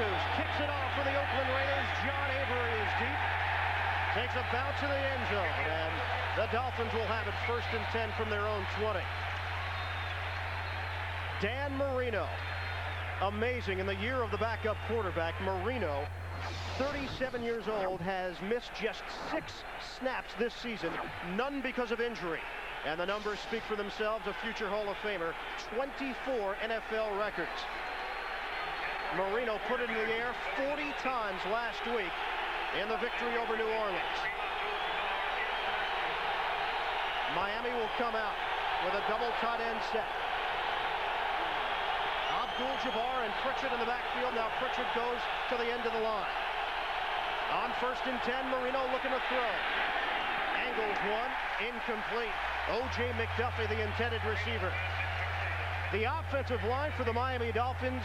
Matthews kicks it off for the Oakland Raiders. John Avery is deep. Takes a bounce in the end zone, and the Dolphins will have it 1st and 10 from their own 20. Dan Marino, amazing in the year of the backup quarterback. Marino, 37 years old, has missed just 6 snaps this season, none because of injury. And the numbers speak for themselves. A future Hall of Famer, 24 NFL records. Marino put it in the air 40 times last week in the victory over New Orleans. Miami will come out with a double tight end set. Abdul-Jabbar and Pritchard in the backfield. Now Pritchard goes to the end of the line. On 1st and 10, Marino looking to throw. Angles one, incomplete. O.J. McDuffie, the intended receiver. The offensive line for the Miami Dolphins,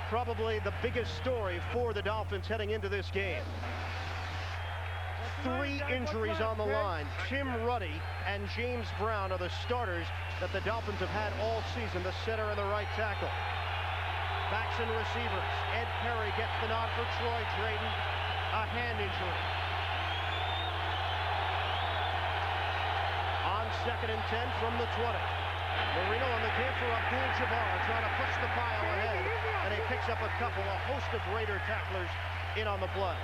probably the biggest story for the Dolphins heading into this game. 3 injuries on the line. Tim Ruddy and James Brown are the starters that the Dolphins have had all season, the center and the right tackle. Backs and receivers. Ed Perry gets the nod for Troy Drayton. A hand injury. On 2nd and 10 from the 20. Marino on the give for Abdul-Jabbar, trying to push the pile ahead, and he picks up a couple. A host of Raider tacklers in on the play.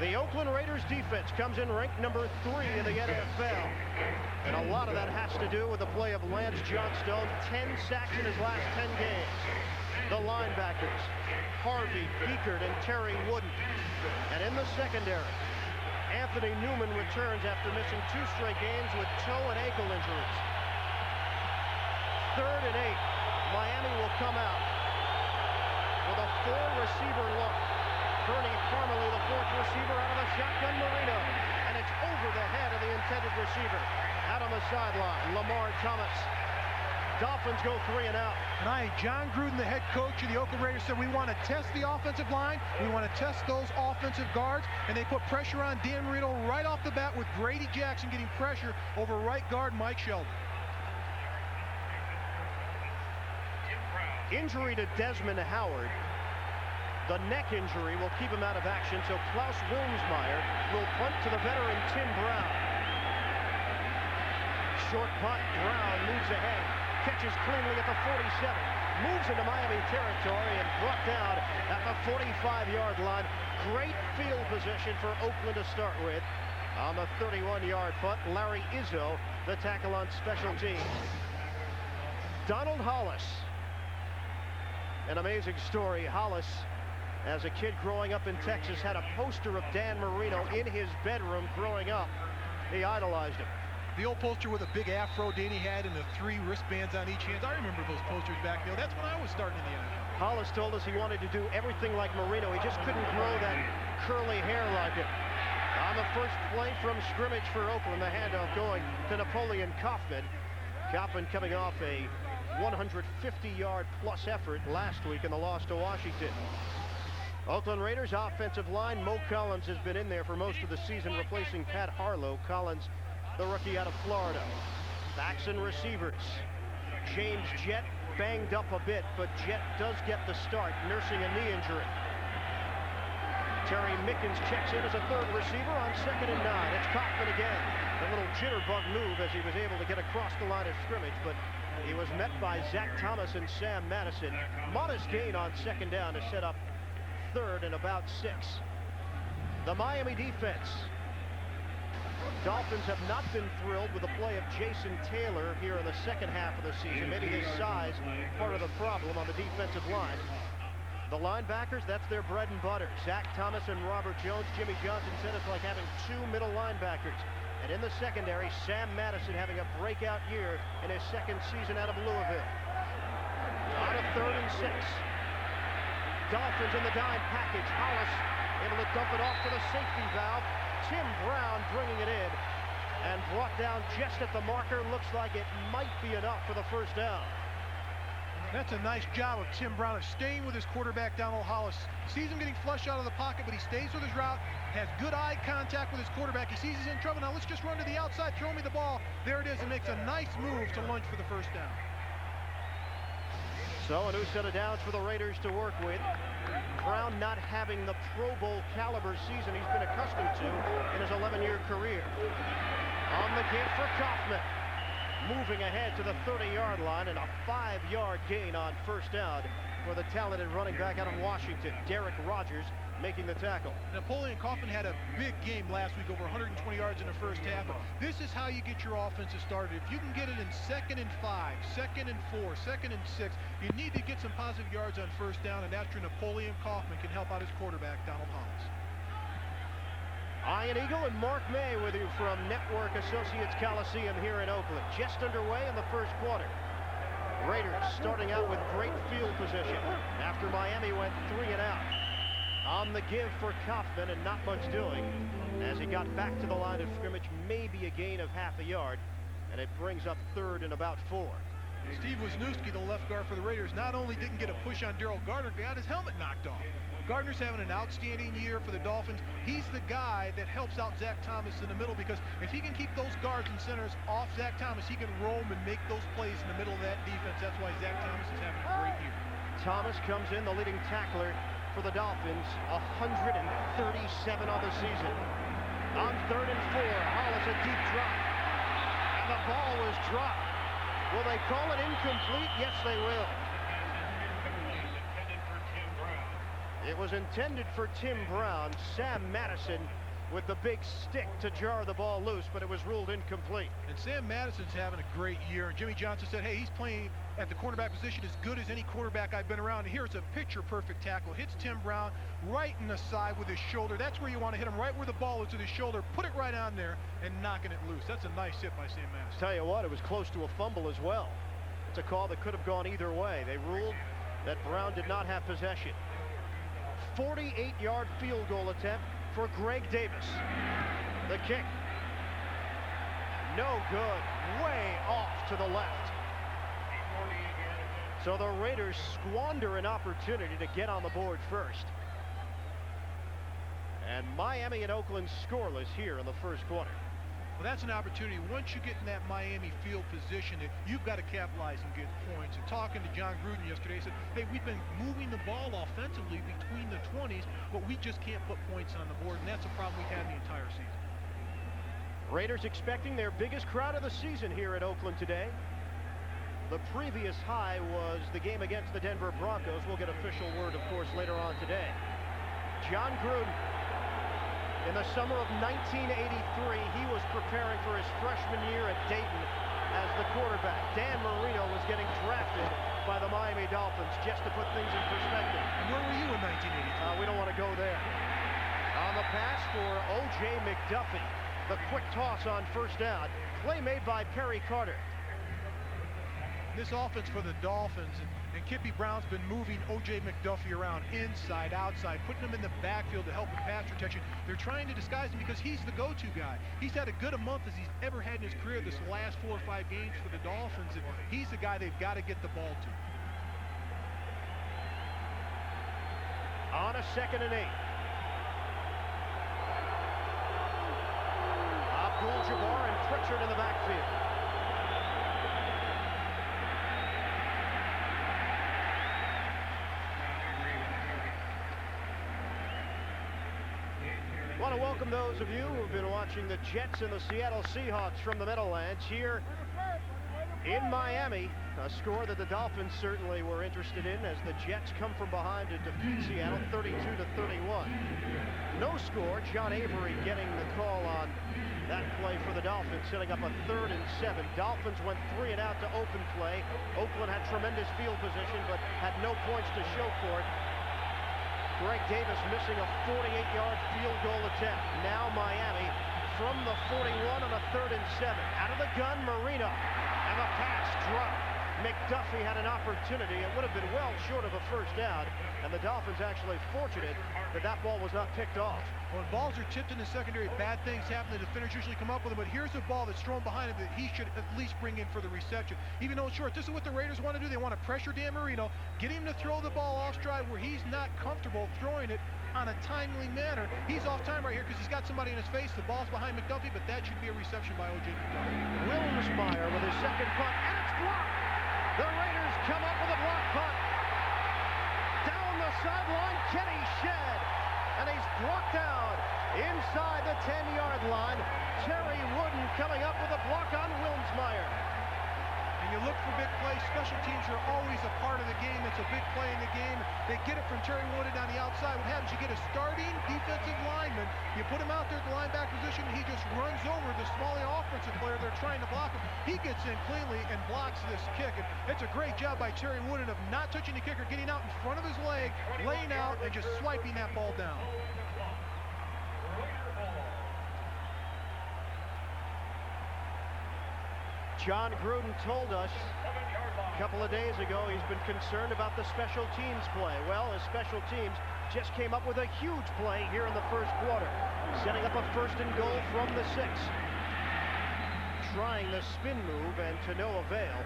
The Oakland Raiders defense comes in ranked number 3 in the NFL. And a lot of that has to do with the play of Lance Johnstone. 10 sacks in his last 10 games. The linebackers, Harvey, Beekert, and Terry Wooden. And in the secondary, Anthony Newman returns after missing 2 straight games with toe and ankle injuries. 3rd and 8. Miami will come out with a 4-receiver look. Bernie Parmalee, the 4th receiver, out of the shotgun. Marino, and it's over the head of the intended receiver. Out on the sideline, Lamar Thomas. Dolphins go 3 and out. And John Gruden, the head coach of the Oakland Raiders, said we want to test the offensive line. We want to test those offensive guards. And they put pressure on Dan Marino right off the bat with Grady Jackson getting pressure over right guard Mike Sheldon. Injury to Desmond Howard. The neck injury will keep him out of action, so Klaus Wilmsmeyer will punt to the veteran Tim Brown. Short punt, Brown moves ahead, catches cleanly at the 47, moves into Miami territory and brought down at the 45-yard line. Great field position for Oakland to start with. On the 31-yard punt, Larry Izzo, the tackle on special teams. Donald Hollis, an amazing story. Hollis, as a kid growing up in Texas, had a poster of Dan Marino in his bedroom growing up. He idolized him. The old poster with a big afro Danny had and the 3 wristbands on each hand. I remember those posters back there. That's when I was starting in the NFL. Hollis told us he wanted to do everything like Marino. He just couldn't grow that curly hair like him. On the first play from scrimmage for Oakland, the handoff going to Napoleon Kaufman. Kaufman coming off a 150-yard plus effort last week in the loss to Washington. Oakland Raiders offensive line, Mo Collins has been in there for most of the season, replacing Pat Harlow. Collins, the rookie out of Florida. Backs and receivers. James Jett banged up a bit, but Jett does get the start, nursing a knee injury. Terry Mickens checks in as a 3rd receiver on 2nd and 9. It's Kaufman again. A little jitterbug move as he was able to get across the line of scrimmage, but he was met by Zach Thomas and Sam Madison. Modest gain on 2nd down to set up 3rd and about 6. The Miami defense. Dolphins have not been thrilled with the play of Jason Taylor here in the 2nd half of the season. Maybe his size, part of the problem on the defensive line. The linebackers, that's their bread and butter. Zach Thomas and Robert Jones. Jimmy Johnson said it's like having 2 middle linebackers. And in the secondary, Sam Madison having a breakout year in his 2nd season out of Louisville. On a 3rd and 6. Dolphins in the dime package. Hollis able to dump it off to the safety valve. Tim Brown bringing it in and brought down just at the marker. Looks like it might be enough for the 1st down. That's a nice job of Tim Brown of staying with his quarterback, Donald Hollis. Sees him getting flushed out of the pocket, but he stays with his route, has good eye contact with his quarterback. He sees he's in trouble. Now let's just run to the outside, throw me the ball. There it is, and makes a nice move to launch for the 1st down. So a new set of downs for the Raiders to work with. Brown not having the Pro Bowl caliber season he's been accustomed to in his 11-year career. On the give for Kaufman. Moving ahead to the 30-yard line, and a 5-yard gain on first down for the talented running back out of Washington, Derek Rogers, making the tackle. Napoleon Kaufman had a big game last week, over 120 yards in the first half. This is how you get your offenses started. If you can get it in 2nd and 5, 2nd and 4, 2nd and 6, you need to get some positive yards on first down, and that's where Napoleon Kaufman can help out his quarterback, Donald Hollis. Ian Eagle and Mark May with you from Network Associates Coliseum here in Oakland. Just underway in the first quarter. Raiders starting out with great field position after Miami went 3 and out. On the give for Kaufman, and not much doing as he got back to the line of scrimmage, maybe a gain of half a yard, and it brings up 3rd and about 4. Steve Wisniewski, the left guard for the Raiders, not only didn't get a push on Daryl Gardner, got his helmet knocked off. Gardner's having an outstanding year for the Dolphins. He's the guy that helps out Zach Thomas in the middle, because if he can keep those guards and centers off Zach Thomas, he can roam and make those plays in the middle of that defense. That's why Zach Thomas is having a great year. Thomas comes in, the leading tackler for the Dolphins, 137 on the season. On 3rd and 4, Hollis a deep drop, and the ball was dropped. Will they call it incomplete? Yes, they will. It was intended for Tim Brown. Sam Madison with the big stick to jar the ball loose, but it was ruled incomplete. And Sam Madison's having a great year, and Jimmy Johnson said, hey, he's playing at the cornerback position as good as any quarterback I've been around. And here's a picture-perfect tackle. Hits Tim Brown right in the side with his shoulder. That's where you want to hit him, right where the ball is with his shoulder. Put it right on there and knocking it loose. That's a nice hit by Sam Madison. Tell you what, it was close to a fumble as well. It's a call that could have gone either way. They ruled that Brown did not have possession. 48-yard field goal attempt for Greg Davis. The kick. No good. Way off to the left. So the Raiders squander an opportunity to get on the board first. And Miami and Oakland scoreless here in the first quarter. Well, that's an opportunity. Once you get in that Miami field position, you've got to capitalize and get points. And talking to John Gruden yesterday, he said, hey, we've been moving the ball offensively between the 20s, but we just can't put points on the board, and that's a problem we've had the entire season. Raiders expecting their biggest crowd of the season here at Oakland today. The previous high was the game against the Denver Broncos. We'll get official word, of course, later on today. John Gruden. In the summer of 1983, he was preparing for his freshman year at Dayton as the quarterback. Dan Marino was getting drafted by the Miami Dolphins, just to put things in perspective. And where were you in 1983? We don't want to go there. On the pass for O.J. McDuffie. The quick toss on first down. Play made by Perry Carter. This offense for the Dolphins, and Kippy Brown's been moving O.J. McDuffie around inside, outside, putting him in the backfield to help with pass protection. They're trying to disguise him because he's the go-to guy. He's had as good a month as he's ever had in his career this last 4 or 5 games for the Dolphins, and he's the guy they've got to get the ball to. On a 2nd and 8. Abdul-Jabbar and Pritchard in the backfield. I want to welcome those of you who have been watching the Jets and the Seattle Seahawks from the Meadowlands here in Miami. A score that the Dolphins certainly were interested in as the Jets come from behind to defeat Seattle 32-31. No score. John Avery getting the call on that play for the Dolphins, setting up a 3rd and 7. Dolphins went 3 and out to open play. Oakland had tremendous field position but had no points to show for it. Greg Davis missing a 48-yard field goal attempt. Now Miami from the 41 on a 3rd and 7. Out of the gun, Marino. And the pass dropped. McDuffie had an opportunity. It would have been well short of a first down. And the Dolphins actually fortunate that that ball was not picked off. When balls are tipped in the secondary, bad things happen. The defenders usually come up with them, but here's a ball that's thrown behind him that he should at least bring in for the reception. Even though it's short, this is what the Raiders want to do. They want to pressure Dan Marino, get him to throw the ball off stride where he's not comfortable throwing it on a timely manner. He's off time right here because he's got somebody in his face. The ball's behind McDuffie, but that should be a reception by O.J. McDuffie. Wilmsmeyer with his second punt, and it's blocked. The Raiders come up with a block punt. sideline, Kenny Shedd. And he's brought down inside the 10-yard line. Terry Wooden coming up with a block on Wilmsmeyer. And you look for big plays. Special teams are always a part of the game. It's a big play in the game. They get it from Terry Wooden on the outside. What happens? You get a starting defensive lineman. You put him out there at the linebacker position, and he just runs over the smaller offensive player. They're trying to block him. He gets in cleanly and blocks this kick. And it's a great job by Terry Wooden of not touching the kicker, getting out in front of his leg, laying out, and just swiping that ball down. John Gruden told us a couple of days ago he's been concerned about the special teams play. Well, his special teams just came up with a huge play here in the first quarter, setting up a 1st and goal from the 6. Trying the spin move and to no avail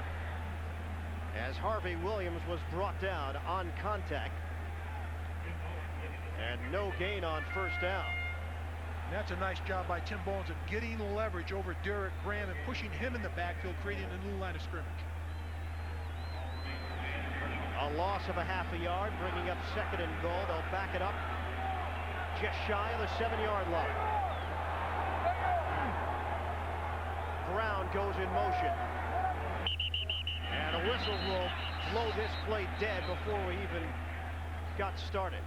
as Harvey Williams was brought down on contact, and no gain on 1st down. That's a nice job by Tim Bones of getting leverage over Derek Graham and pushing him in the backfield, creating a new line of scrimmage. A loss of a half a yard, bringing up 2nd and goal. They'll back it up just shy of the 7-yard line. Brown goes in motion. And a whistle will blow this play dead before we even got started.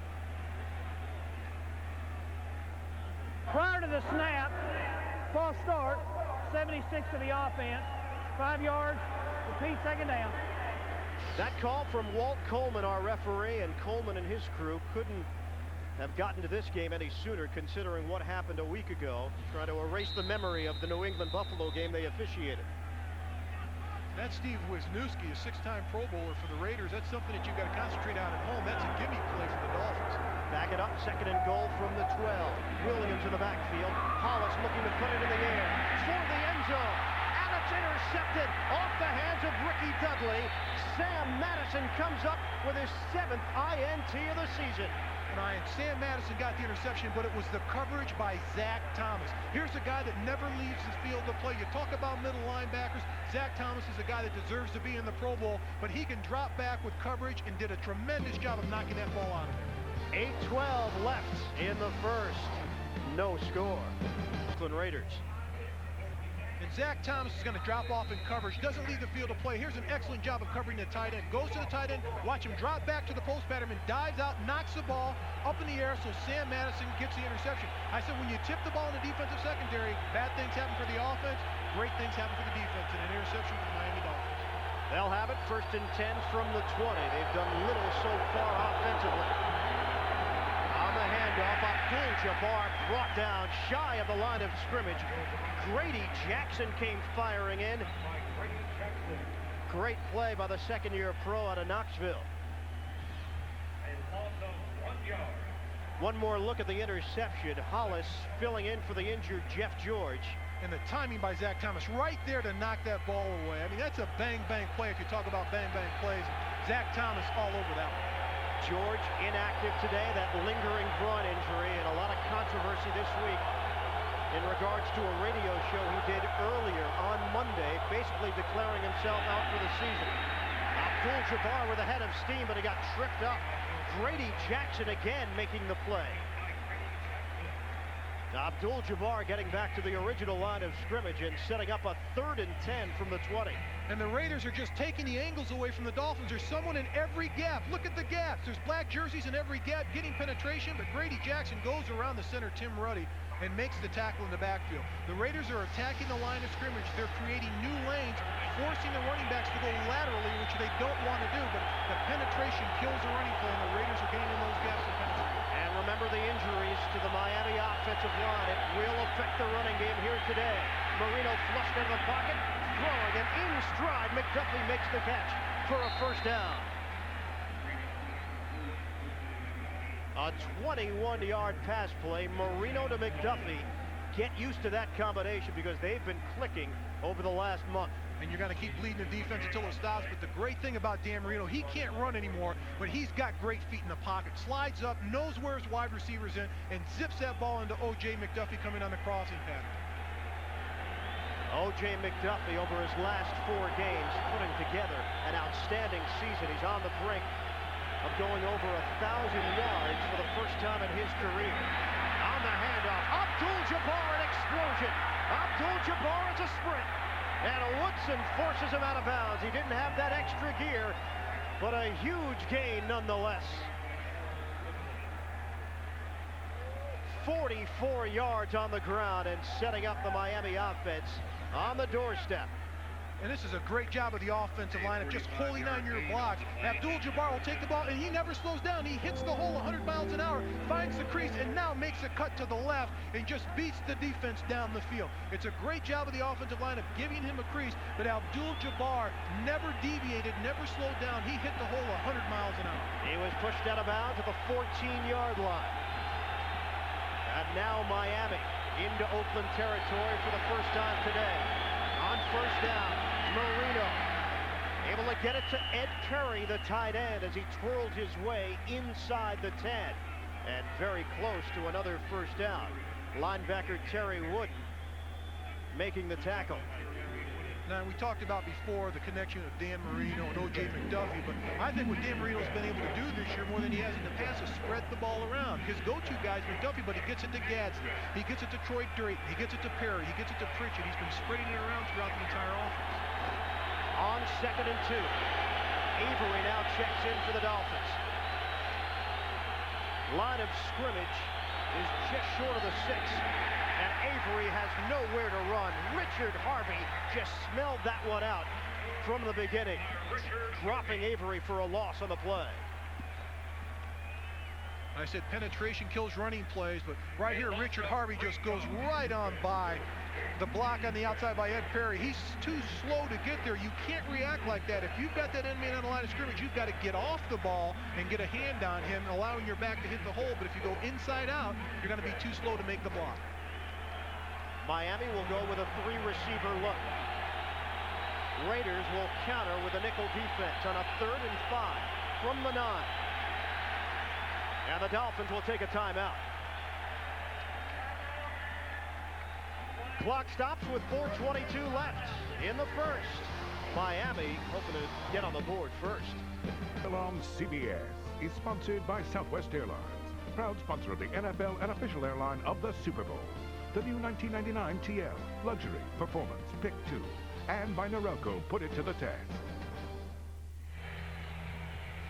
Prior to the snap, false start, 76 to the offense, 5 yards, repeat 2nd down. That call from Walt Coleman, our referee, and Coleman and his crew couldn't have gotten to this game any sooner, considering what happened a week ago, trying to erase the memory of the New England Buffalo game they officiated. That's Steve Wisniewski, a 6-time Pro Bowler for the Raiders. That's something that you've got to concentrate on at home. That's a gimme play for the Dolphins. Back it up, 2nd and goal from the 12. Williams in the backfield. Hollis looking to put it in the air for the end zone. And it's intercepted off the hands of Ricky Dudley. Sam Madison comes up with his 7th INT of the season. And Sam Madison got the interception, but it was the coverage by Zach Thomas. Here's a guy that never leaves the field to play. You talk about middle linebackers. Zach Thomas is a guy that deserves to be in the Pro Bowl, but he can drop back with coverage and did a tremendous job of knocking that ball out of there. 8:12 left in the first. No score. Oakland Raiders. And Zach Thomas is going to drop off in coverage, doesn't leave the field to play. Here's an excellent job of covering the tight end. Goes to the tight end, watch him drop back to the post pattern, and dives out, knocks the ball up in the air, so Sam Madison gets the interception. I said when you tip the ball in the defensive secondary, bad things happen for the offense, great things happen for the defense, and an interception for the Miami Dolphins. They'll have it 1st and 10 from the 20. They've done little so far offensively. On the handoff, Abdul-Jabbar brought down shy of the line of scrimmage. Grady Jackson came firing in. Great play by the 2nd-year pro out of Knoxville. One more look at the interception. Hollis filling in for the injured Jeff George. And the timing by Zach Thomas right there to knock that ball away. I mean, that's a bang-bang play if you talk about bang-bang plays. Zach Thomas all over that one. George inactive today, that lingering groin injury, and a lot of controversy this week in regards to a radio show he did earlier on Monday, basically declaring himself out for the season. Abdul-Jabbar with a head of steam, but he got tripped up. Grady Jackson again making the play. Abdul-Jabbar getting back to the original line of scrimmage and setting up a 3rd and 10 from the 20. And the Raiders are just taking the angles away from the Dolphins. There's someone in every gap. Look at the gaps. There's black jerseys in every gap getting penetration, but Grady Jackson goes around the center, Tim Ruddy, and makes the tackle in the backfield. The Raiders are attacking the line of scrimmage. They're creating new lanes, forcing the running backs to go laterally, which they don't want to do, but the penetration kills the running play, and the Raiders are getting in those gaps and penetrating. And remember the injuries to the Miami offensive line. It will affect the running game here today. Marino flushed into the pocket, throwing, and in stride, McDuffie makes the catch for a 1st down. A 21-yard pass play, Marino to McDuffie. Get used to that combination because they've been clicking over the last month. And you're going to keep bleeding the defense until it stops. But the great thing about Dan Marino, he can't run anymore, but he's got great feet in the pocket. Slides up, knows where his wide receiver's in, and zips that ball into O.J. McDuffie coming on the crossing pattern. O.J. McDuffie over his last 4 games putting together an outstanding season. He's on the brink of going over 1,000 yards for the first time in his career. On the handoff, Abdul-Jabbar, an explosion. Abdul-Jabbar is a sprint. And Woodson forces him out of bounds. He didn't have that extra gear, but a huge gain nonetheless. 44 yards on the ground and setting up the Miami offense on the doorstep. And this is a great job of the offensive line of just holding on your blocks. Abdul-Jabbar will take the ball, and he never slows down. He hits the hole 100 miles an hour, finds the crease, and now makes a cut to the left and just beats the defense down the field. It's a great job of the offensive line of giving him a crease, but Abdul-Jabbar never deviated, never slowed down. He hit the hole 100 miles an hour. He was pushed out of bounds at the 14-yard line. And now Miami into Oakland territory for the first time today. On first down, Marino able to get it to Ed Perry, the tight end, as he twirled his way inside the 10. And very close to another first down. Linebacker Terry Wooden making the tackle. Now, we talked about before the connection of Dan Marino and O.J. McDuffie, but I think what Dan Marino's been able to do this year more than he has in the past is spread the ball around. His go-to guy is McDuffie, but he gets it to Gadsden. He gets it to Troy Drayton. He gets it to Perry. He gets it to Pritchett. He's been spreading it around throughout the entire offense. On 2nd and 2, Avery now checks in for the Dolphins. Line of scrimmage is just short of the 6. And Avery has nowhere to run. Richard Harvey just smelled that one out from the beginning, dropping Avery for a loss on the play. I said penetration kills running plays, but right here, Richard Harvey just goes right on by the block on the outside by Ed Perry. He's too slow to get there. You can't react like that. If you've got that end man on the line of scrimmage, you've got to get off the ball and get a hand on him, allowing your back to hit the hole. But if you go inside out, you're going to be too slow to make the block. Miami will go with a 3-receiver look. Raiders will counter with a nickel defense on a 3rd and 5 from the 9. And the Dolphins will take a timeout. Clock stops with 4:22 left in the first. Miami hoping to get on the board first. Along CBS is sponsored by Southwest Airlines, proud sponsor of the NFL and official airline of the Super Bowl. The new 1999 TL, luxury, performance, pick 2, and by Norelco, put it to the test.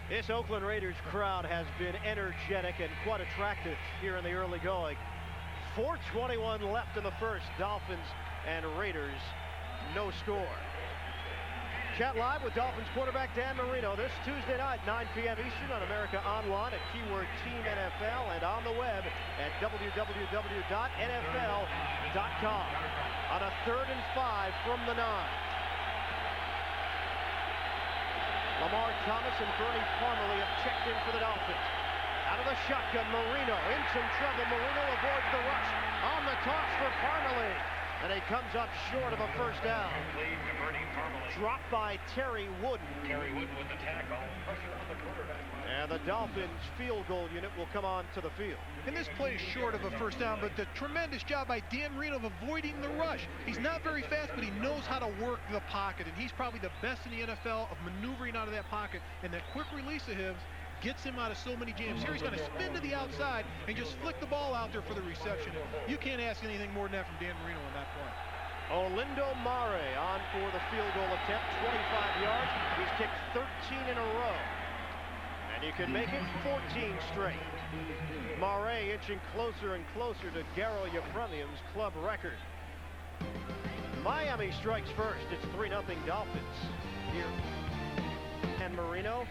This Oakland Raiders crowd has been energetic and quite attractive here in the early going. 4:21 left in the first. Dolphins and Raiders, no score. Chat live with Dolphins quarterback Dan Marino this Tuesday night, 9 p.m. Eastern on America Online at keyword Team NFL and on the web at www.nfl.com. On a 3rd and 5 from the 9. Lamar Thomas and Bernie Parmalee have checked in for the Dolphins. Out of the shotgun, Marino in some trouble. Marino avoids the rush. On the toss for Parmalee. And he comes up short of a first down. Dropped by Terry Wooden. Terry Wooden with the tackle. And the Dolphins field goal unit will come on to the field. And this play is short of a first down, but the tremendous job by Dan Marino of avoiding the rush. He's not very fast, but he knows how to work the pocket, and he's probably the best in the NFL of maneuvering out of that pocket. And that quick release of his gets him out of so many jams. Here he's going to spin to the outside and just flick the ball out there for the reception. You can't ask anything more than that from Dan Marino on that play. Olindo Mare on for the field goal attempt, 25 yards. He's kicked 13 in a row. And you can make it 14 straight. Mare inching closer and closer to Garo Yefremian's club record. Miami strikes first. It's 3-0 Dolphins here. And Marino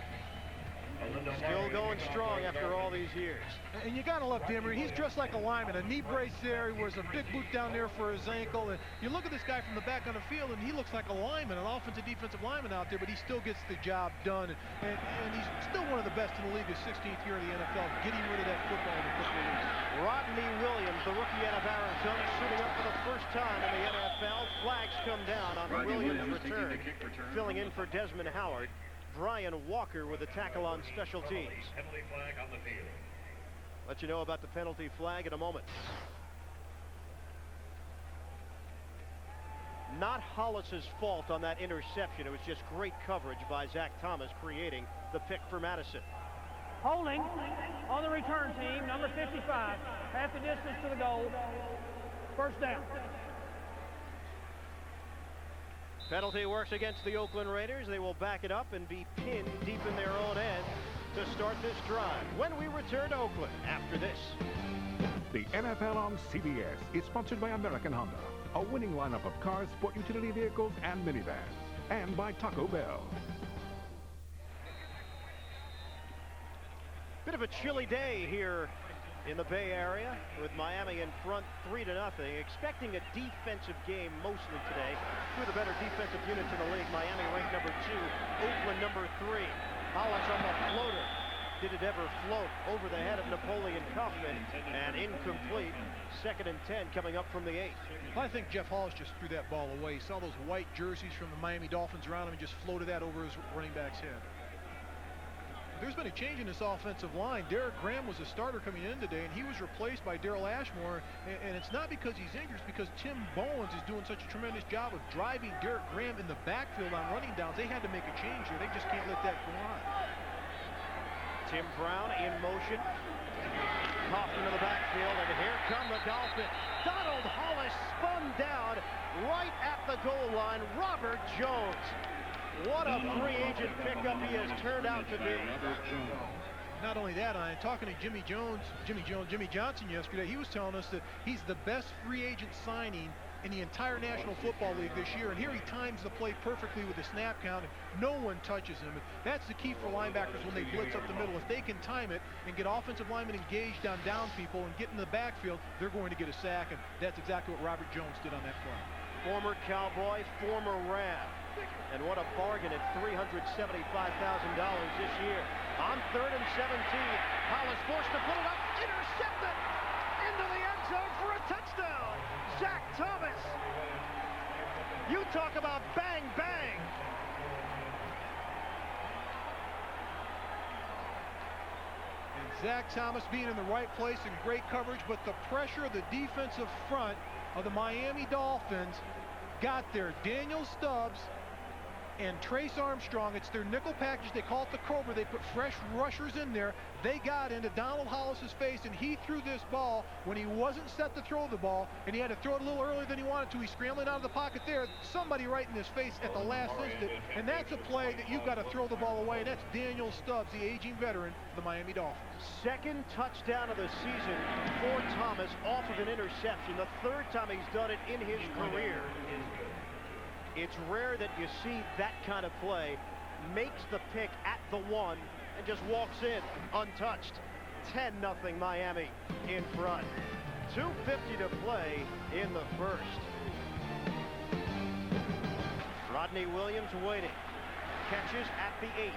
still going strong after all these years. And you got to love Dan Marino. He's dressed like a lineman. A knee brace there. He wears a big boot down there for his ankle. And you look at this guy from the back on the field, and he looks like a lineman, an offensive, defensive lineman out there, but he still gets the job done. And he's still one of the best in the league, his 16th year in the NFL, getting rid of that football in the quick release. Rodney Williams, the rookie out of Arizona, suiting up for the first time in the NFL. Flags come down on Williams' return, filling in for Desmond Howard. Brian Walker with a tackle on special teams. Penalty flag on the field. Let you know about the penalty flag in a moment. Not Hollis's fault on that interception. It was just great coverage by Zach Thomas creating the pick for Madison. Holding on the return team, number 55. Half the distance to the goal. First down. Penalty works against the Oakland Raiders. They will back it up and be pinned deep in their own end to start this drive. When we return to Oakland after this. The NFL on CBS is sponsored by American Honda, a winning lineup of cars, sport utility vehicles, and minivans, and by Taco Bell. Bit of a chilly day here in the Bay Area with Miami in front 3-0. Expecting a defensive game mostly today. Two of the better defensive units in the league. Miami ranked number 2, Oakland number 3. Hollis on the floater. Did it ever float over the head of Napoleon Kaufman, and incomplete. 2nd and 10 coming up from the 8. I think Jeff Hollis just threw that ball away. He saw those white jerseys from the Miami Dolphins around him and just floated that over his running back's head. There's been a change in this offensive line. Derek Graham was a starter coming in today, and he was replaced by Daryl Ashmore. And it's not because he's injured, it's because Tim Bowens is doing such a tremendous job of driving Derek Graham in the backfield on running downs. They had to make a change here. They just can't let that go on. Tim Brown in motion. Kaufman to the backfield, and here come the Dolphins. Donald Hollis spun down right at the goal line. Robert Jones. What a free agent pickup he has turned out to be. Not only that, I'm talking to Jimmy Johnson yesterday. He was telling us that he's the best free agent signing in the entire National Football League this year. And here he times the play perfectly with the snap count, and no one touches him. And that's the key for linebackers when they blitz up the middle. If they can time it and get offensive linemen engaged on down people and get in the backfield, they're going to get a sack. And that's exactly what Robert Jones did on that play. Former Cowboy, former Ram. And what a bargain at $375,000 this year. On 3rd and 17, Hollis forced to put it up, intercepted into the end zone for a touchdown. Zach Thomas. You talk about bang, bang. And Zach Thomas being in the right place in great coverage, but the pressure of the defensive front of the Miami Dolphins got there. Daniel Stubbs and Trace Armstrong, it's their nickel package. They call it the Cobra. They put fresh rushers in there. They got into Donald Hollis's face, and he threw this ball when he wasn't set to throw the ball, and he had to throw it a little earlier than he wanted to. He's scrambling out of the pocket there. Somebody right in his face at the last instant, and that's a play that you've got to throw the ball away, and that's Daniel Stubbs, the aging veteran for the Miami Dolphins. Second touchdown of the season for Thomas off of an interception. The 3rd time he's done it in his career. It's rare that you see that kind of play. Makes the pick at the 1 and just walks in untouched. 10-0 Miami in front. 2:50 to play in the first. Rodney Williams waiting. Catches at the 8.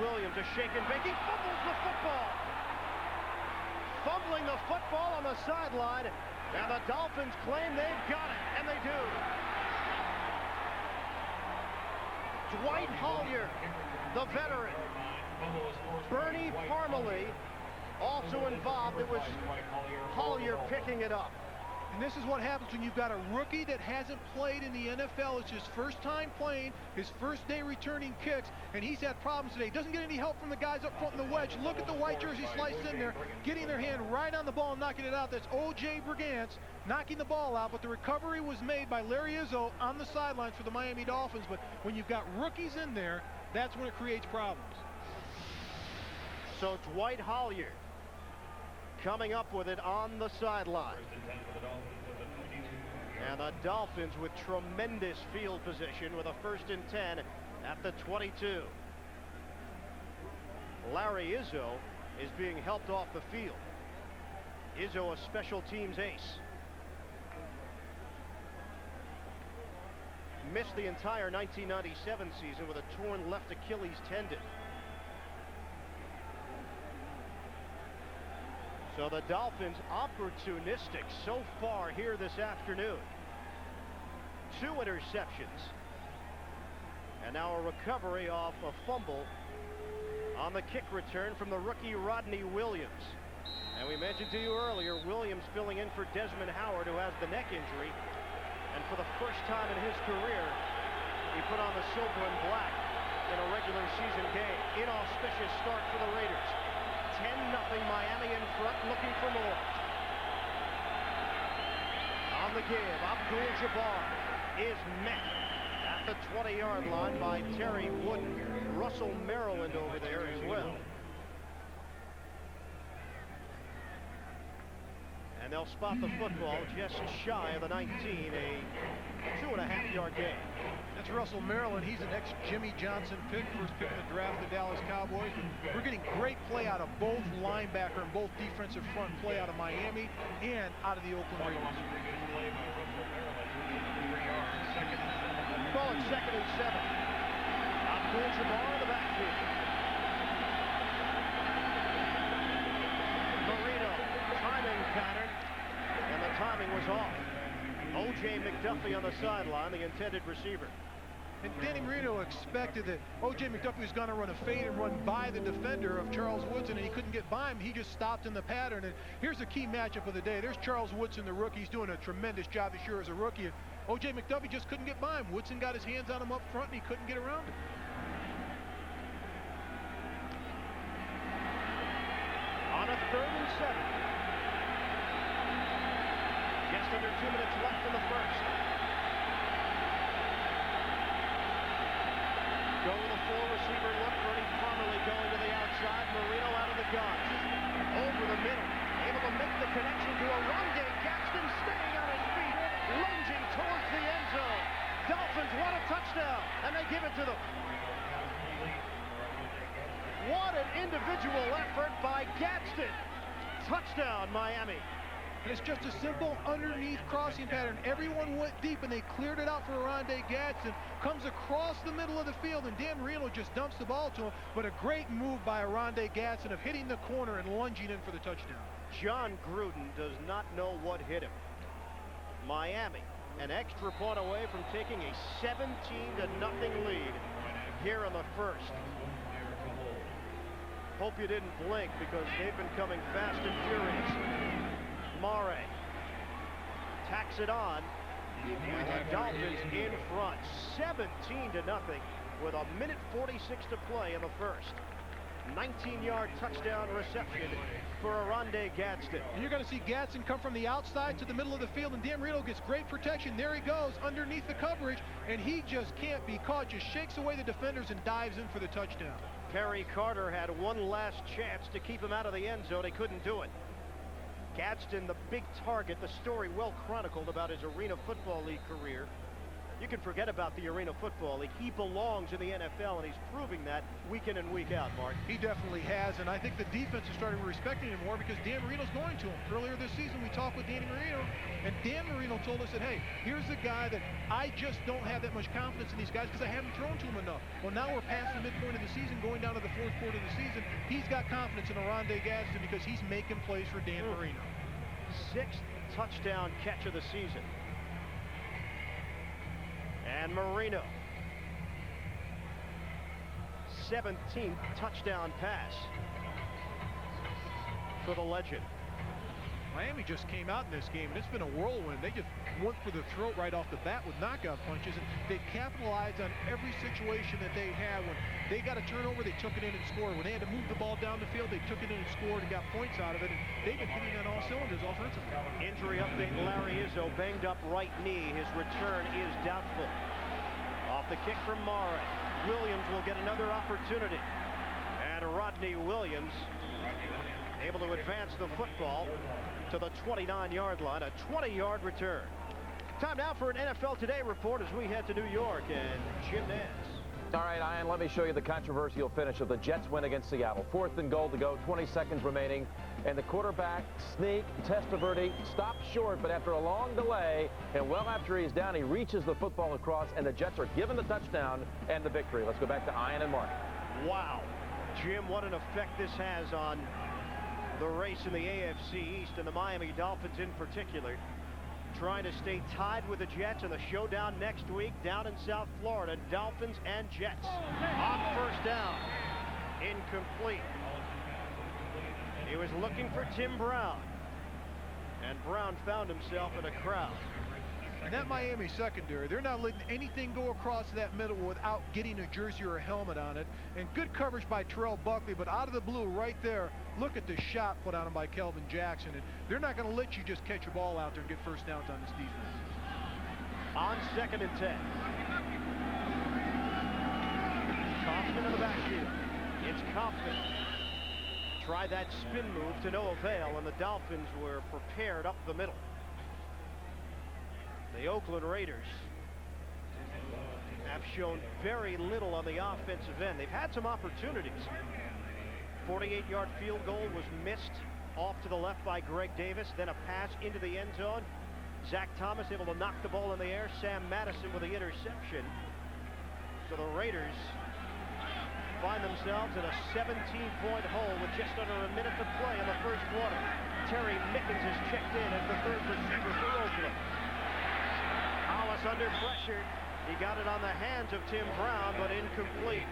Williams a shake and bake. He fumbles the football. Fumbling the football on the sideline. And the Dolphins claim they've got it. And they do. Dwight Hollier, the veteran. Bernie Parmalee also involved. It was Hollier picking it up. And this is what happens when you've got a rookie that hasn't played in the NFL. It's his first time playing, his first day returning kicks, and he's had problems today. Doesn't get any help from the guys up front in the wedge. Look at the white jersey sliced in there, getting their hand right on the ball and knocking it out. That's O.J. Brigance knocking the ball out, but the recovery was made by Larry Izzo on the sidelines for the Miami Dolphins. But when you've got rookies in there, that's when it creates problems. So Dwight Hollier coming up with it on the sideline. And the Dolphins with tremendous field position with a 1st and 10 at the 22. Larry Izzo is being helped off the field. Izzo, a special teams ace. Missed the entire 1997 season with a torn left Achilles tendon. So the Dolphins opportunistic so far here this afternoon. 2 interceptions. And now a recovery off a fumble on the kick return from the rookie Rodney Williams. And we mentioned to you earlier, Williams filling in for Desmond Howard, who has the neck injury. And for the first time in his career, he put on the silver and black in a regular season game. Inauspicious start for the Raiders. 10-0 Miami in front, looking for more. On the give, Abdul-Jabbar is met at the 20-yard line by Terry Wooden. Russell Maryland over there as well. And they'll spot the football just shy of the 19, a 2.5-yard gain. That's Russell Maryland. He's an ex-Jimmy Johnson pick, first pick in the draft of the Dallas Cowboys. And we're getting great play out of both linebacker and both defensive front play out of Miami and out of the Oakland Raiders. Ball at 2nd and 7. Abdul-Jabbar in the backfield. Marino, timing pattern, and the timing was off. O.J. McDuffie on the sideline, the intended receiver. And Danny Marino expected that O.J. McDuffie was going to run a fade and run by the defender of Charles Woodson, and he couldn't get by him. He just stopped in the pattern. And here's the key matchup of the day. There's Charles Woodson, the rookie. He's doing a tremendous job this year as a rookie. And O.J. McDuffie just couldn't get by him. Woodson got his hands on him up front, and he couldn't get around him. On a 3rd and 7. Just under 2 minutes left in the first. Go with a 4-receiver look. Bernie Pomerly going to the outside. Marino out of the gun. Over the middle. Able to make the connection to Oronde Gadsden, staying on his feet. Lunging towards the end zone. Dolphins want a touchdown, and they give it to them. What an individual effort by Gadsden. Touchdown, Miami. And it's just a simple underneath crossing pattern. Everyone went deep, and they cleared it out for Oronde Gadsden. Comes across the middle of the field, and Dan Marino just dumps the ball to him. But a great move by Oronde Gadsden of hitting the corner and lunging in for the touchdown. John Gruden does not know what hit him. Miami, an extra point away from taking a 17-0 lead here in the first. Hope you didn't blink, because they've been coming fast and furious. Mare tacks it on. The Dolphins in front, 17-0 with 1:46 to play in the first. 19-yard touchdown reception for Oronde Gadsden. And you're going to see Gadsden come from the outside to the middle of the field, and Dan Marino gets great protection. There he goes underneath the coverage, and he just can't be caught. Just shakes away the defenders and dives in for the touchdown. Perry Carter had one last chance to keep him out of the end zone. He couldn't do it. Gadsden, the big target, the story well chronicled about his Arena Football League career. You can forget about the Arena Football League. He belongs in the NFL, and he's proving that week in and week out, Mark. He definitely has, and I think the defense is starting respecting him more because Dan Marino's going to him. Earlier this season, we talked with Danny Marino, and Dan Marino told us that, hey, here's a guy that I just don't have that much confidence in these guys because I haven't thrown to him enough. Well, now we're past the midpoint of the season, going down to the 4th quarter of the season. He's got confidence in Oronde Gadsden because he's making plays for Dan Marino. 6th touchdown catch of the season. And Marino, 17th touchdown pass for the legend. Miami just came out in this game, and it's been a whirlwind. They just went for the throat right off the bat with knockout punches, and they capitalized on every situation that they had. When they got a turnover, they took it in and scored. When they had to move the ball down the field, they took it in and scored and got points out of it. And they've been hitting on all cylinders offensively. Injury update, Larry Izzo banged up right knee. His return is doubtful. Off the kick from Mare. Williams will get another opportunity. And Rodney Williams able to advance the football to the 29-yard line, a 20-yard return. Time now for an NFL Today report as we head to New York, and Jim Nantz. All right, Ian, let me show you the controversial finish of the Jets win against Seattle. 4th and goal to go, 20 seconds remaining, and the quarterback sneak, Testaverde, stops short, but after a long delay, and well after he's down, he reaches the football across, and the Jets are given the touchdown and the victory. Let's go back to Ian and Mark. Wow. Jim, what an effect this has on the race in the AFC East, and the Miami Dolphins in particular, trying to stay tied with the Jets in the showdown next week down in South Florida. Dolphins and Jets on first down. Incomplete. He was looking for Tim Brown, and Brown found himself in a crowd. And that Miami secondary, they're not letting anything go across that middle without getting a jersey or a helmet on it. And good coverage by Terrell Buckley, but out of the blue right there, look at the shot put on him by Kelvin Jackson. And they're not going to let you just catch a ball out there and get first downs on this defense. On 2nd and 10. Kaufman in the backfield. It's Kaufman. Try that spin move to no avail, and the Dolphins were prepared up the middle. The Oakland Raiders have shown very little on the offensive end. They've had some opportunities. 48-yard field goal was missed off to the left by Greg Davis, then a pass into the end zone. Zach Thomas able to knock the ball in the air. Sam Madison with the interception. So the Raiders find themselves in a 17-point hole with just under a minute to play in the first quarter. Terry Mickens is checked in as the third receiver for Oakland. Hollis under pressure. He got it on the hands of Tim Brown, but incomplete.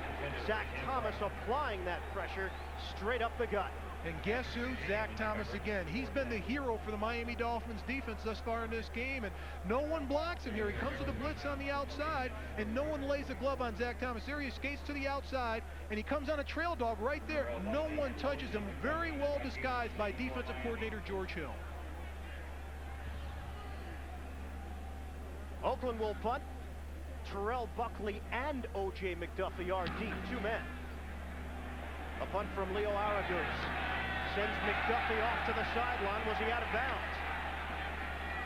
Zach Thomas applying that pressure straight up the gut. And guess who? Zach Thomas again. He's been the hero for the Miami Dolphins defense thus far in this game, and no one blocks him here. He comes with a blitz on the outside, and no one lays a glove on Zach Thomas. There he skates to the outside, and he comes on a trail dog right there. No one touches him. Very well disguised by defensive coordinator George Hill. Oakland will punt. Terrell Buckley and O.J. McDuffie are deep, 2 men. A punt from Leo Aragus. Sends McDuffie off to the sideline. Was he out of bounds?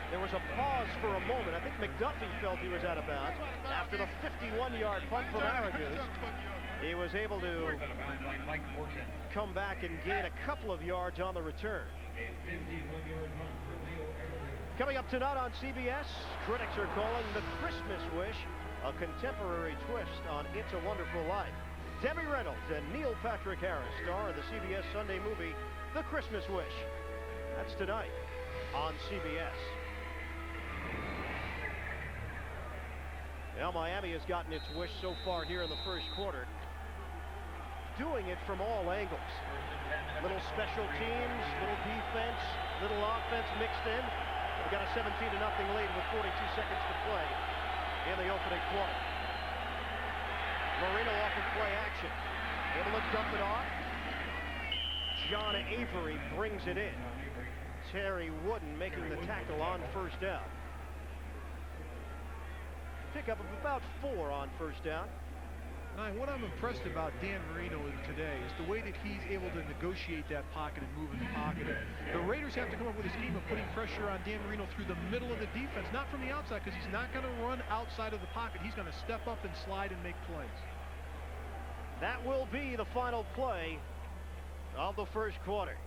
There was a pause for a moment. I think McDuffie felt he was out of bounds. After the 51-yard punt from Aragus, he was able to come back and gain a couple of yards on the return. Coming up tonight on CBS, critics are calling The Christmas Wish a contemporary twist on It's a Wonderful Life. Debbie Reynolds and Neil Patrick Harris star in the CBS Sunday movie The Christmas Wish. That's tonight on CBS. Well, Miami has gotten its wish so far here in the first quarter, doing it from all angles. Little special teams, little defense, little offense mixed in. We've got a 17-0 lead with 42 seconds to play in the opening quarter. Marino off of play action. Able to dump it off. John Avery brings it in. Terry Wooden making the tackle on first down. Pickup of about 4 on first down. And what I'm impressed about Dan Marino today is the way that he's able to negotiate that pocket and move in the pocket. The Raiders have to come up with a scheme of putting pressure on Dan Marino through the middle of the defense, not from the outside, because he's not going to run outside of the pocket. He's going to step up and slide and make plays. That will be the final play of the first quarter.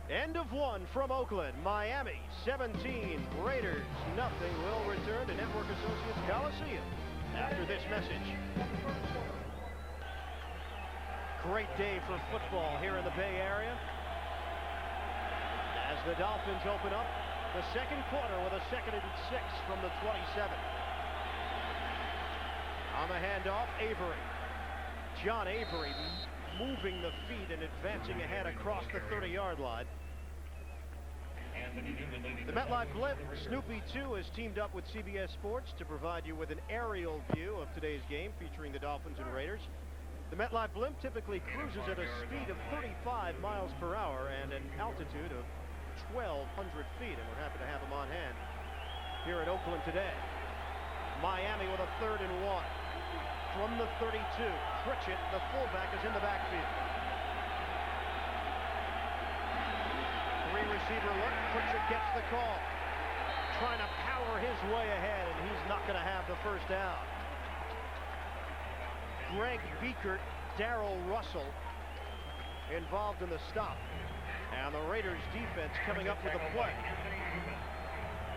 End of 1 from Oakland. Miami 17, Raiders nothing. Will return to Network Associates Coliseum after this message. Great day for football here in the Bay Area as the Dolphins open up the second quarter with a 2nd and 6 from the 27. On the handoff, Avery. John Avery moving the feet and advancing ahead across the 30-yard line. The MetLife Blimp, Snoopy 2, has teamed up with CBS Sports to provide you with an aerial view of today's game featuring the Dolphins and Raiders. The MetLife Blimp typically cruises at a speed of 35 miles per hour and an altitude of 1,200 feet, and we're happy to have them on hand here in Oakland today. Miami with a 3rd and 1. From the 32, Pritchett, the fullback, is in the backfield. 3-receiver look. Pritchett gets the call. Trying to power his way ahead, and he's not going to have the first down. Greg Biekert, Darrell Russell involved in the stop. And the Raiders defense coming up with a play.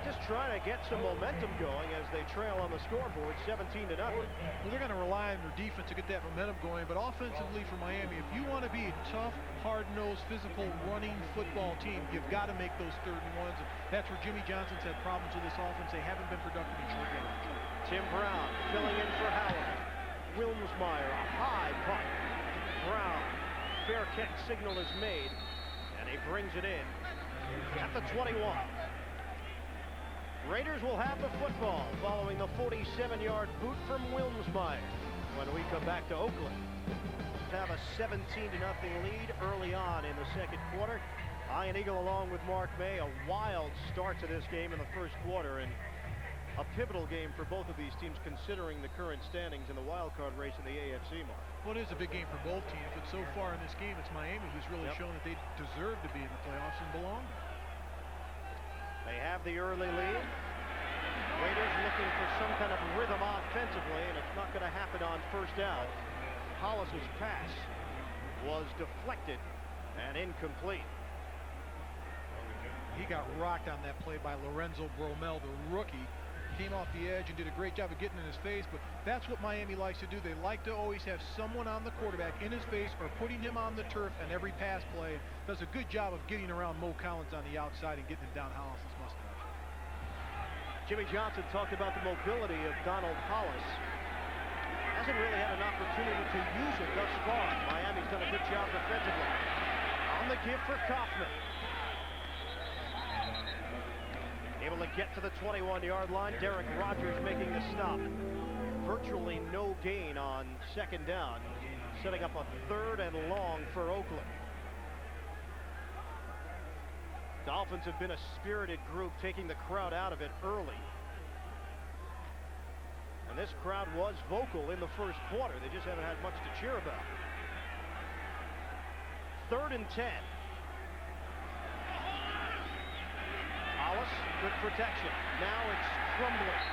Just trying to get some momentum going as they trail on the scoreboard 17-0. Well, they're going to rely on their defense to get that momentum going, but offensively for Miami, if you want to be a tough, hard-nosed, physical, running football team, you've got to make those 3rd and 1s. And that's where Jimmy Johnson's had problems with this offense. They haven't been productive in short yardage. Tim Brown filling in for Howard. Wilmsmeyer, a high punt. Brown, fair catch signal is made, and he brings it in at the 21. Raiders will have the football following the 47-yard boot from Wilmsmeyer when we come back to Oakland. Have a 17-0 lead early on in the second quarter. Ian Eagle along with Mark May. A wild start to this game in the first quarter, and a pivotal game for both of these teams considering the current standings in the wild card race in the AFC, Mark. Well, it is a big game for both teams, but so far in this game, it's Miami who's really shown that they deserve to be in the playoffs and belong. They have the early lead. Raiders looking for some kind of rhythm offensively, and it's not going to happen on first down. Hollis's pass was deflected and incomplete. He got rocked on that play by Lorenzo Bromell, the rookie. Came off the edge and did a great job of getting in his face, but that's what Miami likes to do. They like to always have someone on the quarterback in his face or putting him on the turf on every pass play. Does a good job of getting around Mo Collins on the outside and getting him down Hollis's mustache. Jimmy Johnson talked about the mobility of Donald Hollis. Hasn't really had an opportunity to use it thus far. Miami's done a good job defensively. On the give for Kaufman. Able to get to the 21-yard line. Derek Rogers making the stop. Virtually no gain on second down. Setting up a 3rd and long for Oakland. Dolphins have been a spirited group, taking the crowd out of it early. And this crowd was vocal in the first quarter. They just haven't had much to cheer about. 3rd and 10. Hollis, good protection. Now it's crumbling.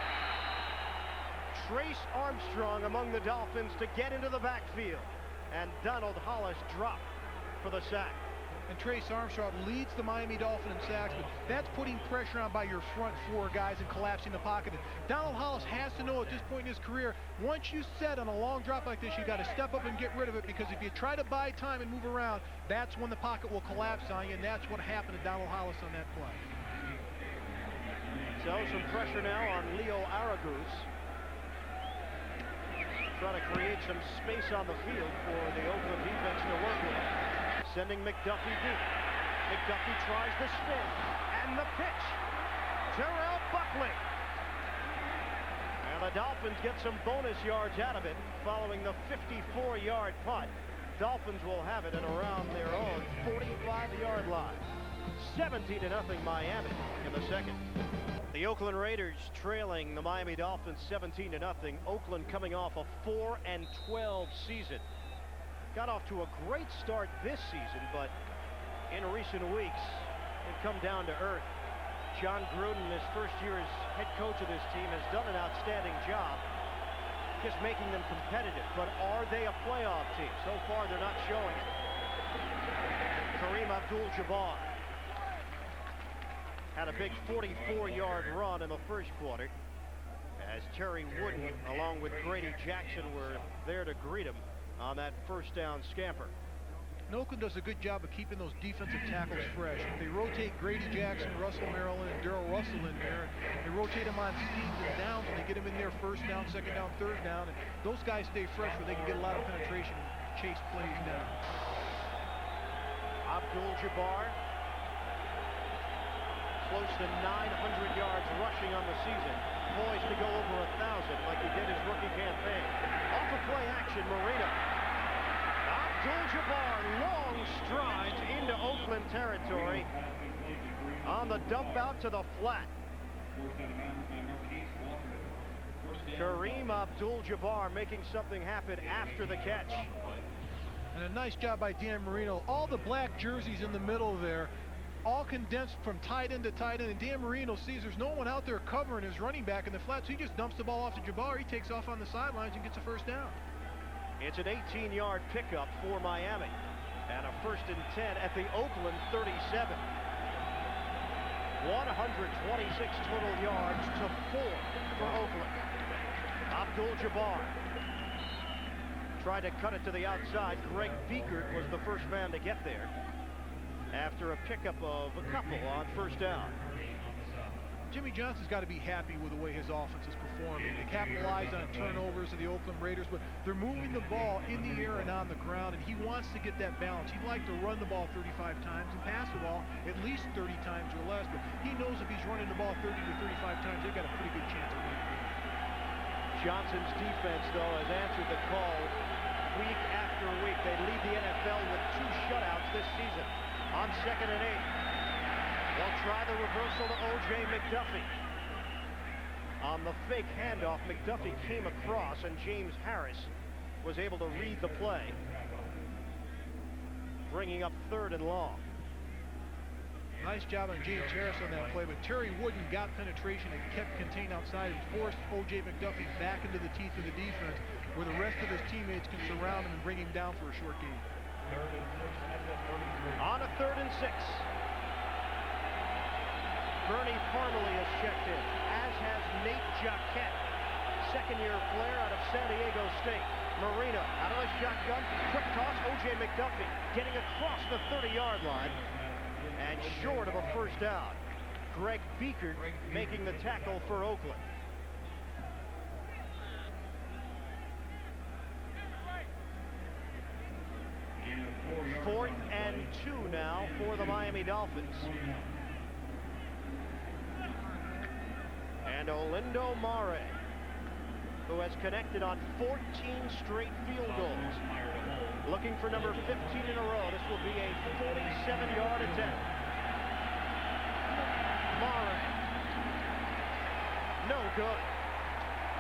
Trace Armstrong among the Dolphins to get into the backfield. And Donald Hollis dropped for the sack. And Trace Armstrong leads the Miami Dolphins in sacks, but that's putting pressure on by your front 4 guys and collapsing the pocket. And Donald Hollis has to know at this point in his career, once you set on a long drop like this, you got to step up and get rid of it, because if you try to buy time and move around, that's when the pocket will collapse on you, and that's what happened to Donald Hollis on that play. So some pressure now on Leo Aragus. Trying to create some space on the field for the Oakland defense to work with. Sending McDuffie deep. McDuffie tries the spin and the pitch. Terrell Buckley. And the Dolphins get some bonus yards out of it following the 54-yard punt. Dolphins will have it at around their own 45-yard line. 17-0 Miami in the second. The Oakland Raiders trailing the Miami Dolphins 17-0. Oakland coming off a 4-12 season. Got off to a great start this season, but in recent weeks, they've come down to earth. John Gruden, his first year as head coach of this team, has done an outstanding job just making them competitive. But are they a playoff team? So far, they're not showing it. Kareem Abdul-Jabbar had a big 44-yard run in the first quarter as Terry Wooden, along with Grady Jackson, were there to greet him on that first down scamper. And Oakland does a good job of keeping those defensive tackles fresh. They rotate Grady Jackson, Russell Maryland, and Darrell Russell in there. They rotate them on schemes and downs, and they get them in there first down, second down, third down. And those guys stay fresh where they can get a lot of penetration and chase plays down. Abdul-Jabbar, close to 900 yards rushing on the season. Poised to go over 1,000 like he did his rookie campaign. Off of play action, Marino. Abdul-Jabbar, long strides into Oakland territory on the dump out to the flat. Kareem Abdul-Jabbar making something happen after the catch. And a nice job by Dan Marino. All the black jerseys in the middle there, all condensed from tight end to tight end, and Dan Marino sees there's no one out there covering his running back in the flat, so he just dumps the ball off to Jabbar. He takes off on the sidelines and gets a first down. It's an 18-yard pickup for Miami, and a 1st and 10 at the Oakland 37. 126 total yards to 4 for Oakland. Abdul-Jabbar tried to cut it to the outside. Greg Biekert was the first man to get there after a pickup of a couple on first down. Jimmy Johnson's got to be happy with the way his offense is performing. They capitalize on turnovers of the Oakland Raiders, but they're moving the ball in the air and on the ground, and he wants to get that balance. He'd like to run the ball 35 times and pass the ball at least 30 times or less, but he knows if he's running the ball 30 to 35 times, they've got a pretty good chance of winning. Johnson's defense, though, has answered the call week after week. They lead the NFL with 2 shutouts this season. On 2nd and 8. They'll try the reversal to O.J. McDuffie. On the fake handoff, McDuffie came across, and James Harris was able to read the play, bringing up 3rd and long. Nice job on James Harris on that play, but Terry Wooden got penetration and kept contained outside and forced O.J. McDuffie back into the teeth of the defense, where the rest of his teammates can surround him and bring him down for a short gain. On a 3rd and 6. Bernie Parmalee has checked in, as has Nate Jacquet, second-year player out of San Diego State. Marino out of the shotgun, quick toss, O.J. McDuffie getting across the 30-yard line and short of a first down. Greg Beekert making the tackle for Oakland. 4th and 2 now for the Miami Dolphins. And Olindo Mare, who has connected on 14 straight field goals, looking for number 15 in a row. This will be a 47-yard attempt. Mare, no good.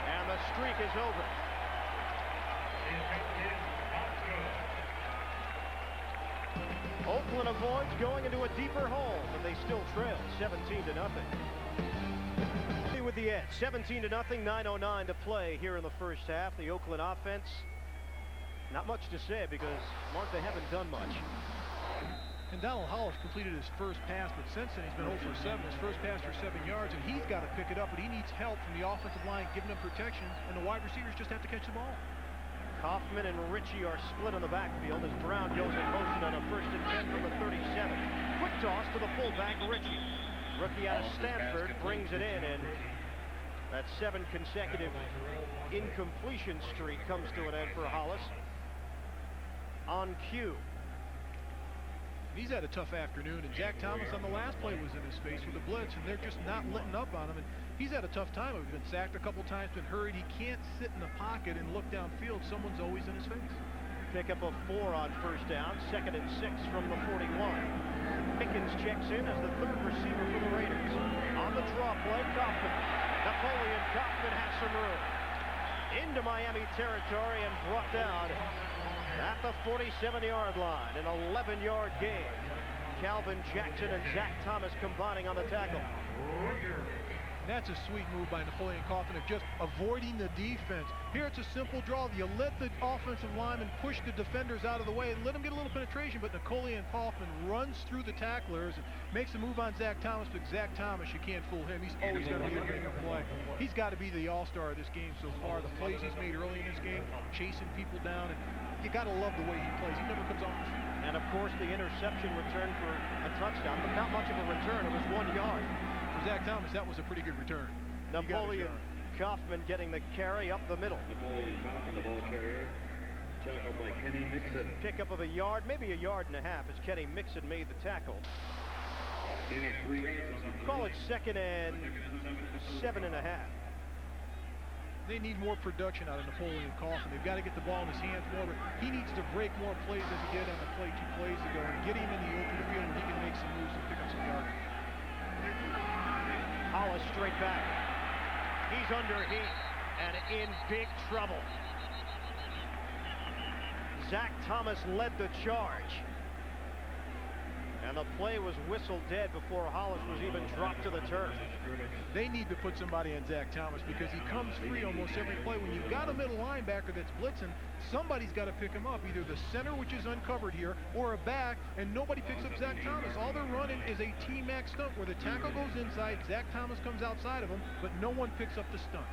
And the streak is over. Oakland avoids going into a deeper hole, but they still trail 17-0. With the edge, 17-0, 9:09 to play here in the first half. The Oakland offense, not much to say because, Mark, they haven't done much. And Donald Hollis completed his first pass, but since then he's been 0 for 7. His first pass for 7 yards, and he's got to pick it up, but he needs help from the offensive line, giving him protection, and the wide receivers just have to catch the ball. Kaufman and Ritchie are split on the backfield as Brown goes in motion on a 1st and 10 from the 37. Quick toss to the fullback, Ritchie. Rookie out of Stanford brings it in, and that 7 consecutive incompletion streak comes to an end for Hollis. On cue. He's had a tough afternoon, and Zach Thomas on the last play was in his face with a blitz, and they're just not letting up on him. And he's had a tough time. He's been sacked a couple times, been hurried. He can't sit in the pocket and look downfield. Someone's always in his face. Pickup of 4 on first down, 2nd and 6 from the 41. Pickens checks in as the 3rd receiver for the Raiders. On the draw play, Kaufman. Napoleon Kaufman has some room. Into Miami territory and brought down at the 47-yard line. An 11-yard gain. Calvin Jackson and Zach Thomas combining on the tackle. That's a sweet move by Napoleon Kaufman of just avoiding the defense. Here it's a simple draw. You let the offensive lineman push the defenders out of the way and let them get a little penetration, but Napoleon Kaufman runs through the tacklers and makes a move on Zach Thomas, but Zach Thomas, you can't fool him. He's always going to be a bigger play. He's got to be the all-star of this game so far. The plays he's made early in this game, chasing people down, and you got to love the way he plays. He never comes off the field. And of course the interception return for a touchdown, but not much of a return. It was 1 yard. For Zach Thomas, that was a pretty good return. Napoleon Kaufman getting the carry up the middle. Napoleon Kaufman, the ball carrier. Tackled by Kenny Mixon. Pickup of a yard, maybe a yard and a half, as Kenny Mixon made the tackle. Call it 2nd and 7.5. They need more production out of Napoleon Kaufman. They've got to get the ball in his hands more, but he needs to break more plays as he did on the play 2 plays ago and get him in the open field where he can make some moves and pick up some yards. Hollis straight back. He's under heat and in big trouble. Zach Thomas led the charge. And the play was whistled dead before Hollis was even dropped to the turf. They need to put somebody on Zach Thomas because he comes free almost every play. When you've got a middle linebacker that's blitzing, somebody's got to pick him up. Either the center, which is uncovered here, or a back, and nobody picks up Zach Thomas. All they're running is a T-Mac stunt where the tackle goes inside, Zach Thomas comes outside of him, but no one picks up the stunt.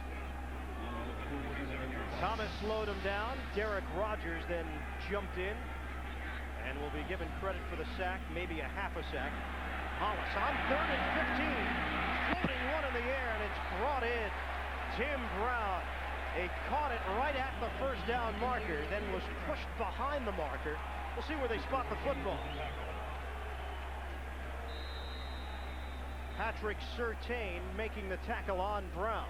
Thomas slowed him down. Derek Rogers then jumped in and will be given credit for the sack, maybe a half a sack. Hollis on 3rd and 15. floating one in the air, and it's brought in. Tim Brown, he caught it right at the first down marker, then was pushed behind the marker. We'll see where they spot the football. Patrick Surtain making the tackle on Brown.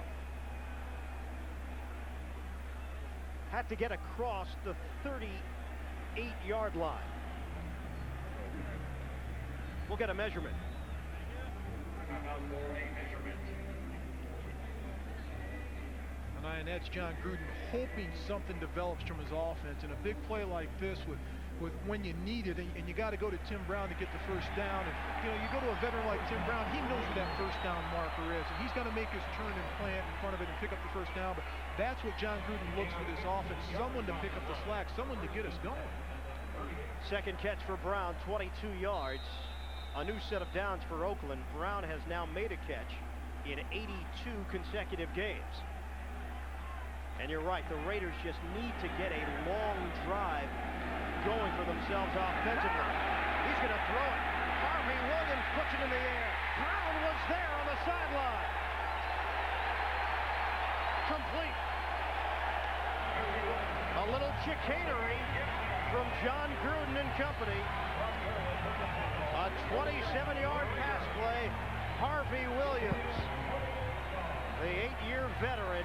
Had to get across the 38-yard line. We'll get a measurement. And that's John Gruden hoping something develops from his offense. And a big play like this with when you need it, and you got to go to Tim Brown to get the first down. And you go to a veteran like Tim Brown, he knows where that first down marker is, and he's going to make his turn and plant in front of it and pick up the first down. But that's what John Gruden looks for this offense: someone to pick up the slack, someone to get us going. Second catch for Brown, 22 yards. A new set of downs for Oakland. Brown has now made a catch in 82 consecutive games. And you're right, the Raiders just need to get a long drive going for themselves offensively. He's going to throw it. Harvey Williams puts it in the air. Brown was there on the sideline. Complete. A little chicanery from John Gruden and company. A 27-yard pass play. Harvey Williams, the 8-year veteran,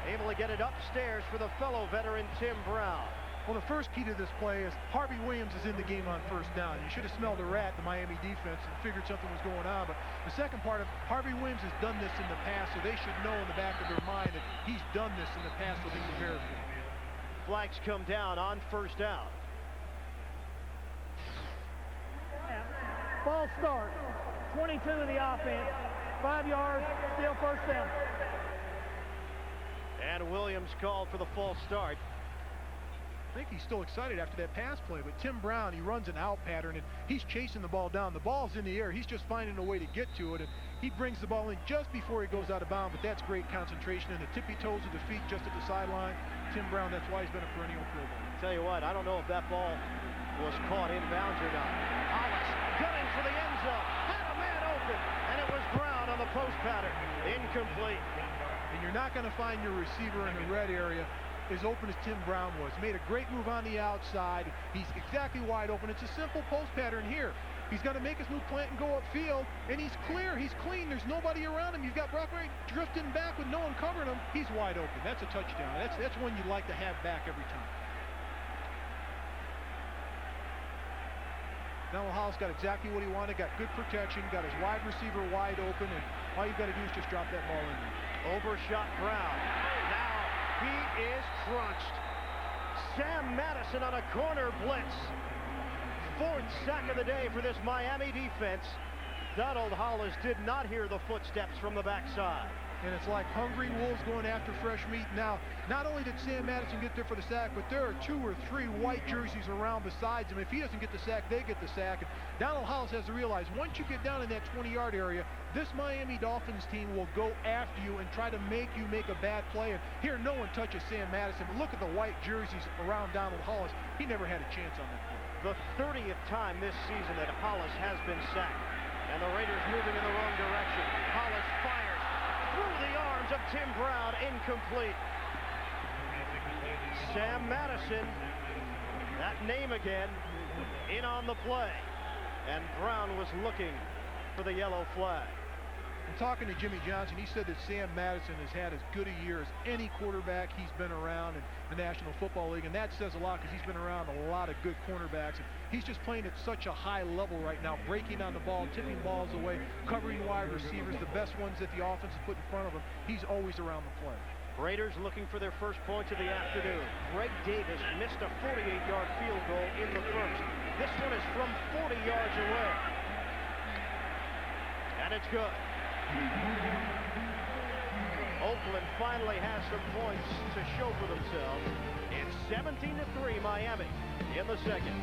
able to get it upstairs for the fellow veteran Tim Brown. Well, the first key to this play is Harvey Williams is in the game on first down. You should have smelled a rat, the Miami defense, and figured something was going on. But the second part of Harvey Williams has done this in the past, so they should know in the back of their mind that he's done this in the past, so they prepare for it. Flags come down on first down. False start. 22 of the offense. 5 yards, still first down. And Williams called for the false start. I think he's still excited after that pass play, but Tim Brown, he runs an out pattern, and he's chasing the ball down. The ball's in the air. He's just finding a way to get to it, and he brings the ball in just before he goes out of bounds, but that's great concentration, and the tippy toes of the feet just at the sideline. Tim Brown, that's why he's been a perennial Pro Bowler. Tell you what, I don't know if that ball was caught inbounds or not. Hollis gunning for the end zone, had a man open, and it was Brown on the post pattern. Incomplete. And you're not going to find your receiver in the red area as open as Tim Brown was. Made a great move on the outside. He's exactly wide open. It's a simple post pattern here. He's got to make his move, plant, and go upfield, and he's clear. He's clean. There's nobody around him. You've got Brock Ray drifting back with no one covering him. He's wide open. That's a touchdown. That's one you'd like to have back every time. Now Hollis got exactly what he wanted. Got good protection. Got his wide receiver wide open, and all you've got to do is just drop that ball in there. Overshot Brown. Now he is crunched. Sam Madison on a corner blitz. Fourth sack of the day for this Miami defense. Donald Hollis did not hear the footsteps from the backside. And it's like hungry wolves going after fresh meat. Now, not only did Sam Madison get there for the sack, but there are 2 or 3 white jerseys around besides him. If he doesn't get the sack, they get the sack. And Donald Hollis has to realize, once you get down in that 20-yard area, this Miami Dolphins team will go after you and try to make you make a bad play. And here, no one touches Sam Madison. But look at the white jerseys around Donald Hollis. He never had a chance on that play. The 30th time this season that Hollis has been sacked. And the Raiders moving in the wrong direction. Hollis fires through the arms of Tim Brown, incomplete. Sam Madison, that name again, in on the play. And Brown was looking for the yellow flag. And talking to Jimmy Johnson, he said that Sam Madison has had as good a year as any quarterback he's been around in the National Football League, and that says a lot because he's been around a lot of good cornerbacks. And he's just playing at such a high level right now, breaking on the ball, tipping balls away, covering wide receivers, the best ones that the offense has put in front of him. He's always around the play. Raiders looking for their first points of the afternoon. Greg Davis missed a 48-yard field goal in the first. This one is from 40 yards away. And it's good. Oakland finally has some points to show for themselves. It's 17-3 Miami in the second.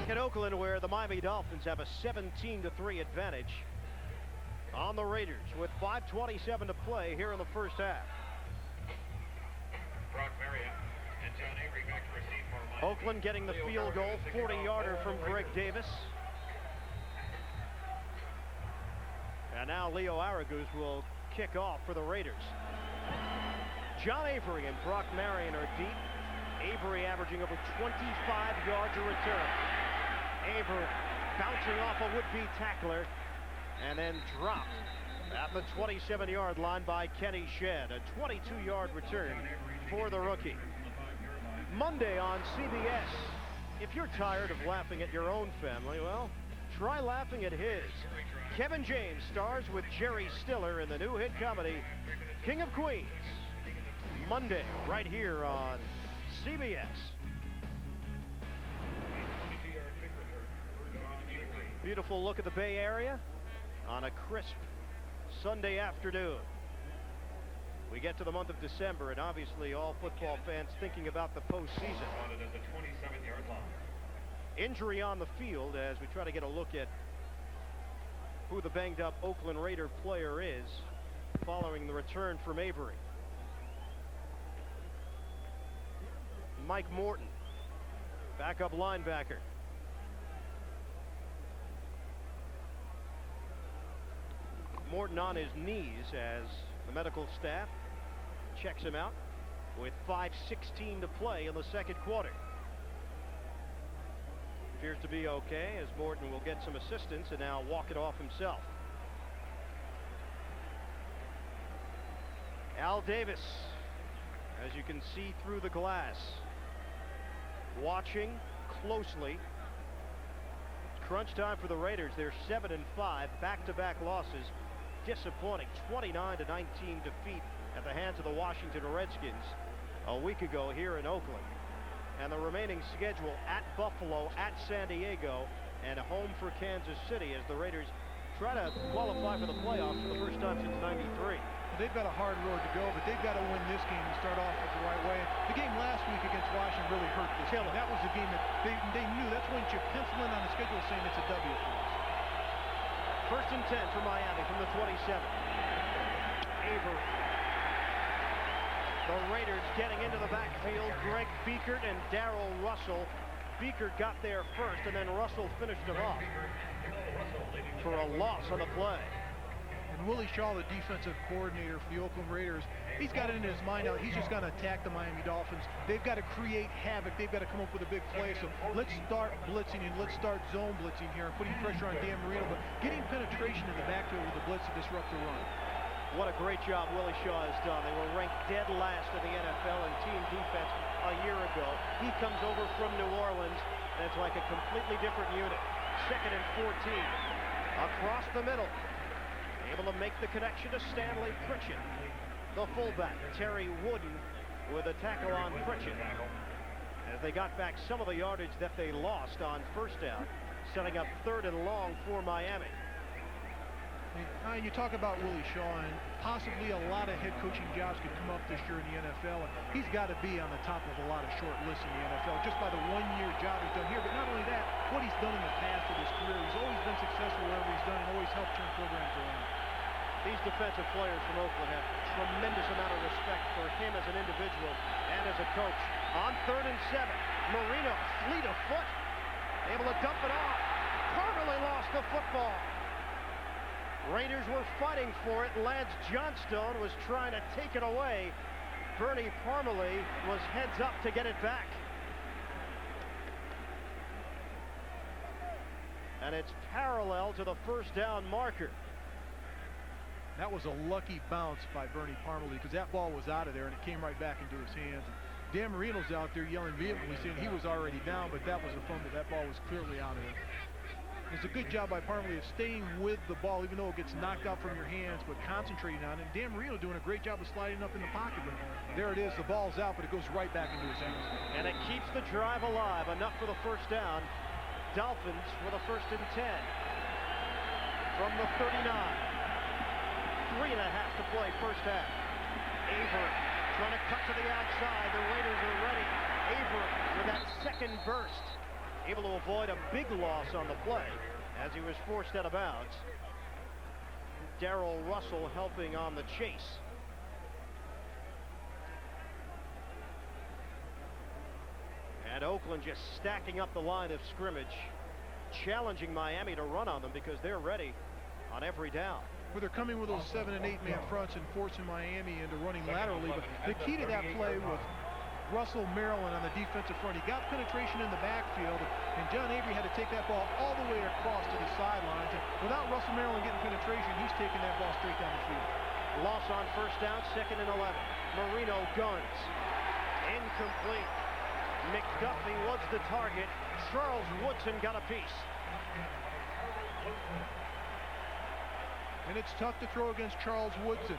In Oakland, where the Miami Dolphins have a 17-3 advantage on the Raiders with 5:27 to play here in the first half. Oakland getting the field goal, 40-yarder from Greg Davis. And And now Leo Araguz will kick off for the Raiders. John Avery and Brock Marion are deep. Avery averaging over 25 yards a return. Avery bouncing off a would-be tackler and then dropped at the 27-yard line by Kenny Shedd. A 22-yard return for the rookie. Monday on CBS. If you're tired of laughing at your own family, well, try laughing at his. Kevin James stars with Jerry Stiller in the new hit comedy King of Queens. Monday, right here on CBS. Beautiful look at the Bay Area on a crisp Sunday afternoon. We get to the month of December, and obviously all football fans thinking about the postseason. Injury on the field as we try to get a look at who the banged-up Oakland Raider player is following the return from Avery. Mike Morton, backup linebacker. Morton on his knees as the medical staff checks him out with 5:16 to play in the second quarter. Appears to be okay as Morton will get some assistance and now walk it off himself. Al Davis, as you can see through the glass, watching closely. Crunch time for the Raiders. They're 7-5, back-to-back losses. Disappointing 29-19 defeat at the hands of the Washington Redskins a week ago here in Oakland. And the remaining schedule at Buffalo, at San Diego, and home for Kansas City as the Raiders try to qualify for the playoffs for the first time since '93. They've got a hard road to go, but they've got to win this game and start off the right way. The game last week against Washington really hurt this team. That was the game that they knew. That's when you pencil in on the schedule saying it's a W for us. First and 10 for Miami from the 27. Avery. The Raiders getting into the backfield. Greg Biekert and Darrell Russell. Biekert got there first, and then Russell finished it off for a loss on the play. And Willie Shaw, the defensive coordinator for the Oakland Raiders, he's got it in his mind now. He's just going to attack the Miami Dolphins. They've got to create havoc. They've got to come up with a big play. So let's start blitzing and let's start zone blitzing here and putting pressure on Dan Marino, but getting penetration in the backfield with the blitz to disrupt the run. What a great job Willie Shaw has done. They were ranked dead last in the NFL in team defense a year ago. He comes over from New Orleans, and it's like a completely different unit. 2nd and 14. Across the middle. Able to make the connection to Stanley Pritchett. The fullback, Terry Wooden, with a tackle on Pritchett. As they got back some of the yardage that they lost on first down, setting up 3rd and long for Miami. You talk about Willie Shaw, and possibly a lot of head coaching jobs could come up this year in the NFL, and he's got to be on the top of a lot of short lists in the NFL just by the one-year job he's done here. But not only that, what he's done in the past of his career. He's always been successful wherever he's done and always helped turn programs around. These defensive players from Oakland have tremendous amount of respect for him as an individual and as a coach. On 3rd and 7, Marino, fleet of foot, able to dump it off. Parmalee lost the football. Raiders were fighting for it. Lance Johnstone was trying to take it away. Bernie Parmalee was heads up to get it back. And it's parallel to the first down marker. That was a lucky bounce by Bernie Parmalee because that ball was out of there and it came right back into his hands. Dan Marino's out there yelling vehemently saying he was already down, but that was a fumble. That ball was clearly out of there. It's a good job by Parmalee of staying with the ball, even though it gets knocked out from your hands, but concentrating on it. And Dan Marino doing a great job of sliding up in the pocket. But there it is. The ball's out, but it goes right back into his hands. And it keeps the drive alive. Enough for the first down. Dolphins with a 1st and 10 from the 39. 3.5 to play first half. Avery trying to cut to the outside. The Raiders are ready. Avery with that second burst. Able to avoid a big loss on the play as he was forced out of bounds. Darrell Russell helping on the chase. And Oakland just stacking up the line of scrimmage, challenging Miami to run on them because they're ready on every down. where they're coming with those 7 and 8 man fronts and forcing Miami into running laterally. But the key to that play was Russell Maryland on the defensive front. He got penetration in the backfield, and John Avery had to take that ball all the way across to the sidelines. And without Russell Maryland getting penetration, he's taking that ball straight down the field. Loss on first down, 2nd and 11. Marino guns. Incomplete. McDuffie was the target. Charles Woodson got a piece. And it's tough to throw against Charles Woodson.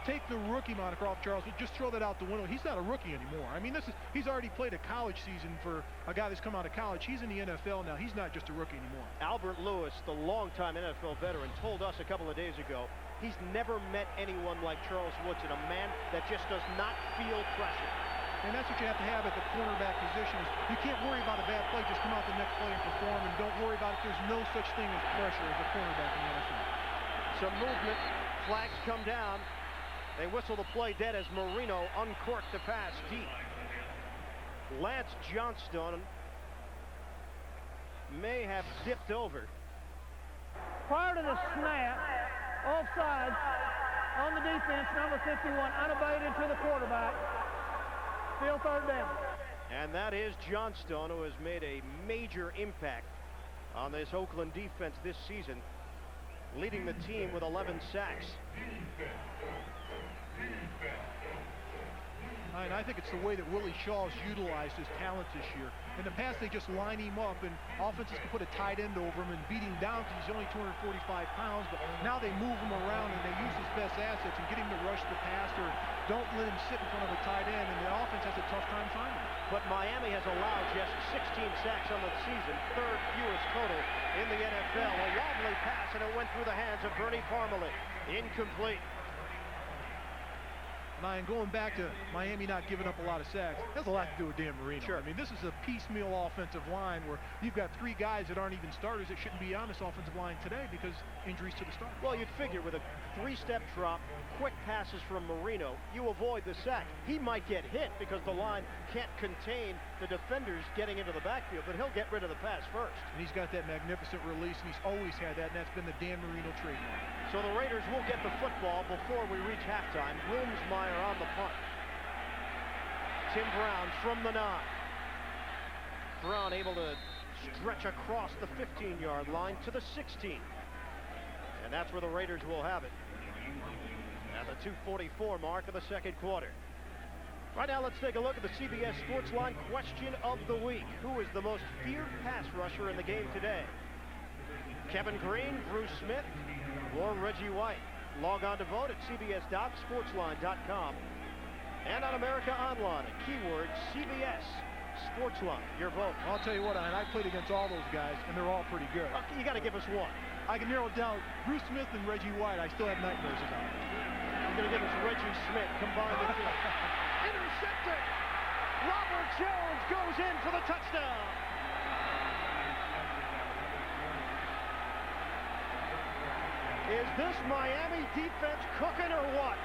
Take the rookie moniker off Charles, just throw that out the window. He's not a rookie anymore. I mean, he's already played a college season for a guy that's come out of college. He's in the NFL now. He's not just a rookie anymore. Albert Lewis, the longtime NFL veteran, told us a couple of days ago he's never met anyone like Charles Woodson, a man that just does not feel pressure. And that's what you have to have at the cornerback position. Is you can't worry about a bad play, just come out the next play and perform, and don't worry about it. There's no such thing as pressure as a cornerback in the NFL. Some movement, flags come down. They whistle the play dead as Marino uncorked the pass deep. Lance Johnstone may have dipped over. Prior to the snap, offside on the defense, number 51, unabated to the quarterback. Still 3rd down. And that is Johnstone, who has made a major impact on this Oakland defense this season, leading the team with 11 sacks. And I think it's the way that Willie Shaw's utilized his talent this year. In the past, they just line him up, and offenses can put a tight end over him and beat him down because he's only 245 pounds. But now they move him around, and they use his best assets and get him to rush the passer. Don't let him sit in front of a tight end, and the offense has a tough time finding him. But Miami has allowed just 16 sacks on the season, 3rd fewest total in the NFL. A wobbly pass, and it went through the hands of Bernie Parmalee. Incomplete. And going back to Miami not giving up a lot of sacks, has a lot to do with Dan Marino. Sure. I mean, this is a piecemeal offensive line where you've got 3 guys that aren't even starters that shouldn't be on this offensive line today because injuries to the start. Well, you'd figure with a 3-step drop, quick passes from Marino, you avoid the sack. He might get hit because the line can't contain the defenders getting into the backfield, but he'll get rid of the pass first. And he's got that magnificent release, and he's always had that, and that's been the Dan Marino trademark. So the Raiders will get the football before we reach halftime. Wilmsmeyer on the punt. Tim Brown from the 9. Brown able to stretch across the 15-yard line to the 16. And that's where the Raiders will have it at the 2:44 mark of the 2nd quarter. Right now, let's take a look at the CBS Sportsline question of the week. Who is the most feared pass rusher in the game today? Kevin Green, Bruce Smith, or Reggie White? Log on to vote at cbs.sportsline.com and on America Online at keyword CBS Sportsline. Your vote. I'll tell you what, I played against all those guys, and they're all pretty good. You got to give us one. I can narrow it down. Bruce Smith and Reggie White, I still have nightmares about it. You're going to give us Reggie Smith, combine the two. Intercepted! Robert Jones goes in for the touchdown! Is this Miami defense cooking or what?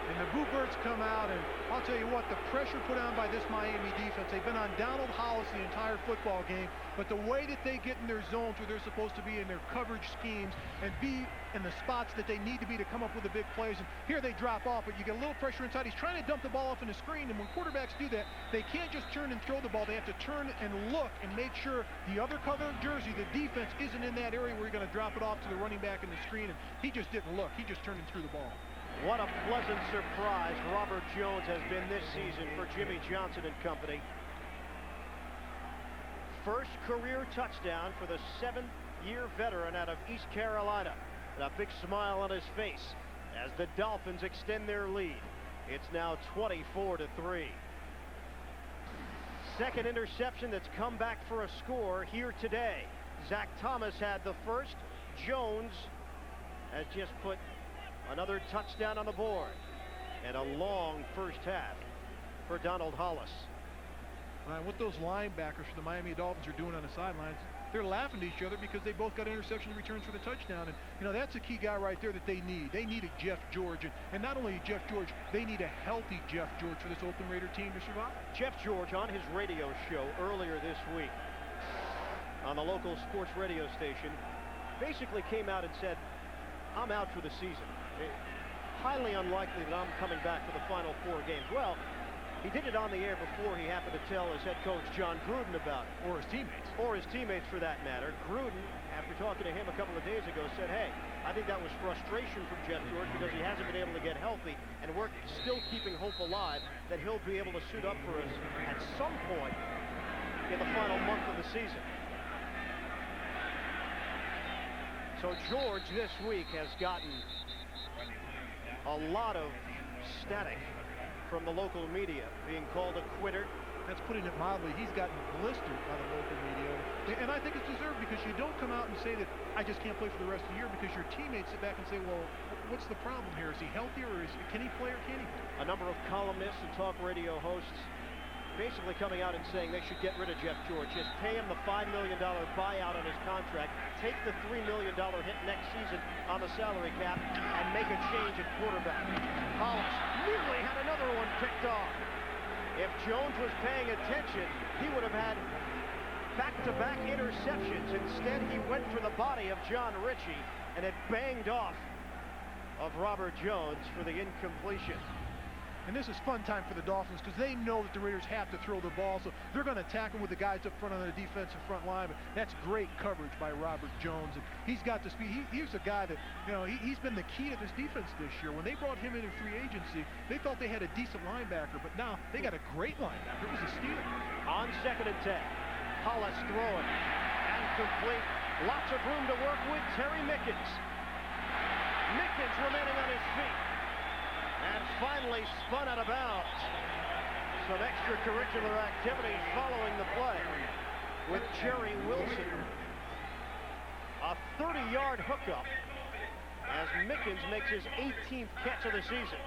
And the Bluebirds come out, and I'll tell you what, the pressure put on by this Miami defense, they've been on Donald Hollis the entire football game, but the way that they get in their zones where they're supposed to be in their coverage schemes and be in the spots that they need to be to come up with the big plays, and here they drop off, but you get a little pressure inside. He's trying to dump the ball off in the screen, and when quarterbacks do that, they can't just turn and throw the ball. They have to turn and look and make sure the other color jersey, the defense, isn't in that area where you're going to drop it off to the running back in the screen, and he just didn't look. He just turned and threw the ball. What a pleasant surprise Robert Jones has been this season for Jimmy Johnson and company. First career touchdown for the 7th-year veteran out of East Carolina. And a big smile on his face as the Dolphins extend their lead. It's now 24-3. Second interception that's come back for a score here today. Zach Thomas had the first. Jones has just put another touchdown on the board, and a long first half for Donald Hollis. What those linebackers for the Miami Dolphins are doing on the sidelines, they're laughing at each other because they both got interception returns for the touchdown. And, you know, that's a key guy right there that they need. They need a Jeff George. And not only Jeff George, they need a healthy Jeff George for this Oakland Raider team to survive. Jeff George on his radio show earlier this week on the local sports radio station, basically came out and said, I'm out for the season. Highly unlikely that I'm coming back for the final 4 games. Well, he did it on the air before he happened to tell his head coach John Gruden about it. Or his teammates. Or his teammates, for that matter. Gruden, after talking to him a couple of days ago, said, hey, I think that was frustration from Jeff George because he hasn't been able to get healthy, and we're still keeping hope alive that he'll be able to suit up for us at some point in the final month of the season. So George this week has gotten a lot of static from the local media, being called a quitter. That's putting it mildly. He's gotten blistered by the local media. And I think it's deserved, because you don't come out and say that I just can't play for the rest of the year, because your teammates sit back and say, well, what's the problem here? Is he healthy, or can he play, or can he play? A number of columnists and talk radio hosts basically coming out and saying they should get rid of Jeff George. Just pay him the $5 million buyout on his contract, take the $3 million hit next season on the salary cap, and make a change at quarterback. Hollis nearly had another one picked off. If Jones was paying attention, he would have had back-to-back interceptions. Instead, he went for the body of John Ritchie, and it banged off of Robert Jones for the incompletion. And this is fun time for the Dolphins, because they know that the Raiders have to throw the ball, so they're going to attack them with the guys up front on the defensive front line. But that's great coverage by Robert Jones, and he's got the speed. He's a guy that, you know, he's been the key to this defense this year. When they brought him in free agency, they thought they had a decent linebacker, but now they got a great linebacker. It was a steal. On 2nd and 10, Hollis throwing and complete. Lots of room to work with. Terry Mickens. Mickens remaining on his feet. And finally spun out of bounds. Some extracurricular activity following the play with Jerry Wilson. A 30-yard hookup as Mickens makes his 18th catch of the season.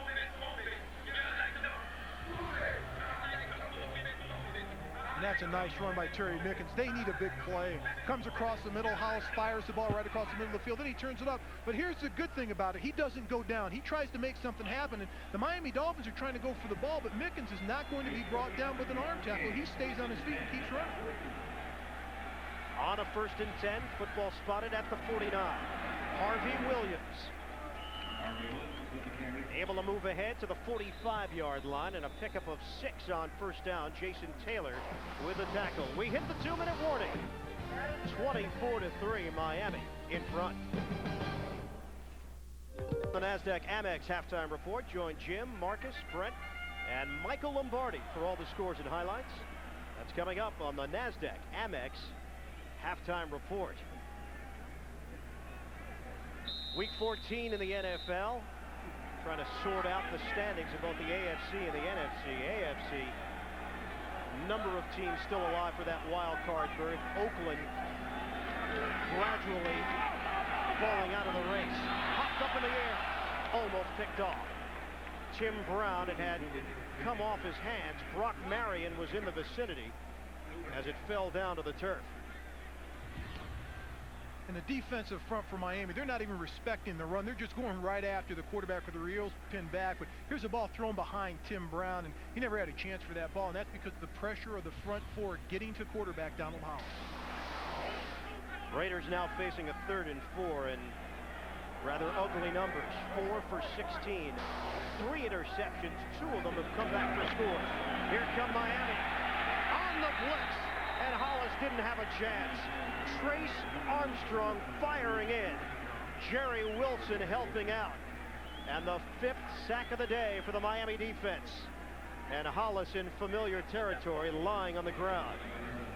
And that's a nice run by Terry Mickens. They need a big play. Comes across the middle. Hollis fires the ball right across the middle of the field. Then he turns it up. But here's the good thing about it. He doesn't go down. He tries to make something happen. And the Miami Dolphins are trying to go for the ball, but Mickens is not going to be brought down with an arm tackle. He stays on his feet and keeps running. On a 1st and 10, football spotted at the 49. Harvey Williams able to move ahead to the 45-yard line, and a pickup of 6 on 1st down. Jason Taylor with the tackle. We hit the 2-minute warning. 24-3, Miami in front. The NASDAQ Amex halftime report. Join Jim, Marcus, Brent, and Michael Lombardi for all the scores and highlights. That's coming up on the NASDAQ Amex halftime report. Week 14 in the NFL. Trying to sort out the standings of both the AFC and the NFC. AFC, number of teams still alive for that wild card berth. Oakland gradually falling out of the race. Popped up in the air, almost picked off. Tim Brown, it had come off his hands. Brock Marion was in the vicinity as it fell down to the turf. And the defensive front for Miami, they're not even respecting the run. They're just going right after the quarterback with the Reels pinned back. But here's a ball thrown behind Tim Brown, and he never had a chance for that ball. And that's because of the pressure of the front four getting to quarterback Donald Hollis. Raiders now facing a 3rd and 4, and rather ugly numbers. 4 for 16. 3 interceptions. 2 of them have come back for scores. Here come Miami on the blitz, and Hollis didn't have a chance. Trace Armstrong firing in. Jerry Wilson helping out. And the 5th sack of the day for the Miami defense. And Hollis in familiar territory, lying on the ground.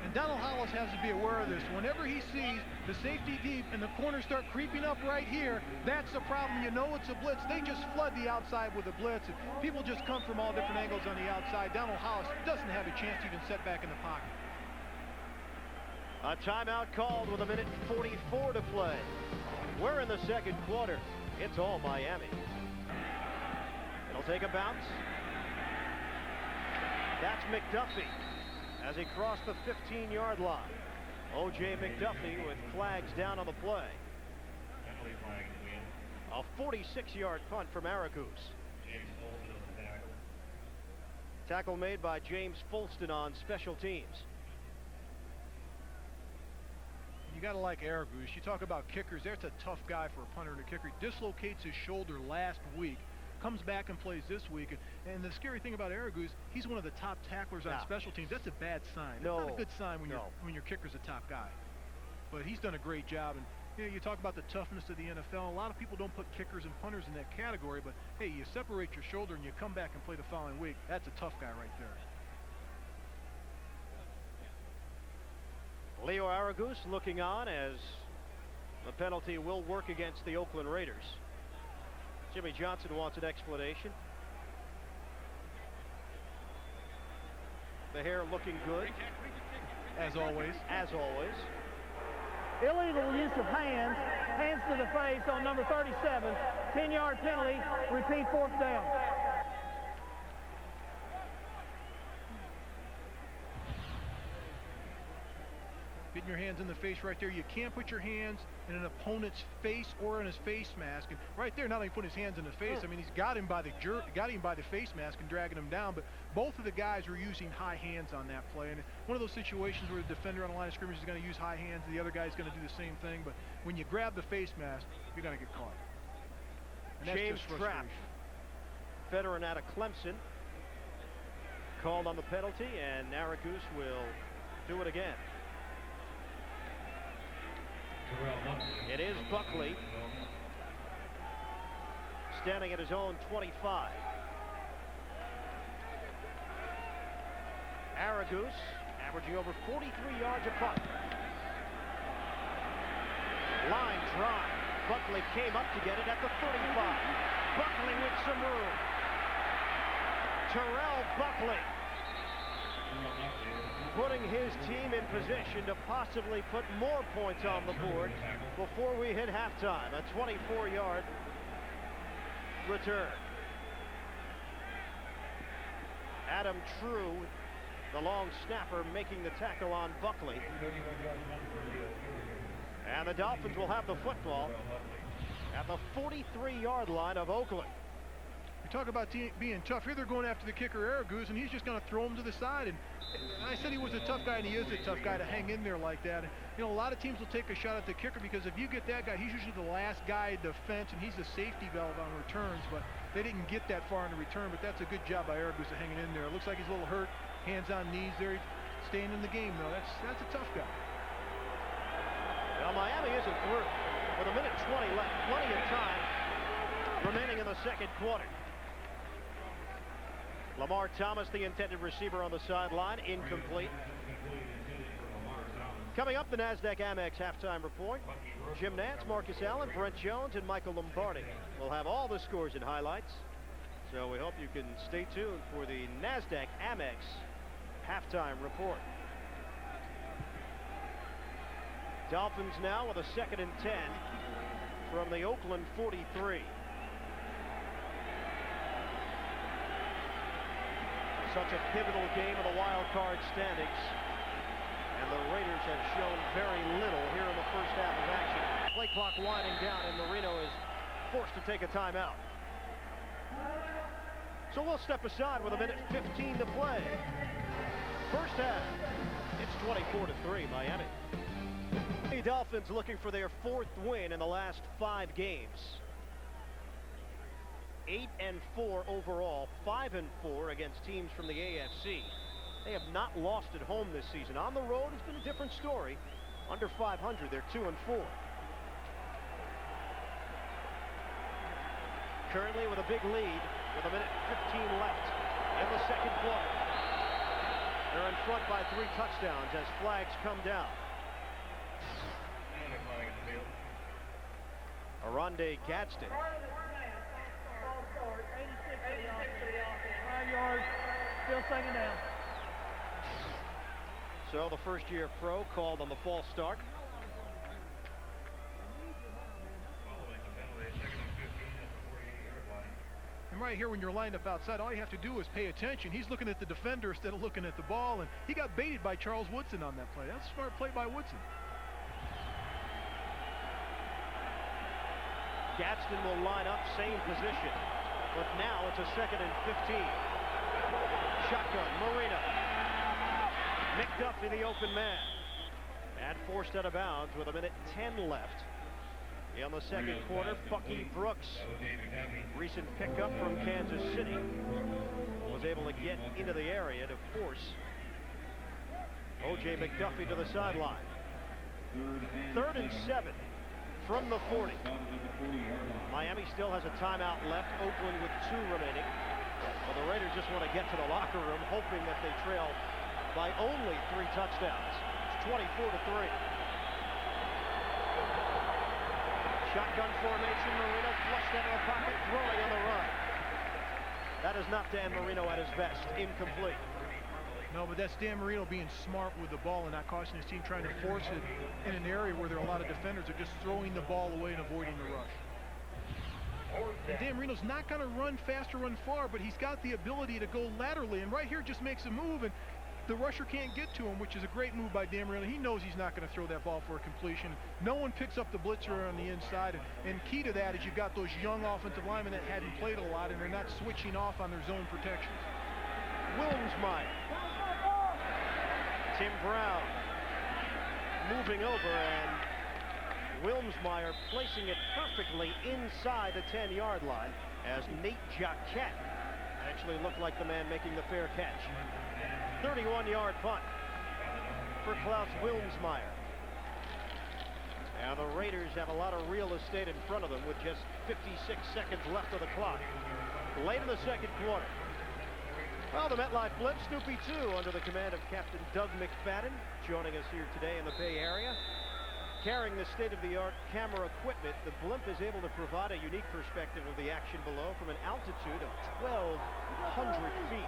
And Donald Hollis has to be aware of this. Whenever he sees the safety deep and the corners start creeping up right here, that's the problem. You know it's a blitz. They just flood the outside with a blitz, and people just come from all different angles on the outside. Donald Hollis doesn't have a chance to even set back in the pocket. A timeout called with 1:44 to play. We're in the 2nd quarter. It's all Miami. It'll take a bounce. That's McDuffie as he crossed the 15-yard line. O.J. McDuffie with flags down on the play. A 46-yard punt from Aracus. Tackle made by James Folston on special teams. You got to like Aragoose. You talk about kickers. That's a tough guy for a punter and a kicker. He dislocates his shoulder last week. Comes back and plays this week. And the scary thing about Aragoose, he's one of the top tacklers on special teams. That's a bad sign. No. It's not a good sign when your kicker's a top guy. But he's done a great job. And you talk about the toughness of the NFL. A lot of people don't put kickers and punters in that category. But hey, you separate your shoulder and you come back and play the following week. That's a tough guy right there. Leo Aragoose looking on as the penalty will work against the Oakland Raiders. Jimmy Johnson wants an explanation. The hair looking good. As always. As always. Illegal use of hands. Hands to the face on number 37. 10-yard penalty. Repeat, 4th down. Getting your hands in the face right there. You can't put your hands in an opponent's face or in his face mask. And right there, not only putting his hands in the face, I mean, he's got him by the face mask and dragging him down. But both of the guys were using high hands on that play. And one of those situations where the defender on the line of scrimmage is going to use high hands, and the other guy's going to do the same thing. But when you grab the face mask, you're going to get caught. And that's James just Trapp, veteran out of Clemson, called on the penalty, and Aragoose will do it again. It is Buckley standing at his own 25. Aragoose averaging over 43 yards a punt. Line drive. Buckley came up to get it at the 35. Buckley with some room. Terrell Buckley putting his team in position to possibly put more points on the board before we hit halftime. A 24-yard return. Adam True, the long snapper, making the tackle on Buckley. And the Dolphins will have the football at the 43-yard line of Oakland. You talk about being tough. Here they're going after the kicker, Aragoose, and he's just going to throw him to the side. And I said he was a tough guy, and he is a tough guy to hang in there like that. And, a lot of teams will take a shot at the kicker because if you get that guy, he's usually the last guy in defense, and he's the safety valve on returns. But they didn't get that far in the return, but that's a good job by Aragoose of hanging in there. It looks like he's a little hurt, hands on knees there. He's staying in the game, though. That's a tough guy. Well, Miami isn't through. With a minute 20 left, plenty of time remaining in the second quarter. Lamar Thomas, the intended receiver, on the sideline, incomplete. Coming up, the NASDAQ Amex halftime report. Jim Nance, Marcus Allen, Brent Jones, and Michael Lombardi will have all the scores and highlights. So we hope you can stay tuned for the NASDAQ Amex halftime report. Dolphins now with a 2nd and 10 from the Oakland 43. Such a pivotal game of the wild card standings, and the Raiders have shown very little here in the first half of action. Play clock winding down, and Marino is forced to take a timeout. So we'll step aside with a minute 15 to play. First half, it's 24-3 Miami. The Dolphins looking for their 4th win in the last 5 games. 8-4 overall, 5-4 against teams from the AFC. They have not lost at home this season. On the road, it's been a different story. Under 500, they're 2-4. Currently with a big lead, with a minute 15 left in the second quarter. They're in front by 3 touchdowns as flags come down. Aronde Gadsden. 5 yards, still 2nd down. So the first-year pro called on the false start. And right here, when you're lined up outside, all you have to do is pay attention. He's looking at the defender instead of looking at the ball, and he got baited by Charles Woodson on that play. That's a smart play by Woodson. Gadsden will line up, same position. But now it's a 2nd and 15. Shotgun, Marino. McDuffie, the open man. And forced out of bounds with 1:10 left in the second quarter. Bucky Brooks, recent pickup from Kansas City, was able to get into the area to force O.J. McDuffie to the sideline. 3rd and 7 from the 40. Miami still has a timeout left. Oakland with 2 remaining. Well, the Raiders just want to get to the locker room, hoping that they trail by only 3 touchdowns. It's 24-3. Shotgun formation. Marino flushed out of the pocket, throwing on the run. That is not Dan Marino at his best. Incomplete. No, but that's Dan Marino being smart with the ball and not costing his team, trying to force it in an area where there are a lot of defenders are just throwing the ball away and avoiding the rush. And Dan Marino's not going to run fast or run far, but he's got the ability to go laterally, and right here just makes a move, and the rusher can't get to him, which is a great move by Dan Marino. He knows he's not going to throw that ball for a completion. No one picks up the blitzer on the inside, and key to that is you've got those young offensive linemen that hadn't played a lot, and they're not switching off on their zone protections. Wilmsmeyer. Tim Brown moving over, and Wilmsmeyer placing it perfectly inside the 10-yard line as Nate Jacquet actually looked like the man making the fair catch. 31-yard punt for Klaus Wilmsmeyer. And the Raiders have a lot of real estate in front of them with just 56 seconds left of the clock. Late in the second quarter. Well, the MetLife Blimp, Snoopy 2, under the command of Captain Doug McFadden, joining us here today in the Bay Area. Carrying the state-of-the-art camera equipment, the Blimp is able to provide a unique perspective of the action below from an altitude of 1,200 feet.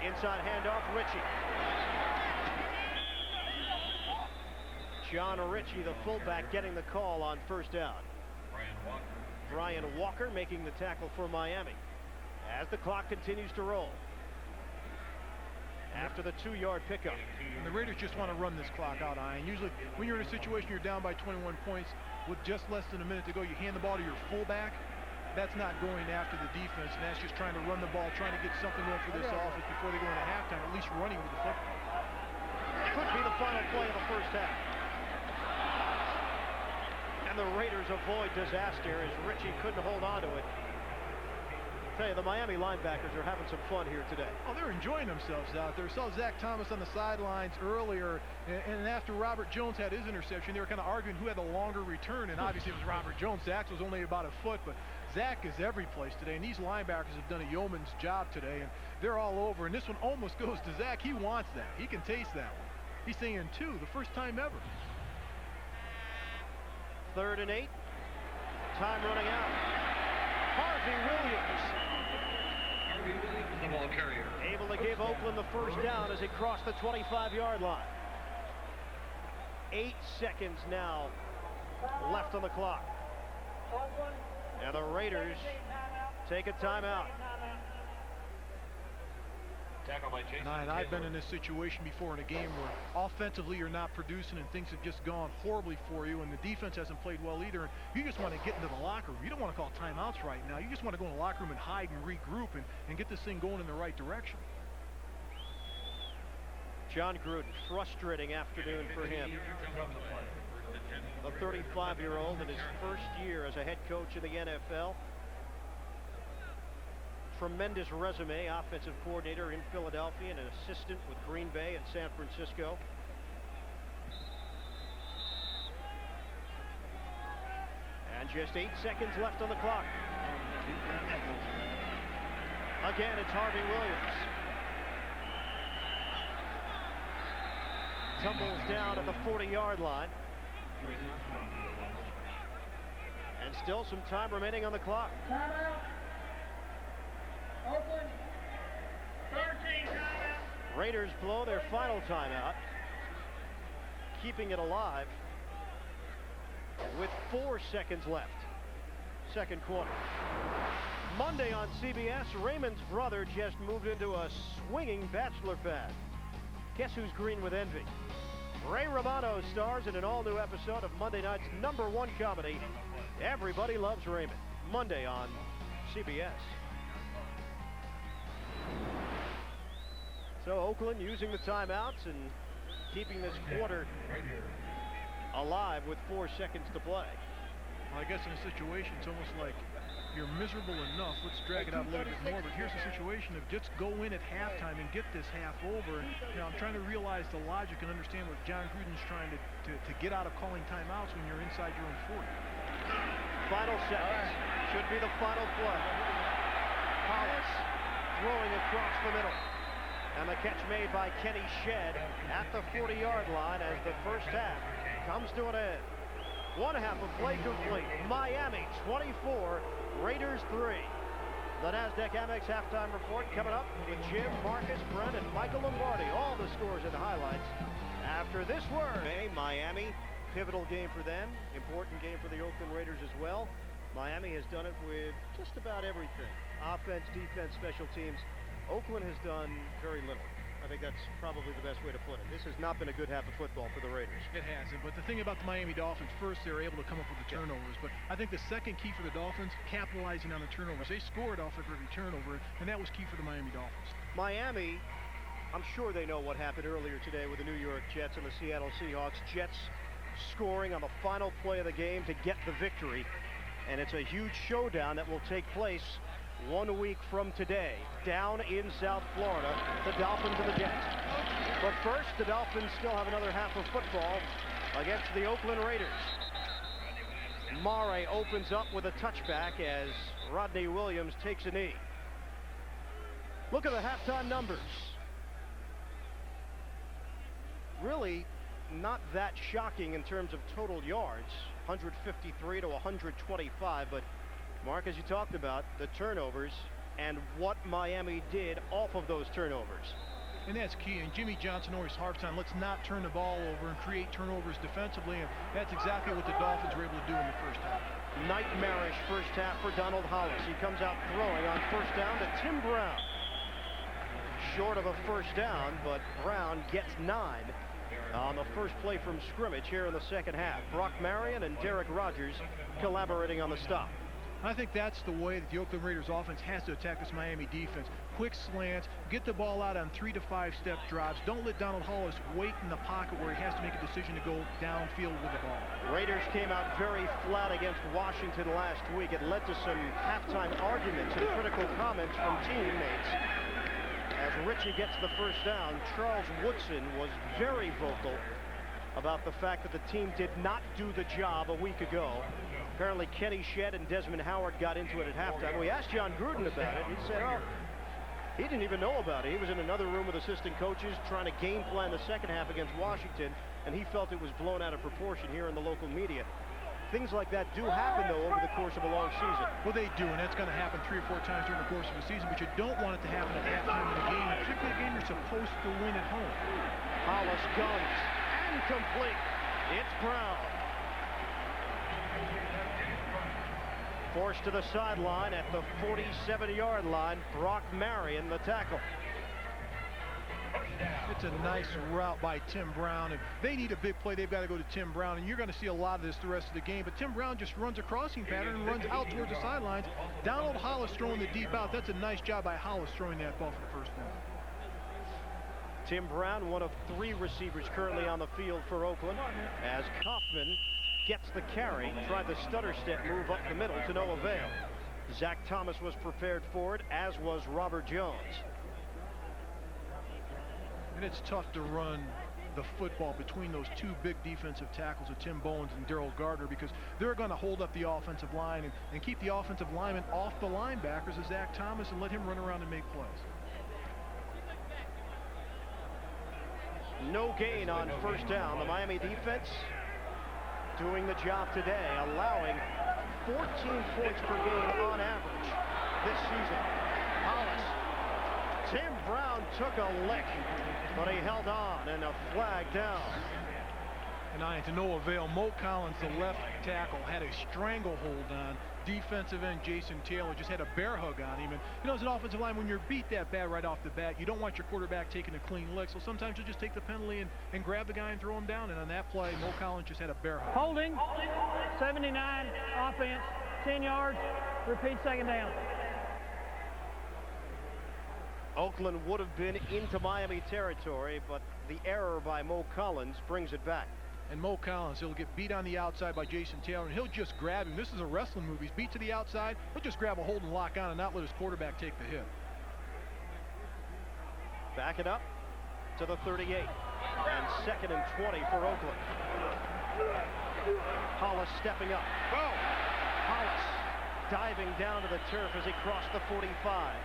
Inside handoff, Ritchie. John Ritchie, the fullback, getting the call on first down. Brian Walker making the tackle for Miami as the clock continues to roll after the 2-yard pickup. And the Raiders just want to run this clock out, Ian. Usually when you're in a situation you're down by 21 points with just less than a minute to go, you hand the ball to your fullback. That's not going after the defense, and that's just trying to run the ball, trying to get something going for this offense before they go into halftime, at least running with the football. Could be the final play of the first half. And the Raiders avoid disaster as Ritchie couldn't hold on to it. Tell you, the Miami linebackers are having some fun here today. Oh, they're enjoying themselves out there. Saw Zach Thomas on the sidelines earlier, and after Robert Jones had his interception, they were kind of arguing who had the longer return, and obviously it was Robert Jones. Zach's was only about a foot, but Zach is every place today, and these linebackers have done a yeoman's job today, and they're all over, and this one almost goes to Zach. He wants that. He can taste that one. He's saying 2, the first time ever. 3rd and 8. Time running out. Harvey Williams. The ball carrier. Able to give Oakland the first down as he crossed the 25-yard line. 8 seconds now left on the clock. And the Raiders take a timeout. Tackle by Jason And I've been in this situation before in a game where offensively you're not producing and things have just gone horribly for you, and the defense hasn't played well either, and you just want to get into the locker room. You don't want to call timeouts right now. You just want to go in the locker room and hide and regroup and get this thing going in the right direction. John Gruden, frustrating afternoon for him. The 35-year-old in his first year as a head coach in the NFL. Tremendous resume, offensive coordinator in Philadelphia and an assistant with Green Bay and San Francisco. And just 8 seconds left on the clock. Again, it's Harvey Williams. Tumbles down at the 40-yard line. And still some time remaining on the clock. Oakland, 13 timeout. Raiders blow their final timeout, keeping it alive with 4 seconds left. Second quarter. Monday on CBS, Raymond's brother just moved into a swinging bachelor pad. Guess who's green with envy? Ray Romano stars in an all-new episode of Monday night's #1 comedy, Everybody Loves Raymond. Monday on CBS. So Oakland using the timeouts, and keeping this quarter alive with 4 seconds to play. Well, I guess in a situation, it's almost like you're miserable enough. Let's drag it out a little bit more. But here's the situation of just go in at halftime and get this half over. I'm trying to realize the logic and understand what John Gruden's trying to get out of calling timeouts when you're inside your own 40. Final seconds. Should be the final play. Hollis throwing across the middle. And the catch made by Kenny Shedd at the 40-yard line as the first half comes to an end. One half of play complete. Miami 24, Raiders 3. The NASDAQ Amex halftime report coming up with Jim, Marcus, Brent, and Michael Lombardi. All the scores and highlights after this word. Miami, pivotal game for them. Important game for the Oakland Raiders as well. Miami has done it with just about everything. Offense, defense, special teams. Oakland has done very little. I think that's probably the best way to put it. This has not been a good half of football for the Raiders. It hasn't, but the thing about the Miami Dolphins, first they were able to come up with the turnovers, but I think the second key for the Dolphins, capitalizing on the turnovers. They scored off of every turnover, and that was key for the Miami Dolphins. Miami, I'm sure they know what happened earlier today with the New York Jets and the Seattle Seahawks. Jets scoring on the final play of the game to get the victory, and it's a huge showdown that will take place 1 week from today, down in South Florida, the Dolphins and the Jets. But first, the Dolphins still have another half of football against the Oakland Raiders. Mare opens up with a touchback as Rodney Williams takes a knee. Look at the halftime numbers. Really not that shocking in terms of total yards, 153 to 125, but Mark, as you talked about, the turnovers and what Miami did off of those turnovers. And that's key. And Jimmy Johnson always harps on, let's not turn the ball over and create turnovers defensively. And that's exactly what the Dolphins were able to do in the first half. Nightmarish first half for Donald Hollis. He comes out throwing on first down to Tim Brown. Short of a first down, but Brown gets 9 on the first play from scrimmage here in the second half. Brock Marion and Derek Rogers collaborating on the stop. I think that's the way that the Oakland Raiders offense has to attack this Miami defense. Quick slants, get the ball out on 3 to 5 step drives. Don't let Donald Hollis wait in the pocket where he has to make a decision to go downfield with the ball. Raiders came out very flat against Washington last week. It led to some halftime arguments and critical comments from teammates. As Richie gets the first down, Charles Woodson was very vocal about the fact that the team did not do the job a week ago. Apparently Kenny Shedd and Desmond Howard got into it at halftime. We asked John Gruden about it. He said, oh, he didn't even know about it. He was in another room with assistant coaches trying to game plan the second half against Washington, and he felt it was blown out of proportion here in the local media. Things like that do happen, though, over the course of a long season. Well, they do, and that's going to happen 3 or 4 times during the course of a season, but you don't want it to happen at halftime in the game, particularly a game you're supposed to win at home. Hollis guns, and complete. It's Brown. Forced to the sideline at the 47-yard line. Brock Marion, the tackle. It's a nice route by Tim Brown. If they need a big play, they've got to go to Tim Brown, and you're going to see a lot of this the rest of the game. But Tim Brown just runs a crossing pattern and runs out towards the sidelines. Donald Hollis throwing the deep out. That's a nice job by Hollis throwing that ball for the first down. Tim Brown, one of 3 receivers currently on the field for Oakland, as Kaufman gets the carry, tried the stutter step move up the middle to no avail. Zach Thomas was prepared for it, as was Robert Jones. And it's tough to run the football between those 2 big defensive tackles of Tim Bowens and Daryl Gardner, because they're going to hold up the offensive line and keep the offensive linemen off the linebackers of Zach Thomas and let him run around and make plays. No gain on first down. The Miami defense doing the job today, allowing 14 points per game on average this season. Hollis. Tim Brown took a lick, but he held on, and a flag down. And to no avail. Mo Collins, the left tackle, had a stranglehold on defensive end Jason Taylor. Just had a bear hug on him. And you know, as an offensive line, when you're beat that bad right off the bat, you don't want your quarterback taking a clean lick. So sometimes you just take the penalty and grab the guy and throw him down. And on that play, Mo Collins just had a bear hug. Holding, 79, offense, 10 yards, repeat second down. Oakland would have been into Miami territory, but the error by Mo Collins brings it back. And Mo Collins, he'll get beat on the outside by Jason Taylor, and he'll just grab him. This is a wrestling move. He's beat to the outside. He'll just grab a hold and lock on and not let his quarterback take the hit. Back it up to the 38. And 2nd and 20 for Oakland. Hollis stepping up. Oh! Hollis diving down to the turf as he crossed the 45.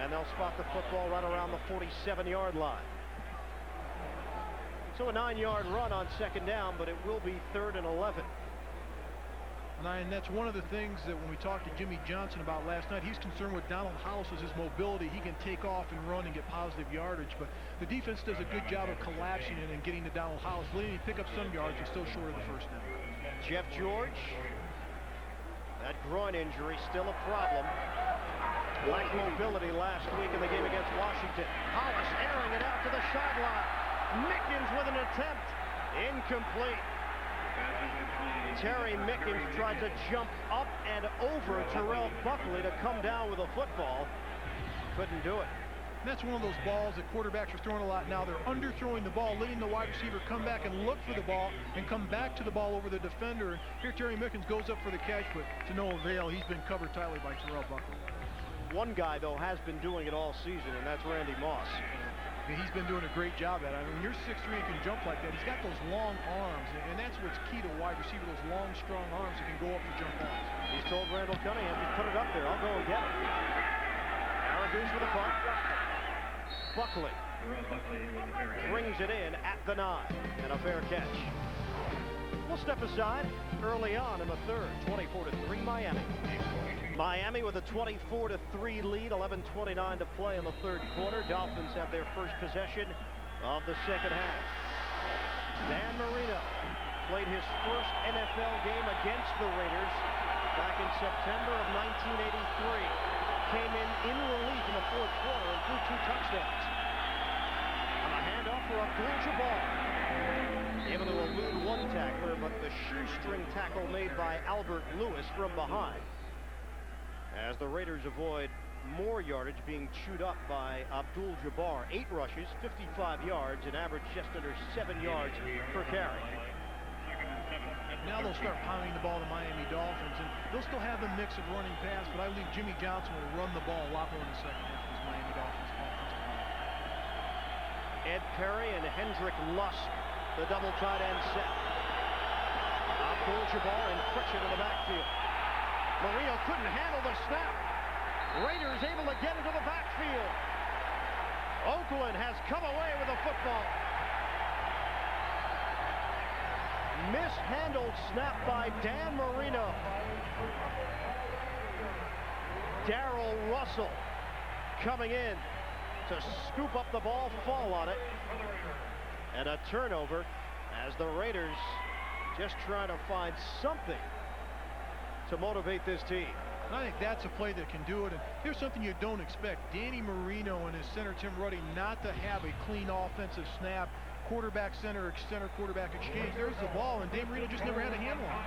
And they'll spot the football right around the 47-yard line. So a 9-yard run on 2nd down, but it will be 3rd and 11. And that's one of the things that when we talked to Jimmy Johnson about last night, he's concerned with Donald Hollis as his mobility. He can take off and run and get positive yardage, but the defense does a good job of collapsing it and getting to Donald Hollis, letting him pick up some yards and still short of the 1st down. Jeff George, that groin injury still a problem. Lack mobility last week in the game against Washington. Hollis airing it out to the sideline. Mickens with an attempt. Incomplete. Terry Mickens tried to jump up and over Terrell Buckley to come down with a football. Couldn't do it. And that's one of those balls that quarterbacks are throwing a lot now. They're underthrowing the ball, letting the wide receiver come back and look for the ball and come back to the ball over the defender. And here Terry Mickens goes up for the catch, but to no avail. He's been covered tightly by Terrell Buckley. One guy, though, has been doing it all season, and that's Randy Moss. He's been doing a great job at it. I mean, when you're 6'3" and can jump like that, he's got those long arms, and that's what's key to a wide receiver, those long, strong arms that can go up for jump balls. He's told Randall Cunningham, just put it up there, I'll go and get it. Aragoose with a punt. Buckley brings it in at the 9, and a fair catch. We'll step aside early on in the 3rd, 24-3 Miami. Miami with a 24-3 lead, 11:29 to play in the 3rd quarter. Dolphins have their first possession of the 2nd half. Dan Marino played his first NFL game against the Raiders back in September of 1983. Came in relief in the 4th quarter and threw 2 touchdowns. On a handoff for Abdul-Jabbar. Able to elude one tackler, but the shoestring tackle made by Albert Lewis from behind. As the Raiders avoid more yardage being chewed up by Abdul-Jabbar. 8 rushes, 55 yards, and average just under 7 yards per carry. Now they'll start pounding the ball to Miami Dolphins, and they'll still have the mix of running pass, but I believe Jimmy Johnson will run the ball a lot more in the 2nd half of this Miami Dolphins offensive line. Ed Perry and Hendrick Lusk, the double tight end set. Abdul-Jabbar and Pritchett in the backfield. Marino couldn't handle the snap. Raiders able to get into the backfield. Oakland has come away with the football. Mishandled snap by Dan Marino. Darrell Russell coming in to scoop up the ball, fall on it. And a turnover as the Raiders just trying to find something to motivate this team. I think that's a play that can do it. And here's something you don't expect. Danny Marino and his center Tim Ruddy not to have a clean offensive snap. Quarterback center quarterback exchange. There's the ball, and Dan Marino just never had a handle on it.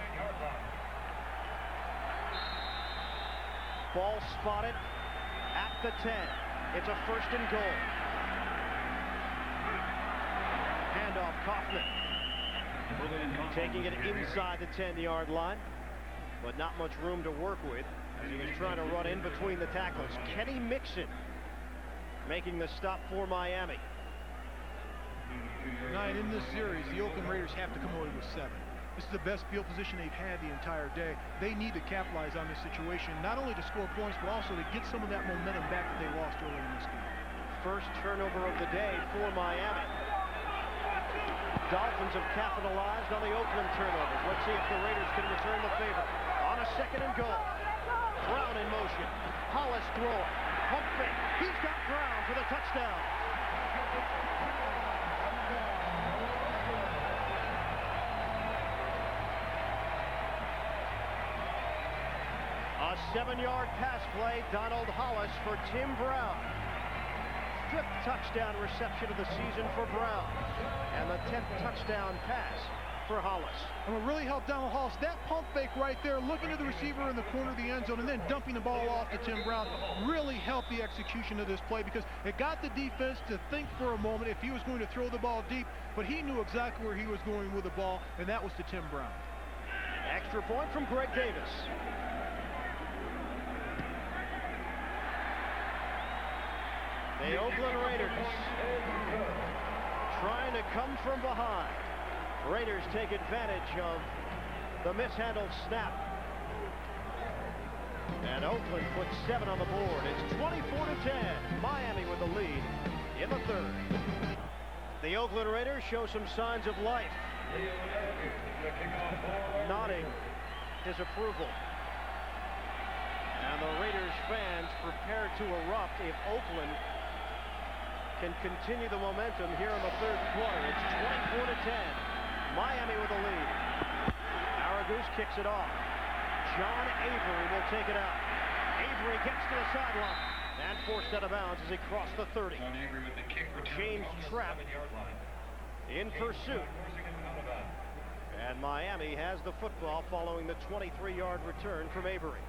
Ball spotted at the 10. It's a 1st and goal. Handoff Kaufman. Taking it inside the 10-yard line, but not much room to work with as he was trying to run in between the tackles. Kenny Mixon making the stop for Miami. Tonight in this series, the Oakland Raiders have to come away with 7. This is the best field position they've had the entire day. They need to capitalize on this situation, not only to score points, but also to get some of that momentum back that they lost earlier in this game. First turnover of the day for Miami. Dolphins have capitalized on the Oakland turnovers. Let's see if the Raiders can return the favor. On a 2nd and goal. Brown in motion. Hollis throwing. Pump fake. He's got Brown for the touchdown. A 7-yard pass play. Donald Hollis for Tim Brown. 5th touchdown reception of the season for Brown. And the 10th touchdown pass for Hollis. And what really helped Donald Hollis, that pump fake right there, looking to the receiver in the corner of the end zone and then dumping the ball off to Tim Brown, really helped the execution of this play because it got the defense to think for a moment if he was going to throw the ball deep, but he knew exactly where he was going with the ball, and that was to Tim Brown. Extra point from Greg Davis. The Oakland Raiders trying to come from behind. Raiders take advantage of the mishandled snap. And Oakland puts 7 on the board. It's 24-10. Miami with the lead in the third. The Oakland Raiders show some signs of life. Nodding his approval. And the Raiders fans prepared to erupt if Oakland can continue the momentum here in the third quarter. It's 24-10. Miami with the lead. Aragoose kicks it off. John Avery will take it out. Avery gets to the sideline and forced out of bounds as he crossed the 30. James Trapp in pursuit. And Miami has the football following the 23-yard return from Avery.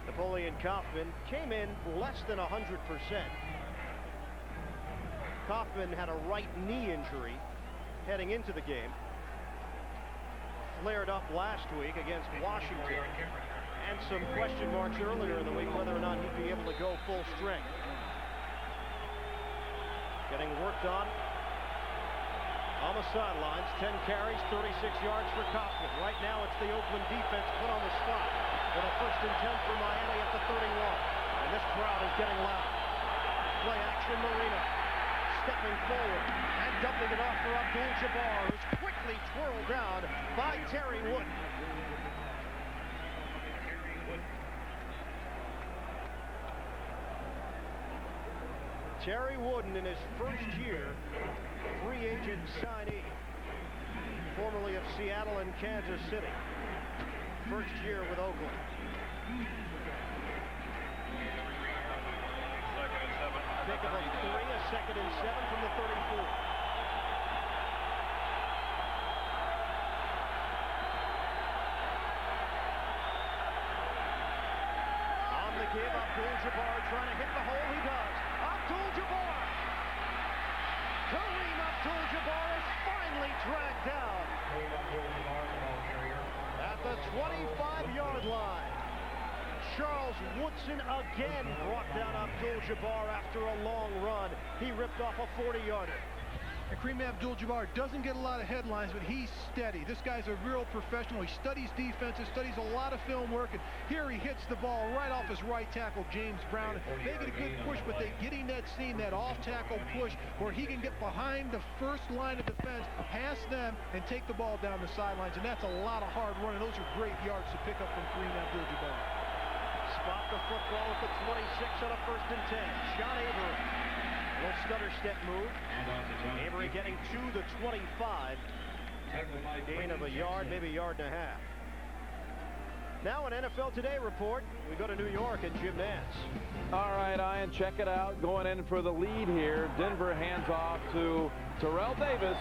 Napoleon Kaufman came in less than 100%. Kaufman had a right knee injury heading into the game. Flared up last week against Washington. And some question marks earlier in the week whether or not he'd be able to go full strength. Getting worked on the sidelines. 10 carries, 36 yards for Kaufman. Right now it's the Oakland defense put on the spot with a 1st and 10 for Miami at the 31. And this crowd is getting loud. Play action Marino. Stepping forward and dumping it off for Abdul-Jabbar, who's quickly twirled down by Terry Wood. Terry Wooden in his first year, free agent signee, formerly of Seattle and Kansas City. First year with Oakland. Pick up a 3, a 2nd and 7 from the 34. On the give, Abdul-Jabbar trying to hit the hole. He does. Abdul-Jabbar. Kareem Abdul-Jabbar is finally dragged down at the 25-yard line. Charles Woodson again brought down Abdul-Jabbar after a long run. He ripped off a 40-yarder. And Kareem Abdul-Jabbar doesn't get a lot of headlines, but he's steady. This guy's a real professional. He studies defenses, studies a lot of film work, and here he hits the ball right off his right tackle, James Brown. They get a good push, but they're getting that seam, that off-tackle push, where he can get behind the first line of defense, pass them, and take the ball down the sidelines, and that's a lot of hard running. Those are great yards to pick up from Kareem Abdul-Jabbar. Spot the football at the 26 on a 1st and 10. John Avery. Little stutter step move. Avery getting to the 25. Gain of a yard, maybe a yard and a half. Now an NFL Today report. We go to New York and Jim Nance. All right, Ian, check it out. Going in for the lead here. Denver hands off to Terrell Davis,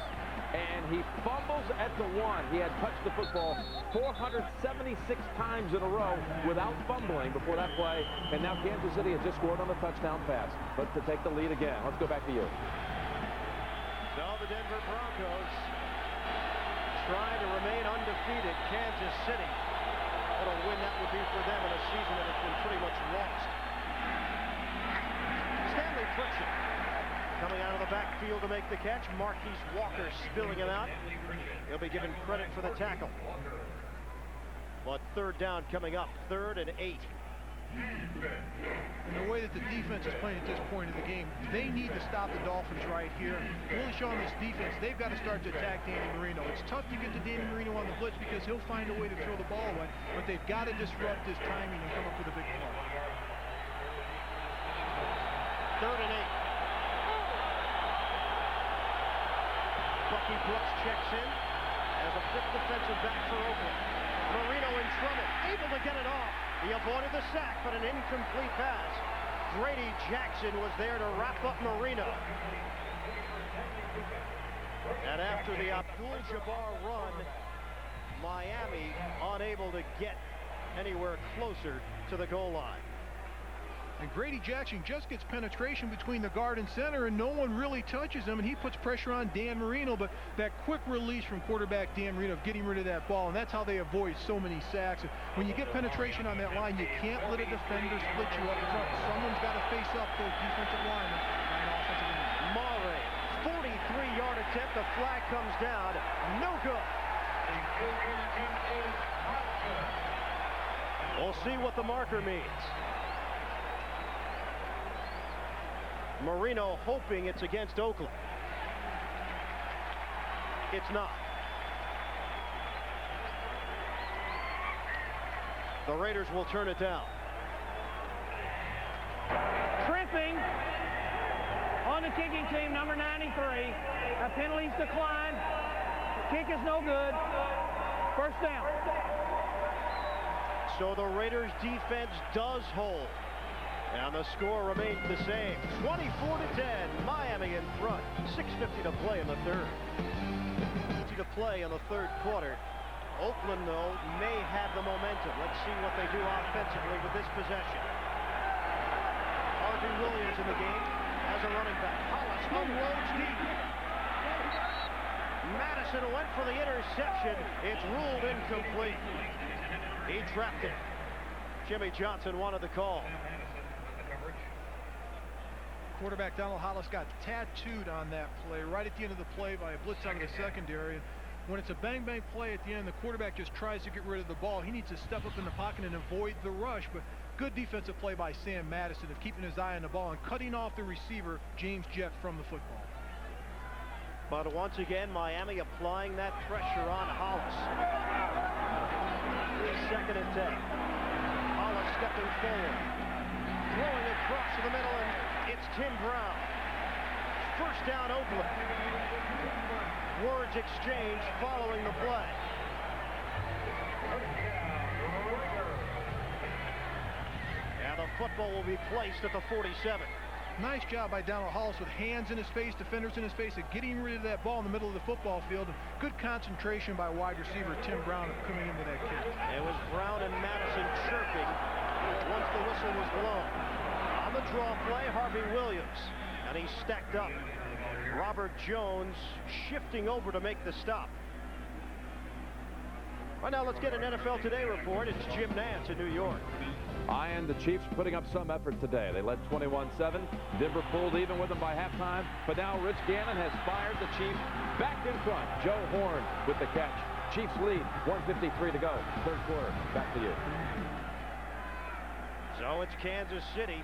and he fumbles at the 1. He had touched the football 476 times in a row without fumbling before that play, and now Kansas City has just scored on the touchdown pass, but to take the lead again. Let's go back to you. So the Denver Broncos trying to remain undefeated. Kansas City, what a win that would be for them in a season that has been pretty much lost. Stanley Friction coming out of the backfield to make the catch. Marquise Walker spilling him out. He'll be given credit for the tackle. But 3rd down coming up. 3rd and 8. And the way that the defense is playing at this point in the game, they need to stop the Dolphins right here. Really showing this defense, they've got to start to attack Danny Marino. It's tough to get to Danny Marino on the blitz because he'll find a way to throw the ball away, but they've got to disrupt his timing and come up with a big play. 3rd and 8. Bucky Brooks checks in as a 5th defensive back for Oakland. Marino in trouble, able to get it off. He avoided the sack, but an incomplete pass. Grady Jackson was there to wrap up Marino. And after the Abdul-Jabbar run, Miami unable to get anywhere closer to the goal line. And Grady Jackson just gets penetration between the guard and center, and no one really touches him, and he puts pressure on Dan Marino. But that quick release from quarterback Dan Marino of getting rid of that ball, and that's how they avoid so many sacks. When you get penetration on that line, you can't let a defender split you up front. Someone's got to face up those defensive linemen by an offensive lineman. Mare, 43-yard attempt. The flag comes down. No good. We'll see what the marker means. Marino hoping it's against Oakland. It's not. The Raiders will turn it down. Tripping on the kicking team, number 93. Penalties decline. Kick is no good. First down. So the Raiders defense does hold. And the score remains the same. 24-10. Miami in front. 6:50 to play in the third. To play in the third quarter. Oakland, though, may have the momentum. Let's see what they do offensively with this possession. Harvey Williams in the game as a running back. Hollis unloads deep. Madison went for the interception. It's ruled incomplete. He trapped it. Jimmy Johnson wanted the call. Quarterback Donald Hollis got tattooed on that play right at the end of the play by a blitz out of the secondary. When it's a bang-bang play at the end, the quarterback just tries to get rid of the ball. He needs to step up in the pocket and avoid the rush. But good defensive play by Sam Madison of keeping his eye on the ball and cutting off the receiver, James Jett, from the football. But once again, Miami applying that pressure on Hollis. 2nd and 10. Hollis stepping forward. Throwing across to the middle, and it's Tim Brown. First down, Oakland. Words exchanged following the play. And the football will be placed at the 47. Nice job by Donald Hollis with hands in his face, defenders in his face, of getting rid of that ball in the middle of the football field. Good concentration by wide receiver Tim Brown of coming in with that kick. It was Brown and Madison chirping once the whistle was blown. On the draw play, Harvey Williams, and he's stacked up. Robert Jones shifting over to make the stop. Right now, let's get an NFL Today report. It's Jim Nantz in New York. And the Chiefs putting up some effort today. They led 21-7. Denver pulled even with them by halftime. But now Rich Gannon has fired the Chiefs back in front. Joe Horn with the catch. Chiefs lead, 1:53 to go. Third quarter. Back to you. So it's Kansas City.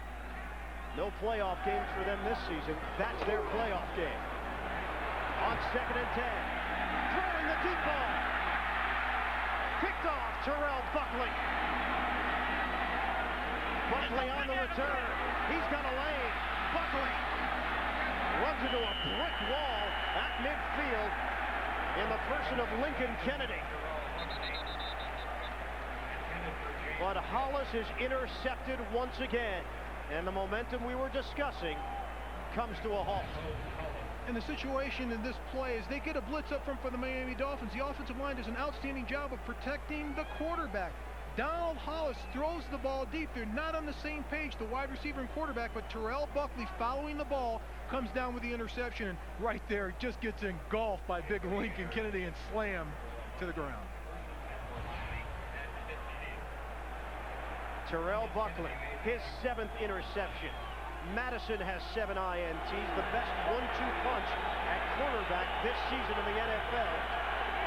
No playoff games for them this season. That's their playoff game. On 2nd and 10. Throwing the deep ball. Picked off Terrell Buckley. Buckley on the return. He's got a lane. Buckley runs into a brick wall at midfield in the person of Lincoln Kennedy. But Hollis is intercepted once again. And the momentum we were discussing comes to a halt. And the situation in this play is they get a blitz up front for the Miami Dolphins. The offensive line does an outstanding job of protecting the quarterback. Donald Hollis throws the ball deep. They're not on the same page, the wide receiver and quarterback, but Terrell Buckley, following the ball, comes down with the interception, and right there just gets engulfed by big Lincoln Kennedy and slammed to the ground. Terrell Buckley, his 7th interception. Madison has 7 INTs, the best 1-2 punch at cornerback this season in the NFL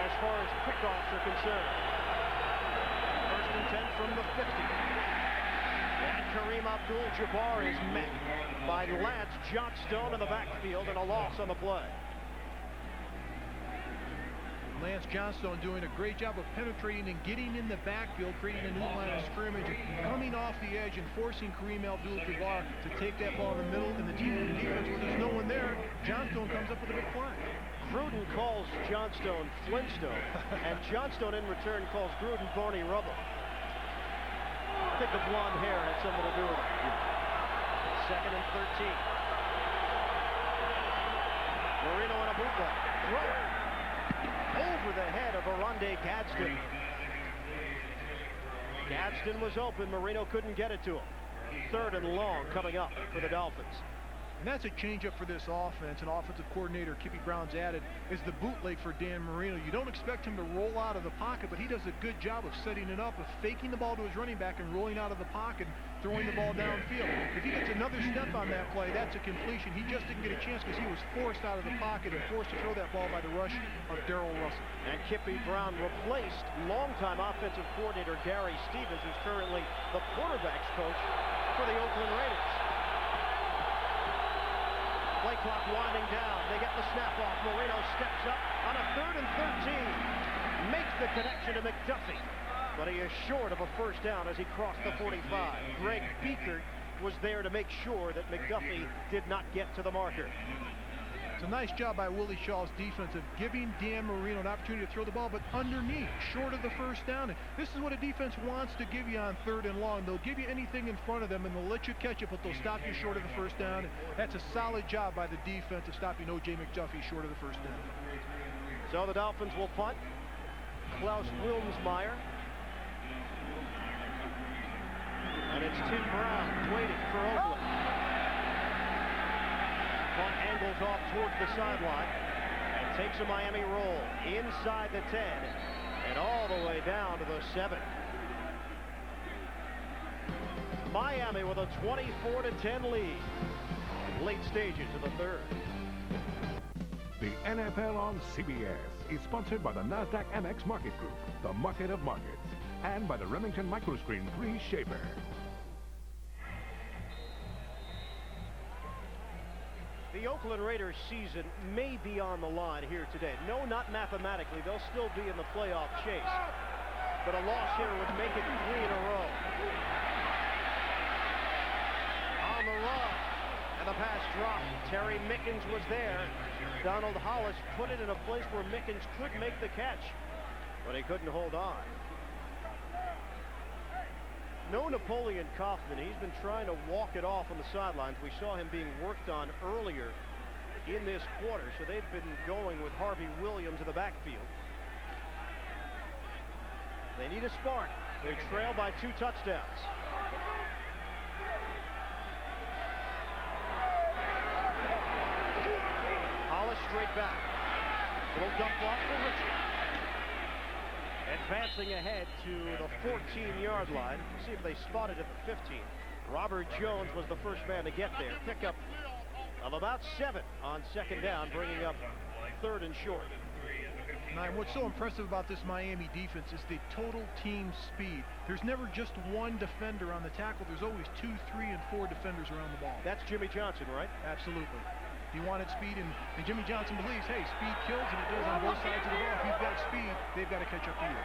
as far as kickoffs are concerned. 1st and 10 from the 50. And Kareem Abdul-Jabbar is met by Lance Johnstone in the backfield, and a loss on the play. Lance Johnstone doing a great job of penetrating and getting in the backfield, creating a new line of scrimmage, and coming off the edge and forcing Kareem Abdul-Jabbar to take that ball in the middle, and the team in the defense, when there's no one there, Johnstone comes up with a big flag. Gruden calls Johnstone Flintstone, and Johnstone in return calls Gruden Barney Rubble. I think the blonde hair had something to do with it. 2nd and 13. Marino on a bootleg. throwing over the head of Oronde Gadsden. Gadsden was open. Marino couldn't get it to him. 3rd and long coming up for the Dolphins. And that's a changeup for this offense. And offensive coordinator Kippy Brown's added is the bootleg for Dan Marino. You don't expect him to roll out of the pocket, but he does a good job of setting it up, of faking the ball to his running back and rolling out of the pocket, throwing the ball downfield. If he gets another step on that play, that's a completion. He just didn't get a chance because he was forced out of the pocket and forced to throw that ball by the rush of Darrell Russell. And Kippy Brown replaced longtime offensive coordinator Gary Stevens, who's currently the quarterbacks coach for the Oakland Raiders. Play clock winding down. They get the snap off. Marino steps up on a 3rd and 13. Makes the connection to McDuffie. But he is short of a first down as he crossed the 45. Greg Beekert was there to make sure that McDuffie did not get to the marker. It's a nice job by Willie Shaw's defense of giving Dan Marino an opportunity to throw the ball, but underneath, short of the first down. And this is what a defense wants to give you on 3rd and long. They'll give you anything in front of them, and they'll let you catch it, but they'll stop you short of the first down. And that's a solid job by the defense of stopping O.J. McDuffie short of the first down. So the Dolphins will punt. Klaus Wilmsmeyer. And it's Tim Brown waiting for Oakland. Punt angles off towards the sideline and takes a Miami roll inside the 10 and all the way down to the 7. Miami with a 24-10 lead. Late stages of the 3rd. The NFL on CBS is sponsored by the NASDAQ Amex Market Group, the market of markets, and by the Remington Microscreen 3 Shaver. The Oakland Raiders season may be on the line here today. No, not mathematically. They'll still be in the playoff chase. But a loss here would make it 3 in a row. On the run. And the pass dropped. Terry Mickens was there. Donald Hollis put it in a place where Mickens could make the catch. But he couldn't hold on. No Napoleon Kaufman. He's been trying to walk it off on the sidelines. We saw him being worked on earlier in this quarter. So they've been going with Harvey Williams in the backfield. They need a spark. They trail by 2 touchdowns. Hollis straight back. Little dump off for Richard. Advancing ahead to the 14-yard line. See if they spot it at the 15. Robert Jones was the first man to get there. Pickup of about 7 on 2nd down, bringing up 3rd and short. Now, what's so impressive about this Miami defense is the total team speed. There's never just one defender on the tackle. There's always 2, 3, and 4 defenders around the ball. That's Jimmy Johnson, right? Absolutely. He wanted speed, and Jimmy Johnson believes, hey, speed kills, and it does on both sides of the ball. If you've got speed, they've got to catch up to you.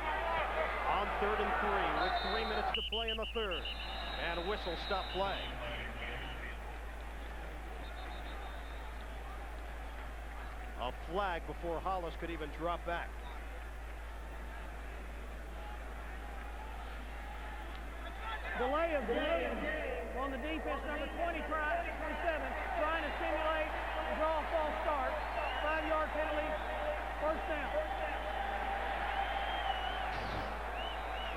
On 3rd and 3 with 3 minutes to play in the 3rd. And a whistle stop play. A flag before Hollis could even drop back. Delay of game on the defense, number 27, trying to simulate a draw false start. 5-yard penalty, first down.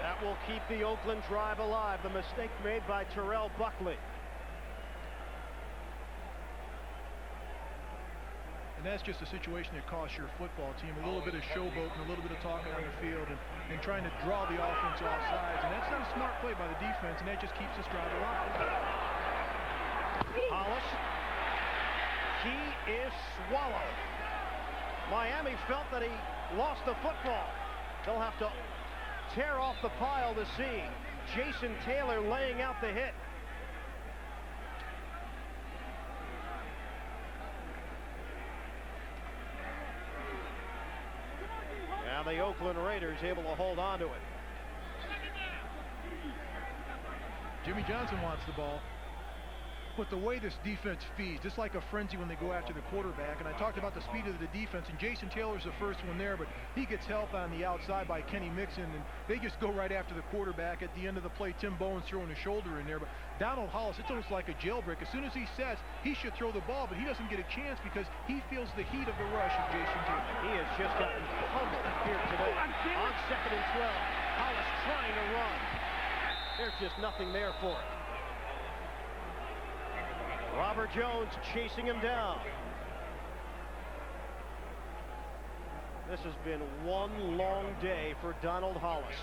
That will keep the Oakland drive alive. The mistake made by Terrell Buckley. And that's just a situation that costs your football team a little bit of showboat and a little bit of talking on the field and trying to draw the offense off sides. And that's not a smart play by the defense, and that just keeps this drive alive. Hollis. He is swallowed. Miami felt that he lost the football. They'll have to tear off the pile to see. Jason Taylor laying out the hit. And the Oakland Raiders able to hold on to it. Jimmy Johnson wants the ball. But the way this defense feeds, just like a frenzy when they go after the quarterback, and I talked about the speed of the defense, and Jason Taylor's the first one there, but he gets help on the outside by Kenny Mixon, and they just go right after the quarterback. At the end of the play, Tim Bowen's throwing a shoulder in there, but Donald Hollis, it's almost like a jailbreak. As soon as he sets, he should throw the ball, but he doesn't get a chance because he feels the heat of the rush of Jason Taylor. He has just gotten pummeled here today. On 2nd and 12, Hollis trying to run. There's just nothing there for him. Robert Jones chasing him down. This has been one long day for Donald Hollis.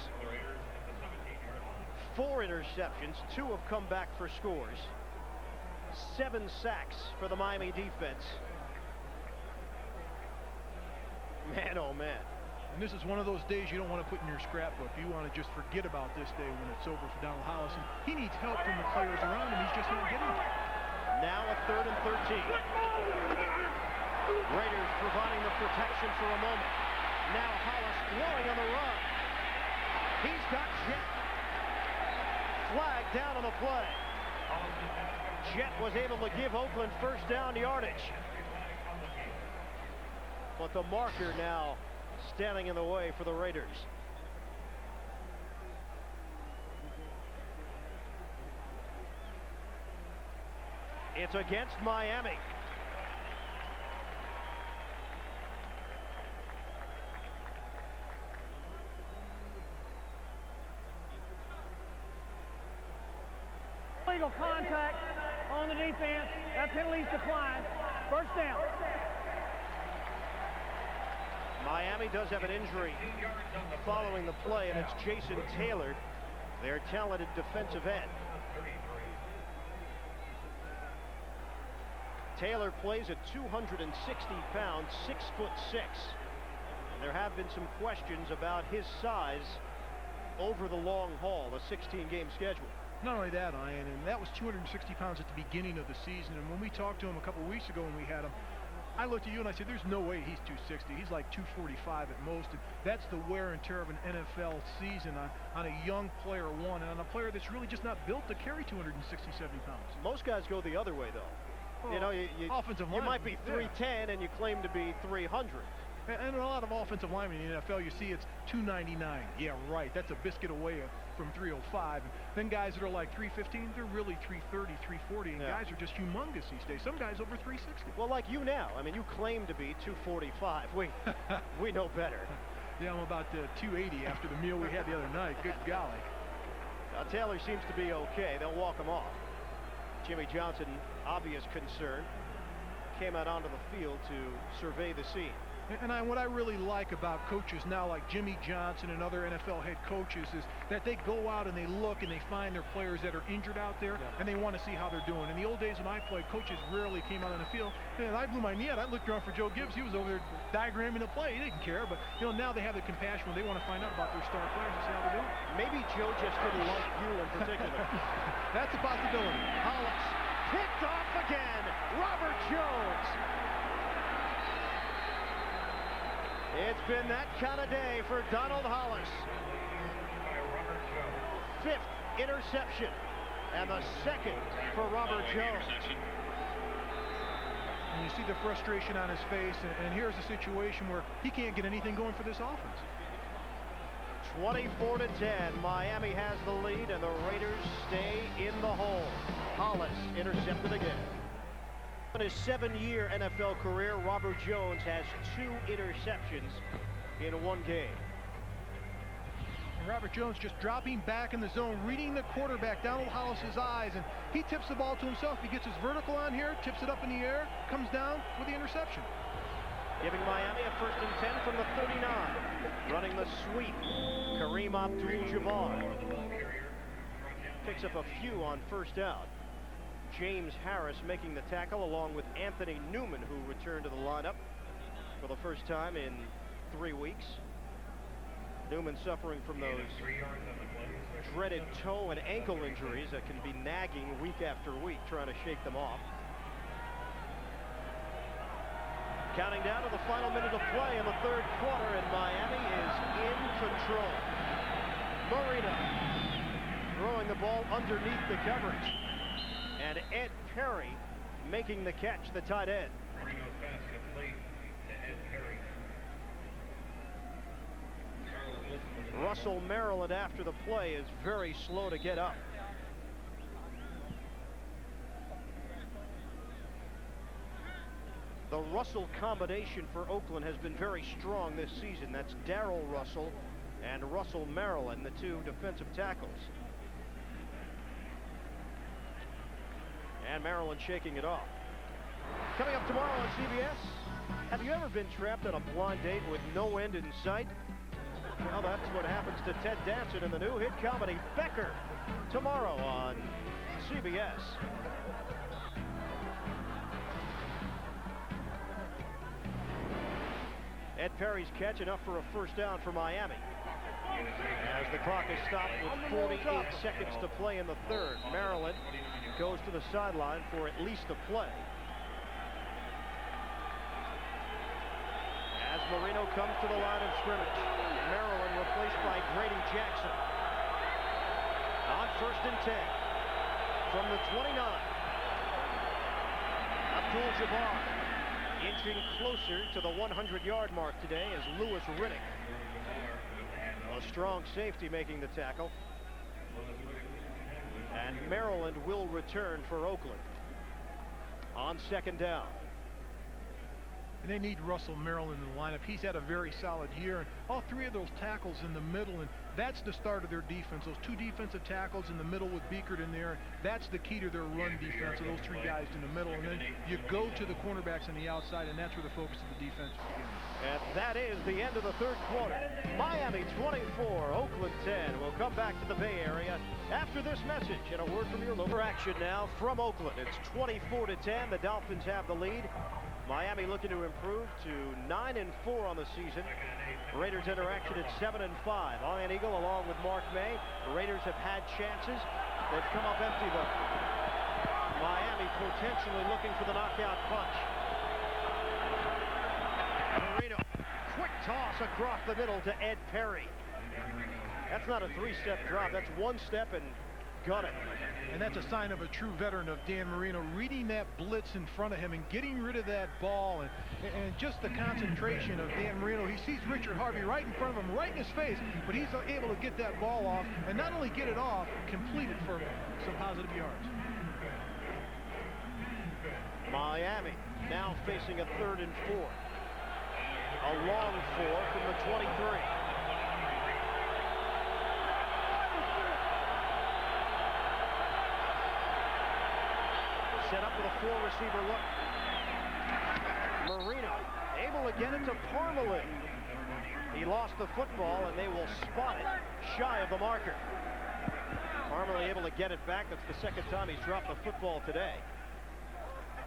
4 interceptions, 2 have come back for scores. 7 sacks for the Miami defense. Man, oh man. And this is one of those days you don't want to put in your scrapbook. You want to just forget about this day when it's over for Donald Hollis. And he needs help from the players around him. He's just not getting it. Now a 3rd and 13. Raiders providing the protection for a moment. Now Hollis going on the run. He's got Jet. Flag down on the play. Jet was able to give Oakland first down yardage. But the marker now standing in the way for the Raiders. It's against Miami. Illegal contact on the defense. That penalty's declined. First down. Miami does have an injury following the play, and it's Jason Taylor, their talented defensive end. Taylor plays at 260 pounds, 6'6". And there have been some questions about his size over the long haul, a 16-game schedule. Not only that, Ian, and that was 260 pounds at the beginning of the season. And when we talked to him a couple weeks ago when we had him, I looked at you and I said, there's no way he's 260. He's like 245 at most. And that's the wear and tear of an NFL season on a young player, one, and on a player that's really just not built to carry 260, 70 pounds. Most guys go the other way, though. Well, you know, offensive you might be 310 yeah. and you claim to be 300. And a lot of offensive linemen in the NFL, you see it's 299. Yeah, right. That's a biscuit away from 305. And then guys that are like 315, they're really 330, 340. And guys are just humongous these days. Some guys over 360. Well, like you now. I mean, you claim to be 245. We know better. Yeah, I'm about 280 after the meal we had the other night. Good golly. Taylor seems to be okay. They'll walk him off. Jimmy Johnson, obvious concern, came out onto the field to survey the scene. And what I really like about coaches now, like Jimmy Johnson and other NFL head coaches, is that they go out and they look and they find their players that are injured out there, and they want to see how they're doing. In the old days when I played, coaches rarely came out on the field. And I blew my knee out. I looked around for Joe Gibbs. He was over there diagramming the play. He didn't care. But you know, now they have the compassion when they want to find out about their star players and see how they're doing. Maybe Joe just didn't like you in particular. That's a possibility. Hollis picked off again. Robert Jones. It's been that kind of day for Donald Hollis. 5th interception, and the 2nd for Robert Jones. And you see the frustration on his face, and here's a situation where he can't get anything going for this offense. 24-10, Miami has the lead, and the Raiders stay in the hole. Hollis intercepted again. In his 7-year NFL career, Robert Jones has 2 interceptions in 1 game. And Robert Jones just dropping back in the zone, reading the quarterback, Donald Hollis's eyes, and he tips the ball to himself. He gets his vertical on here, tips it up in the air, comes down with the interception. Giving Miami a 1st and 10 from the 39. Running the sweep, Kareem Abdul-Jabbar. Picks up a few on 1st down. James Harris making the tackle along with Anthony Newman, who returned to the lineup for the first time in 3 weeks. Newman suffering from those dreaded toe and ankle injuries that can be nagging week after week, trying to shake them off. Counting down to the final minute of play in the 3rd quarter, and Miami is in control. Marino throwing the ball underneath the coverage. And Ed Perry making the catch, the tight end. Russell, Maryland, after the play, is very slow to get up. The Russell combination for Oakland has been very strong this season. That's Darrell Russell and Russell Maryland, the two defensive tackles. And Maryland shaking it off. Coming up tomorrow on CBS, have you ever been trapped on a blind date with no end in sight? Well, that's what happens to Ted Danson in the new hit comedy Becker, tomorrow on CBS. Ed Perry's catch enough for a first down for Miami. As the clock is stopped with 48 seconds to play in the third, Maryland goes to the sideline for at least a play. As Marino comes to the line of scrimmage, Maryland replaced by Grady Jackson. On 1st and 10 from the 29. Abdul-Jabbar inching closer to the 100-yard mark today as Lewis Riddick, a strong safety, making the tackle. And Maryland will return for Oakland on 2nd down. And they need Russell Maryland in the lineup. He's had a very solid year, and all three of those tackles in the middle, and that's the start of their defense. Those two defensive tackles in the middle with Beekert in there, that's the key to their run defense, those three guys in the middle. And then you go to the cornerbacks on the outside, and that's where the focus of the defense begins. And that is the end of the third quarter. Miami 24, Oakland 10. We'll come back to the Bay Area after this message and a word from your local action now from Oakland. It's 24-10. The Dolphins have the lead. Miami looking to improve to 9-4 on the season. Raiders interaction at 7-5. Ian Eagle along with Mark May. The Raiders have had chances. They've come up empty though. Miami potentially looking for the knockout punch. Marino, quick toss across the middle to Ed Perry. That's not a three-step drop. That's one step and got it. And that's a sign of a true veteran of Dan Marino, reading that blitz in front of him and getting rid of that ball, and just the concentration of Dan Marino. He sees Richard Harvey right in front of him, right in his face, but he's able to get that ball off, and not only get it off, complete it for some positive yards. Miami now facing a 3rd and 4. A long 4 from the 23. Set up with a 4-receiver look. Marino able to get it to Parmalee. He lost the football, and they will spot it shy of the marker. Parmalee able to get it back. That's the second time he's dropped the football today.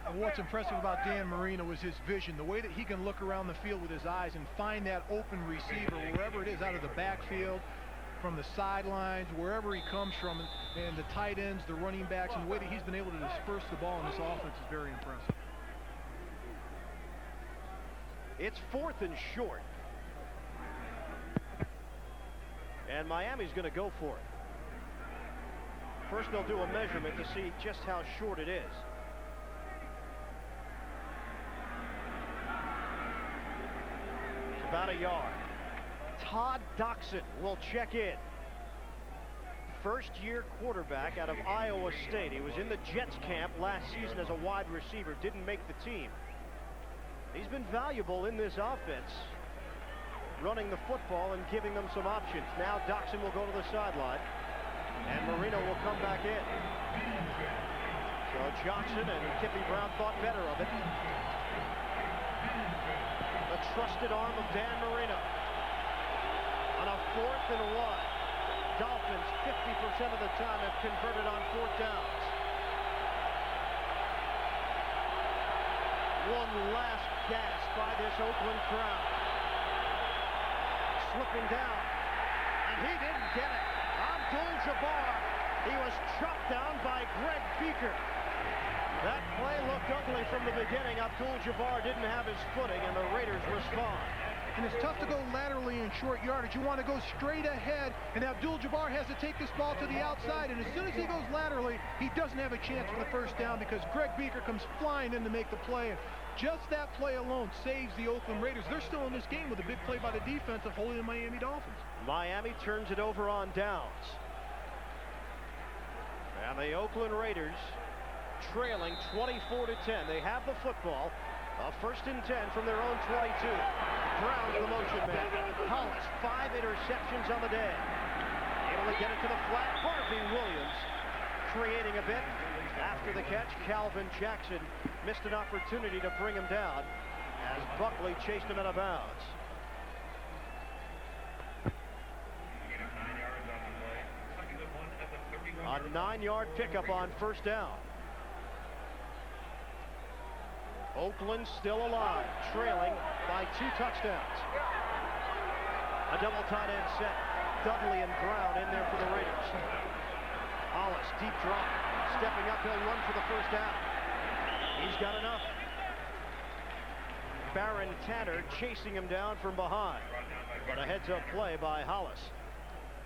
And what's impressive about Dan Marino is his vision, the way that he can look around the field with his eyes and find that open receiver wherever it is, out of the backfield, from the sidelines, wherever he comes from, and the tight ends, the running backs, and the way that he's been able to disperse the ball in this offense is very impressive. It's 4th and short. And Miami's going to go for it. First they'll do a measurement to see just how short it is. It's about a yard. Todd Doxson will check in. First-year quarterback out of Iowa State. He was in the Jets camp last season as a wide receiver. Didn't make the team. He's been valuable in this offense, running the football and giving them some options. Now Doxson will go to the sideline, and Marino will come back in. So Johnson and Kippy Brown thought better of it. The trusted arm of Dan Marino. On a 4th and 1, Dolphins 50% of the time have converted on 4th downs. One last gasp by this Oakland crowd. Slipping down, and he didn't get it. Abdul-Jabbar, he was chopped down by Greg Beekert. That play looked ugly from the beginning. Abdul-Jabbar didn't have his footing, and the Raiders respond. and it's tough to go laterally in short yardage. You want to go straight ahead, and Abdul-Jabbar has to take this ball to the outside, and as soon as he goes laterally, he doesn't have a chance for the first down because Greg Beaker comes flying in to make the play. And just that play alone saves the Oakland Raiders. They're still in this game with a big play by the defense of holding the Miami Dolphins. Miami turns it over on downs. And the Oakland Raiders trailing 24-10. They have the football. A 1st and 10 from their own 22. Brown to the motion man. Hollis, 5 interceptions on the day. Able to get it to the flat. Harvey Williams creating a bit. After the catch, Calvin Jackson missed an opportunity to bring him down as Buckley chased him out of bounds. A 9-yard pickup on 1st down. Oakland still alive, trailing by 2 touchdowns. A double tight end set. Dudley and Brown in there for the Raiders. Hollis, deep drop. Stepping up, he'll run for the 1st down. He's got enough. Baron Tanner chasing him down from behind. But a heads-up play by Hollis.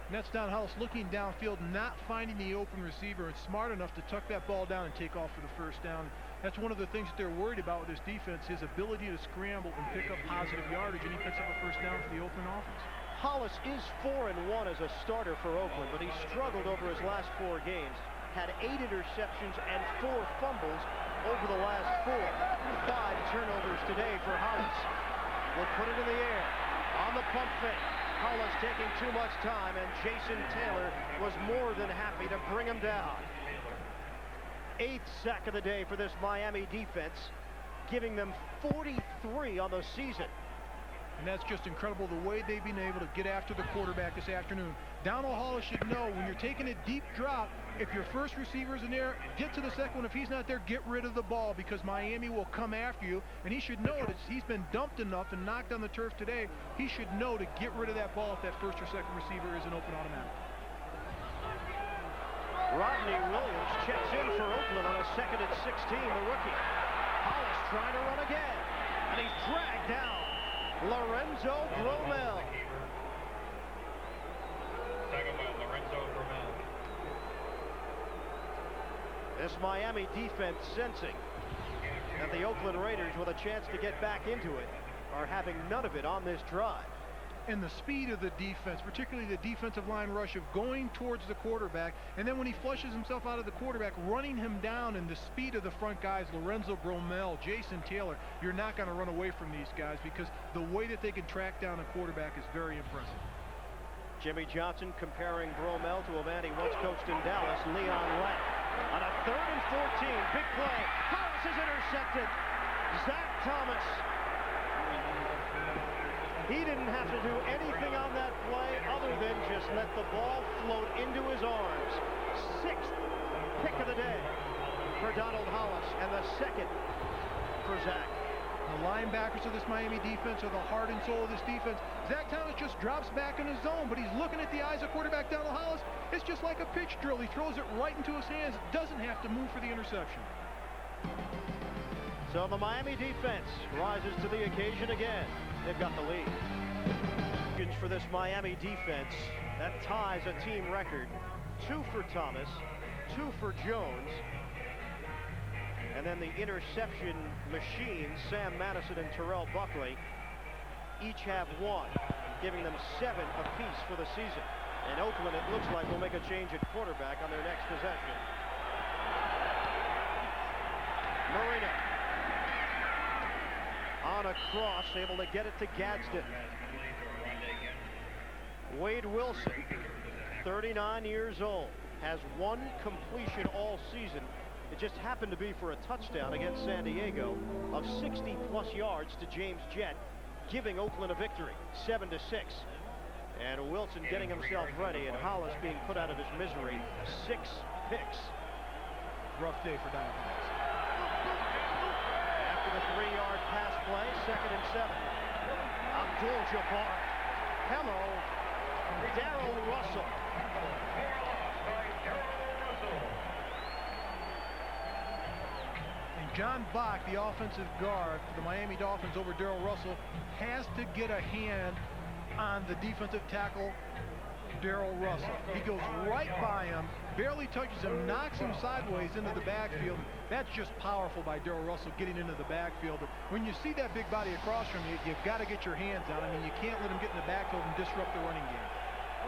And that's Don Hollis looking downfield, not finding the open receiver, and smart enough to tuck that ball down and take off for the 1st down. That's one of the things that they're worried about with this defense, his ability to scramble and pick up positive yardage, and he picks up a 1st down for the Oakland offense. Hollis is 4-1 as a starter for Oakland, but he struggled over his last 4 games. Had 8 interceptions and 4 fumbles over the last 4. 5 turnovers today for Hollis. Will put it in the air on the pump fake. Hollis taking too much time, and Jason Taylor was more than happy to bring him down. 8th sack of the day for this Miami defense, giving them 43 on the season. And that's just incredible the way they've been able to get after the quarterback this afternoon. Donald Hollis should know when you're taking a deep drop, if your first receiver's in there, get to the second one. If he's not there, get rid of the ball because Miami will come after you. And he should know that he's been dumped enough and knocked on the turf today. He should know to get rid of that ball if that first or second receiver isn't open automatic. Rodney Williams checks in for Oakland on a 2nd and 16, the rookie. Hollis trying to run again, and he's dragged down. Lorenzo Bromell. This Miami defense sensing that the Oakland Raiders, with a chance to get back into it, are having none of it on this drive. And the speed of the defense, particularly the defensive line rush of going towards the quarterback, and then when he flushes himself out of the quarterback, running him down, and the speed of the front guys, Lorenzo Bromell, Jason Taylor, you're not going to run away from these guys because the way that they can track down a quarterback is very impressive. Jimmy Johnson comparing Bromell to a man he once coached in Dallas, Leon Lett. On a 3rd and 14, big play. Hollis is intercepted. Zach Thomas. He didn't have to do anything on that play other than just let the ball float into his arms. 6th pick of the day for Donald Hollis, and the 2nd for Zach. The linebackers of this Miami defense are the heart and soul of this defense. Zach Thomas just drops back in his zone, but he's looking at the eyes of quarterback Donald Hollis. It's just like a pitch drill. He throws it right into his hands. Doesn't have to move for the interception. So the Miami defense rises to the occasion again. They've got the lead. For this Miami defense, that ties a team record. 2 for Thomas, 2 for Jones, and then the interception machine, Sam Madison and Terrell Buckley, each have 1, giving them 7 apiece for the season. And Oakland, it looks like, will make a change at quarterback on their next possession. Marino on a cross, able to get it to Gadsden. Wade Wilson, 39 years old, has 1 completion all season. It just happened to be for a touchdown against San Diego of 60-plus yards to James Jett, giving Oakland a victory, 7-6. And Wilson getting himself ready, and Hollis being put out of his misery. 6 picks. Rough day for Donald Hollis. After the 3-yard pass play, 2nd and 7. Abdul-Jabbar. Hello, Darrell Russell. John Bach, the offensive guard for the Miami Dolphins over Darrell Russell, has to get a hand on the defensive tackle, Darrell Russell. He goes right by him, barely touches him, knocks him sideways into the backfield. That's just powerful by Darrell Russell getting into the backfield. But when you see that big body across from you, you've got to get your hands on him. I mean, you can't let him get in the backfield and disrupt the running game.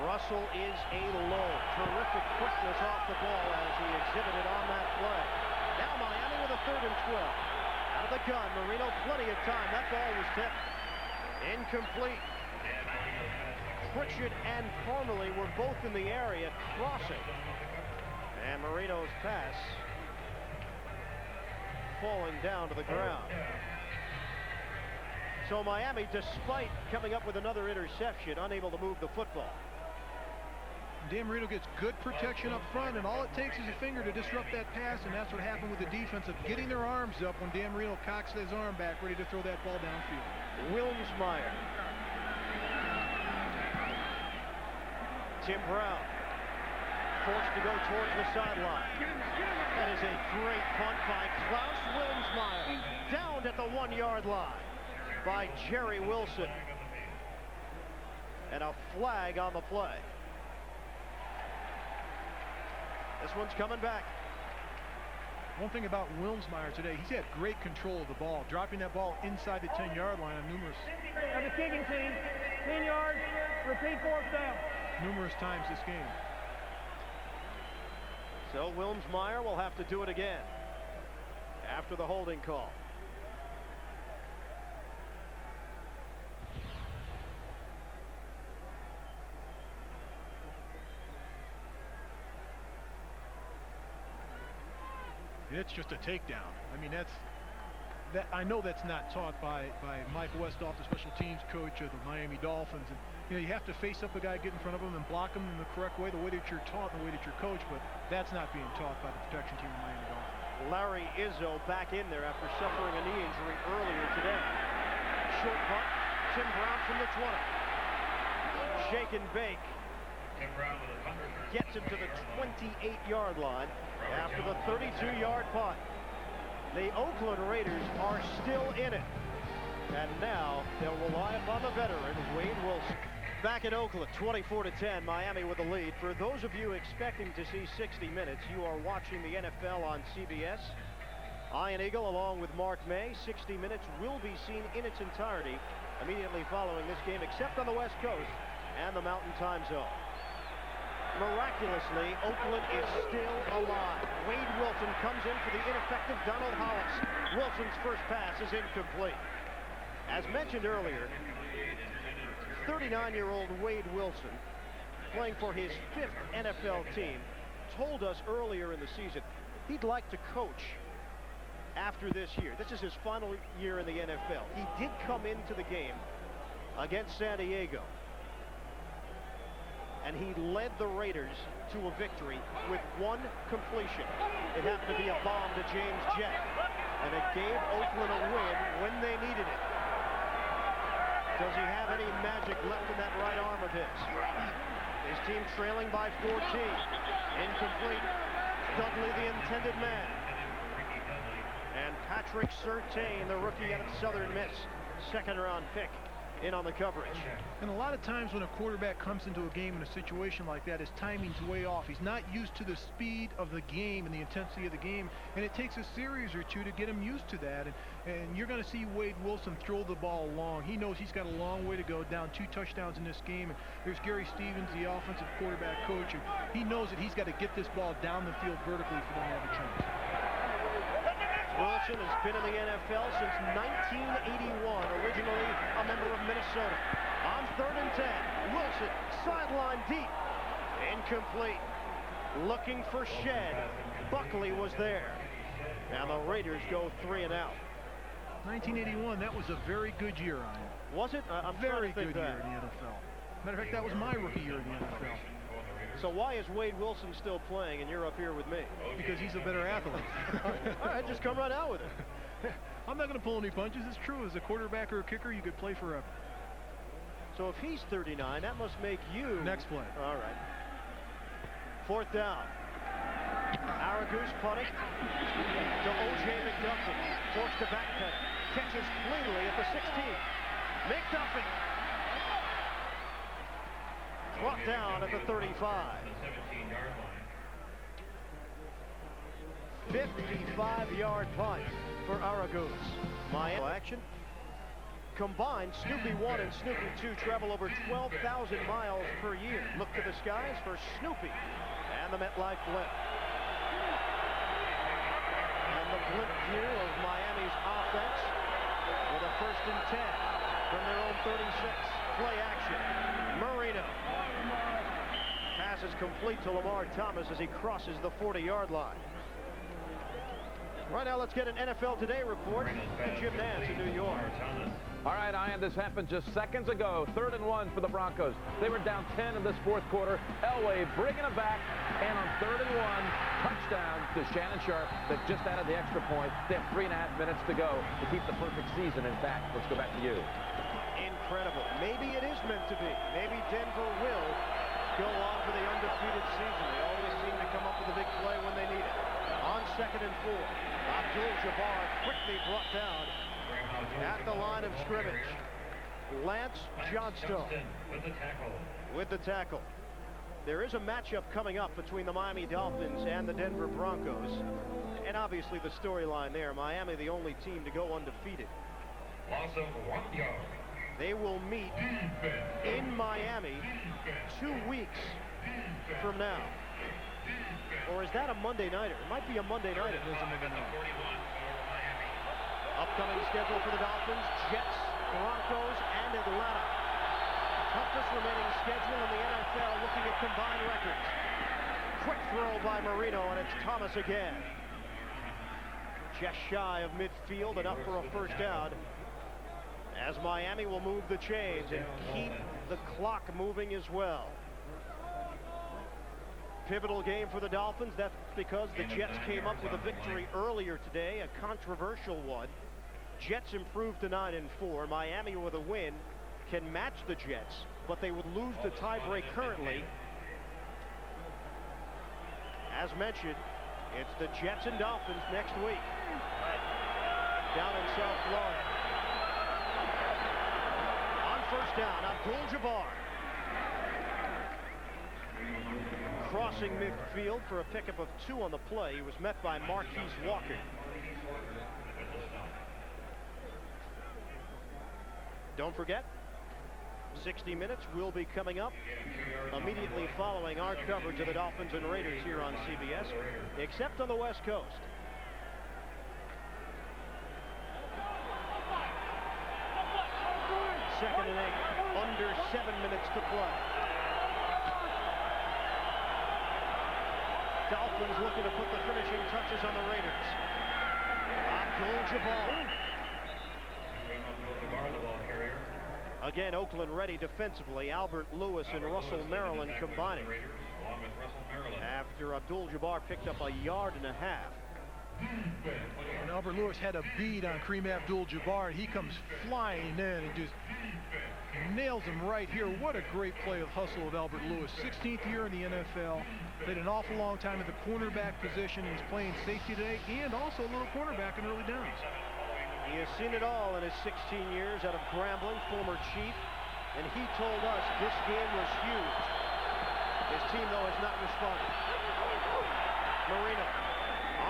Russell is alone. Terrific quickness off the ball as he exhibited on that play. Now Miami with a 3rd and 12. Out of the gun, Marino plenty of time. That ball was tipped. Incomplete. Pritchett and Parmalee were both in the area crossing. And Marino's pass falling down to the ground. So Miami, despite coming up with another interception, unable to move the football. Dan Marino gets good protection up front, and all it takes is a finger to disrupt that pass, and that's what happened with the defense of getting their arms up when Dan Marino cocks his arm back, ready to throw that ball downfield. Wilmsmeyer. Tim Brown forced to go towards the sideline. That is a great punt by Klaus Wilmsmeyer. Downed at the 1-yard line by Jerry Wilson. And a flag on the play. This one's coming back. One thing about Wilmsmeyer today, he's had great control of the ball, dropping that ball inside the 10-yard line on numerous. And the kicking team, 10 yards, repeat 4th down. Numerous times this game. So Wilmsmeyer will have to do it again after the holding call. It's just a takedown. I mean, I know that's not taught by Mike Westhoff, the special teams coach of the Miami Dolphins. And you have to face up a guy, get in front of him, and block him in the correct way, the way that you're taught, and the way that you're coached. But that's not being taught by the protection team of the Miami Dolphins. Larry Izzo back in there after suffering a knee injury earlier today. Short punt, Tim Brown from the 20. Shake and bake. Gets him to the 28-yard line after the 32-yard punt. The Oakland Raiders are still in it. And now they'll rely upon the veteran, Wade Wilson. Back in Oakland, 24-10, Miami with the lead. For those of you expecting to see 60 minutes, you are watching the NFL on CBS. Ian Eagle along with Mark May. 60 minutes will be seen in its entirety immediately following this game, except on the West Coast and the Mountain Time Zone. Miraculously, Oakland is still alive. Wade Wilson comes in for the ineffective Donald Hollis. Wilson's first pass is incomplete. As mentioned earlier, 39-year-old Wade Wilson, playing for his 5th NFL team, told us earlier in the season he'd like to coach after this year. This is his final year in the NFL. He did come into the game against San Diego, and he led the Raiders to a victory with 1 completion. It happened to be a bomb to James Jett, and it gave Oakland a win when they needed it. Does he have any magic left in that right arm of his? His team trailing by 14. Incomplete. Dudley, the intended man. And Patrick Surtain, the rookie out of Southern Miss, 2nd-round pick, in on the coverage. And a lot of times when a quarterback comes into a game in a situation like that, his timing's way off. He's not used to the speed of the game and the intensity of the game, and it takes a series or two to get him used to that. And you're going to see Wade Wilson throw the ball long. He knows he's got a long way to go, down 2 touchdowns in this game. And there's Gary Stevens, the offensive quarterback coach, and he knows that he's got to get this ball down the field vertically for them to have a chance. Wilson has been in the NFL since 1981, originally a member of Minnesota. On 3rd and 10, Wilson, sideline deep, incomplete. Looking for Shed. Buckley was there. And the Raiders go 3 and out. 1981, that was a very good year, Ian. Was it? I'm very trying to think good year that. in the NFL. Matter of fact, that was my rookie year in the NFL. So why is Wade Wilson still playing and you're up here with me? Because he's a better athlete. All right, just come right out with it. I'm not going to pull any punches. It's true. As a quarterback or a kicker, you could play forever. So if he's 39, that must make you... Next play. All right. 4th down. Aragoose punting to O.J. McDuffie. Forced to backpedal. Catches cleanly at the 16. McDuffie. Brought down at the 35. 55-yard punt for Aragoose. Miami action. Combined, Snoopy 1 and Snoopy 2 travel over 12,000 miles per year. Look to the skies for Snoopy and the MetLife blimp. And the blimp here of Miami's offense with a 1st and 10 from their own 36. Play action. Marino. Pass is complete to Lamar Thomas as he crosses the 40-yard line. Right now, let's get an NFL Today report from Jim Nance in New York. All right, Ian, this happened just seconds ago. 3rd and 1 for the Broncos. They were down 10 in this 4th quarter. Elway bringing it back, and on 3rd and 1, touchdown to Shannon Sharp that just added the extra point. They have 3.5 minutes to go to keep the perfect season intact. Let's go back to you. Incredible. Maybe it is meant to be. Maybe Denver will go on for the undefeated season. They always seem to come up with a big play when they need it. On 2nd and 4, Abdul-Jabbar quickly brought down at the line of scrimmage. Lance Johnstone with the tackle. There is a matchup coming up between the Miami Dolphins and the Denver Broncos. And obviously the storyline there, Miami the only team to go undefeated. Loss of 1 yard. They will meet in Miami 2 weeks from now. Or is that a Monday nighter? It might be a Monday nighter. Upcoming schedule for the Dolphins, Jets, Broncos, and Atlanta. Toughest remaining schedule in the NFL, looking at combined records. Quick throw by Marino, and it's Thomas again. Just shy of midfield and up for a 1st down. As Miami will move the chains and keep the clock moving as well. Pivotal game for the Dolphins. That's because the Jets came up with a victory earlier today, a controversial one. Jets improved to 9-4. Miami with a win can match the Jets, but they would lose the tiebreak currently. As mentioned, it's the Jets and Dolphins next week down in South Florida. On 1st down, Abdul-Jabbar. Crossing midfield for a pickup of 2 on the play. He was met by Marquise Walker. Don't forget, 60 Minutes will be coming up immediately following our coverage of the Dolphins and Raiders here on CBS, except on the West Coast. Second and 8, under 7 minutes to play. Dolphins looking to put the finishing touches on the Raiders. Abdul-Jabbar. Again, Oakland ready defensively. Albert Lewis and Russell Maryland combining. After Abdul-Jabbar picked up a 1.5 yards. And Albert Lewis had a bead on Kareem Abdul-Jabbar, and he comes flying in and just nails him right here. What a great play of hustle of Albert Lewis. 16th year in the NFL. Played an awful long time at the cornerback position. He's playing safety today and also a little cornerback in early downs. He has seen it all in his 16 years out of Grambling, former Chief, and he told us this game was huge. His team, though, has not responded. Marino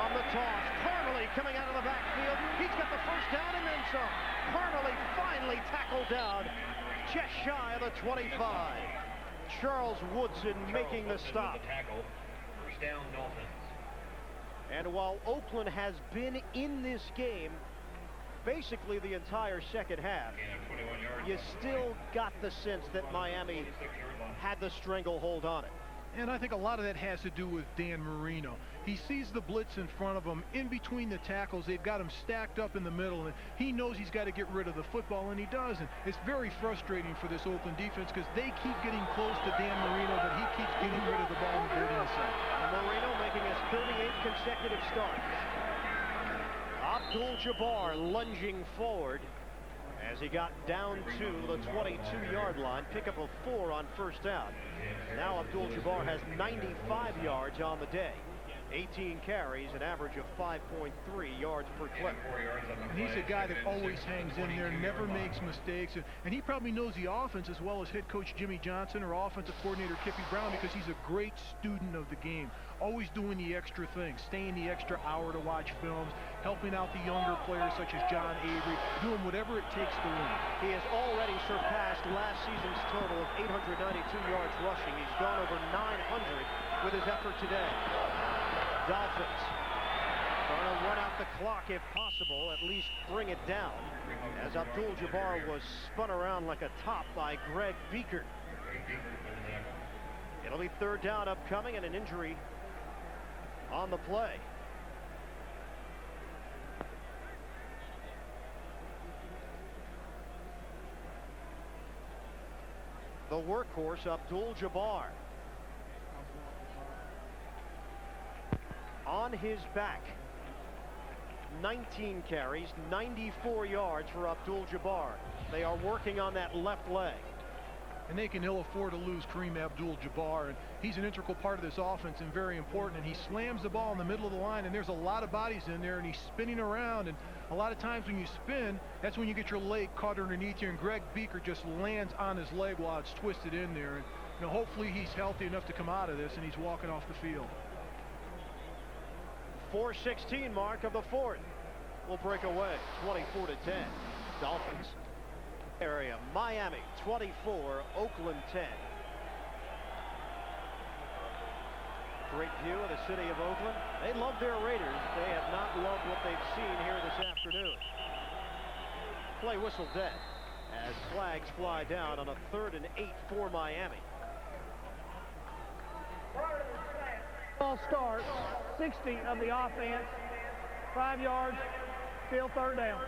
on the toss. Parmalee coming out of the backfield. He's got the 1st down and then some. Parmalee finally tackled down just shy of the 25. Charles Woodson making the stop. 1st down, Dolphins. And while Oakland has been in this game basically the entire second half, you still got the sense that Miami had the stranglehold on it. And I think a lot of that has to do with Dan Marino. He sees the blitz in front of him, in between the tackles. They've got him stacked up in the middle, and he knows he's got to get rid of the football, and he does. And it's very frustrating for this Oakland defense because they keep getting close to Dan Marino, but he keeps getting rid of the ball on the 30 side. Marino making his 38th consecutive start. Abdul-Jabbar lunging forward as he got down to the 22-yard line. Pickup of 4 on 1st down. Now Abdul-Jabbar has 95 yards on the day. 18 carries, an average of 5.3 yards per clip. And he's a guy that always hangs in there, never makes mistakes. And he probably knows the offense as well as head coach Jimmy Johnson or offensive coordinator Kippy Brown, because he's a great student of the game. Always doing the extra things, staying the extra hour to watch films, helping out the younger players such as John Avery, doing whatever it takes to win. He has already surpassed last season's total of 892 yards rushing. He's gone over 900 with his effort today. Dolphins trying to run out the clock if possible, at least bring it down, as Abdul-Jabbar was spun around like a top by Greg Beaker. It'll be third down upcoming and an injury on the play. The workhorse, Abdul-Jabbar. On his back, 19 carries, 94 yards for Abdul-Jabbar. They are working on that left leg. And they can ill afford to lose Kareem Abdul-Jabbar, and he's an integral part of this offense and very important. And he slams the ball in the middle of the line, and there's a lot of bodies in there, and he's spinning around. And a lot of times when you spin, that's when you get your leg caught underneath you, and Greg Beaker just lands on his leg while it's twisted in there. And hopefully he's healthy enough to come out of this, and he's walking off the field. 4:16 mark of the fourth will break away, 24-10. Dolphins. Area, Miami 24, Oakland 10. Great view of the city of Oakland. They love their Raiders. They have not loved what they've seen here this afternoon. Play whistle dead as flags fly down on a 3rd and 8 for Miami. Ball start, 60 of the offense, 5 yards, still third down.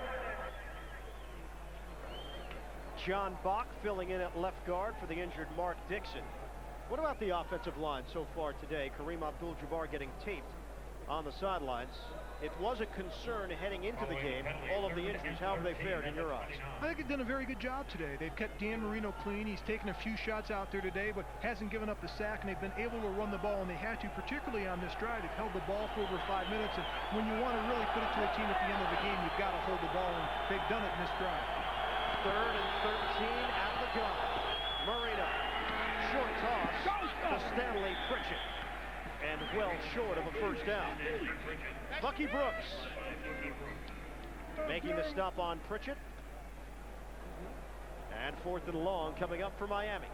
John Bach filling in at left guard for the injured Mark Dixon. What about the offensive line so far today? Kareem Abdul-Jabbar getting taped on the sidelines. It was a concern heading into the game. All of the injuries, how have they fared in your eyes? I think they've done a very good job today. They've kept Dan Marino clean. He's taken a few shots out there today, but hasn't given up the sack, and they've been able to run the ball, and they had to, particularly on this drive. They've held the ball for over 5 minutes, and when you want to really put it to a team at the end of the game, you've got to hold the ball, and they've done it in this drive. 3rd and 13 at the gun. Marino, short toss to Stanley Pritchett, and well short of a first down. Bucky Brooks making the stop on Pritchett. And 4th and long coming up for Miami.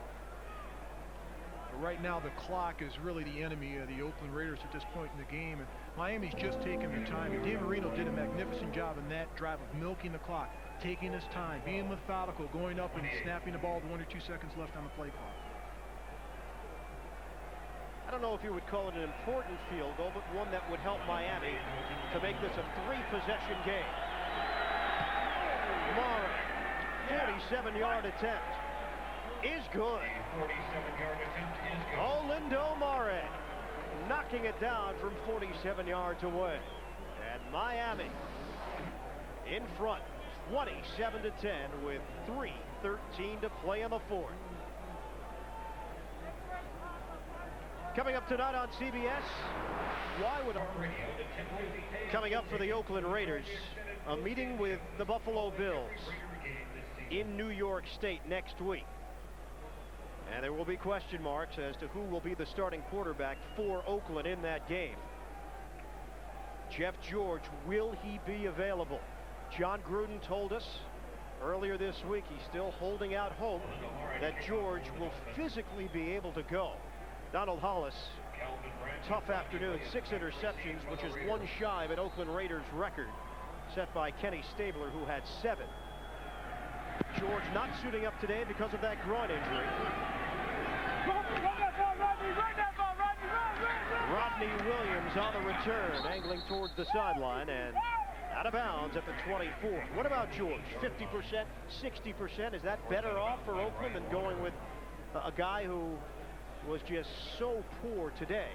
Right now the clock is really the enemy of the Oakland Raiders at this point in the game, and Miami's just taking their time. And Dan Marino did a magnificent job in that drive of milking the clock, taking his time, being methodical, going up and snapping the ball with 1 or 2 seconds left on the play clock. I don't know if you would call it an important field goal, but one that would help Miami to make this a 3-possession game. Mara, 47-yard attempt is good. 47-yard attempt is good. Olindo Mare knocking it down from 47 yards away. And Miami in front, 27-10 with 3:13 to play in the fourth. Coming up tonight on CBS, coming up for the Oakland Raiders, a meeting with the Buffalo Bills in New York State next week. And there will be question marks as to who will be the starting quarterback for Oakland in that game. Jeff George, will he be available? John Gruden told us earlier this week he's still holding out hope that George will physically be able to go. Donald Hollis, tough afternoon, 6 interceptions, which is one shy of an Oakland Raiders record set by Kenny Stabler, who had 7. George not suiting up today because of that groin injury. Rodney Williams on the return, angling towards the sideline and out of bounds at the 24. What about George? 50%, 60%? Is that better off for Oakland than going with a guy who was just so poor today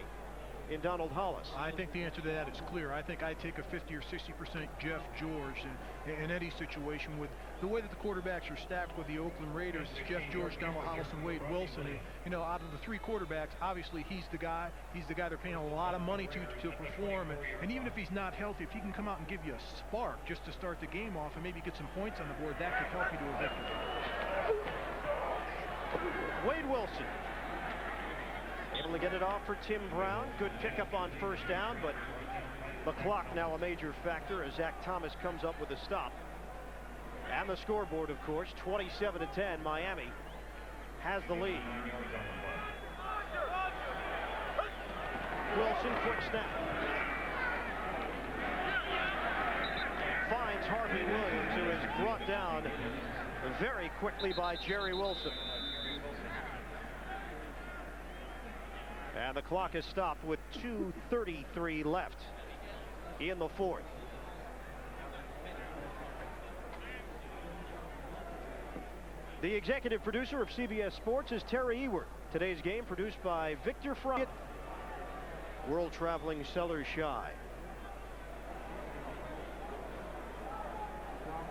in Donald Hollis? I think the answer to that is clear. I think I'd take a 50 or 60% Jeff George in any situation. With the way that the quarterbacks are stacked with the Oakland Raiders, it's Jeff George, Donald Hollis, and Wade Wilson. And, you know, out of the three quarterbacks, obviously he's the guy. He's the guy they're paying a lot of money to perform. And even if he's not healthy, if he can come out and give you a spark just to start the game off and maybe get some points on the board, that could help you to a victory. Wade Wilson able to get it off for Tim Brown. Good pickup on first down, but the clock now a major factor as Zach Thomas comes up with a stop. And the scoreboard, of course, 27-10. Miami has the lead. Wilson, quick snap. Finds Harvey Williams, who is brought down very quickly by Jerry Wilson. And the clock is stopped with 2:33 left in the fourth. The executive producer of CBS Sports is Terry Ewert. Today's game produced by Victor Fry. World traveling Sellers Shy.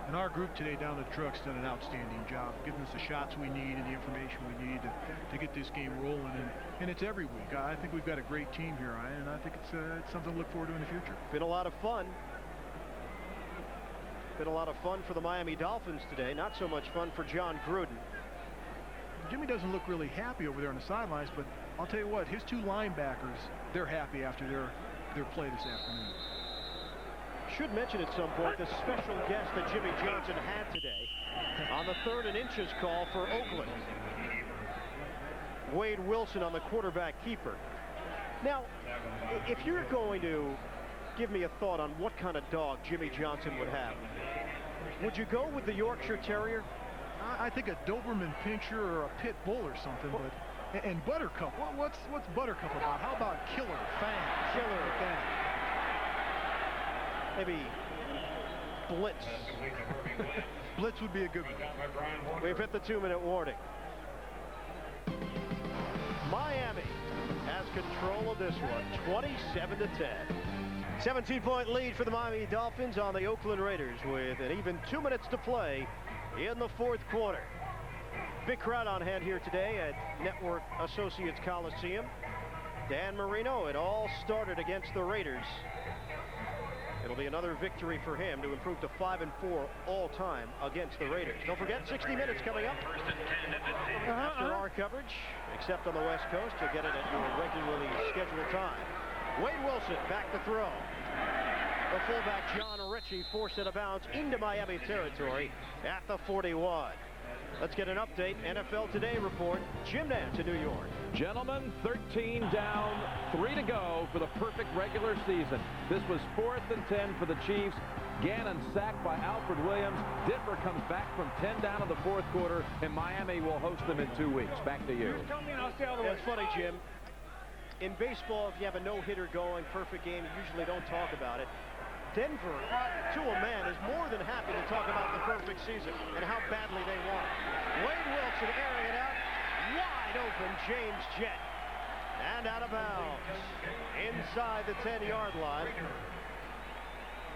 And our group today down the truck's done an outstanding job, giving us the shots we need and the information we need to get this game rolling. And it's every week. I think we've got a great team here, Ryan, and I think it's something to look forward to in the future. Been a lot of fun. Been a lot of fun for the Miami Dolphins today. Not so much fun for John Gruden. Jimmy doesn't look really happy over there on the sidelines, but I'll tell you what, his two linebackers, they're happy after their play this afternoon. Should mention at some point the special guest that Jimmy Johnson had today on the 3rd and inches call for Oakland. Wade Wilson on the quarterback keeper. Now, if you're going to give me a thought on what kind of dog Jimmy Johnson would have, would you go with the Yorkshire Terrier? I think a Doberman Pinscher or a Pit Bull or something, but and Buttercup. What's Buttercup about? How about Killer, Fang, Killer, Fang? Maybe Blitz. Blitz would be a good one. We've hit the 2-minute warning. Miami has control of this one, 27-10. 17-point lead for the Miami Dolphins on the Oakland Raiders with an even 2 minutes to play in the fourth quarter. Big crowd on hand here today at Network Associates Coliseum. Dan Marino, it all started against the Raiders. It'll be another victory for him to improve to 5-4 all-time against the Raiders. Don't forget, 60 minutes coming up after our coverage, except on the West Coast. You'll get it at your regularly scheduled time. Wade Wilson back to throw. The fullback John Ritchie forced out of bounds into Miami territory at the 41. Let's get an update. NFL Today report. Jim Nance in New York. Gentlemen, 13 down, 3 to go for the perfect regular season. This was 4th and 10 for the Chiefs. Gannon sacked by Alfred Williams. Denver comes back from 10 down in the fourth quarter, and Miami will host them in 2 weeks. Back to you. It's funny, Jim. In baseball, if you have a no-hitter going, perfect game, you usually don't talk about it. Denver, to a man, is more than happy to talk about the perfect season and how badly they want it. Wade Wilson airing it out. Wide open, James Jett. And out of bounds. Inside the 10-yard line.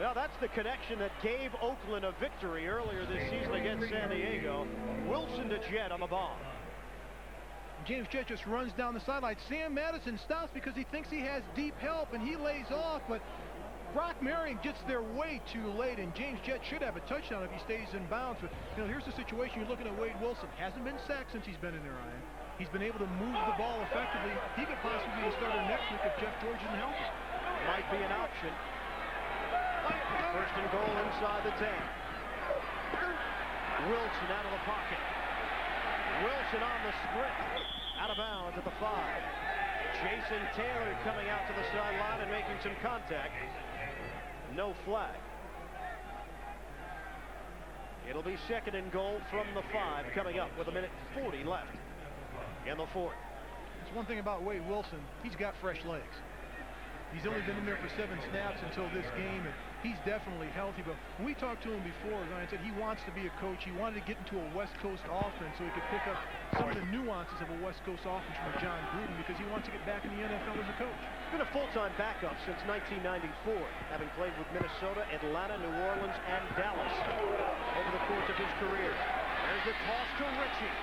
Well, that's the connection that gave Oakland a victory earlier this season against San Diego. Wilson to Jett on the ball. James Jett just runs down the sideline. Sam Madison stops because he thinks he has deep help, and he lays off, but Brock Marion gets there way too late, and James Jett should have a touchdown if he stays in bounds. But, you know, here's the situation. You're looking at Wade Wilson. Hasn't been sacked since he's been in there, Ryan. He's been able to move the ball effectively. He could possibly be a starter next week if Jeff George isn't healthy. Might be an option. First and goal inside the 10. Wilson out of the pocket. Wilson on the sprint. Out of bounds at the 5. Jason Taylor coming out to the sideline and making some contact. No flag. It'll be second and goal from the 5 coming up with 1:40 left in the fourth. It's one thing about Wade Wilson. He's got fresh legs. He's only been in there for 7 snaps until this game, and he's definitely healthy. But when we talked to him before, Ryan said he wants to be a coach. He wanted to get into a West Coast offense so he could pick up some of the nuances of a West Coast offense from John Gruden because he wants to get back in the NFL as a coach. Been a full-time backup since 1994, having played with Minnesota, Atlanta, New Orleans, and Dallas over the course of his career. There's the toss to Ritchie,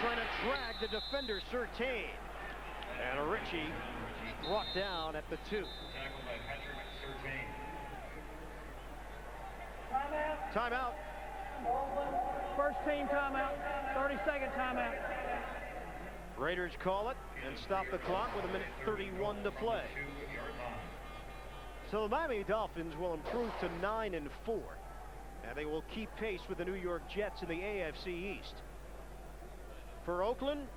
trying to drag the defender Surtain. And Ritchie brought down at the 2. Timeout. First team timeout, 30-second timeout. Raiders call it and stop the clock with 1:31 to play. So the Miami Dolphins will improve to 9-4, and they will keep pace with the New York Jets in the AFC East. For Oakland,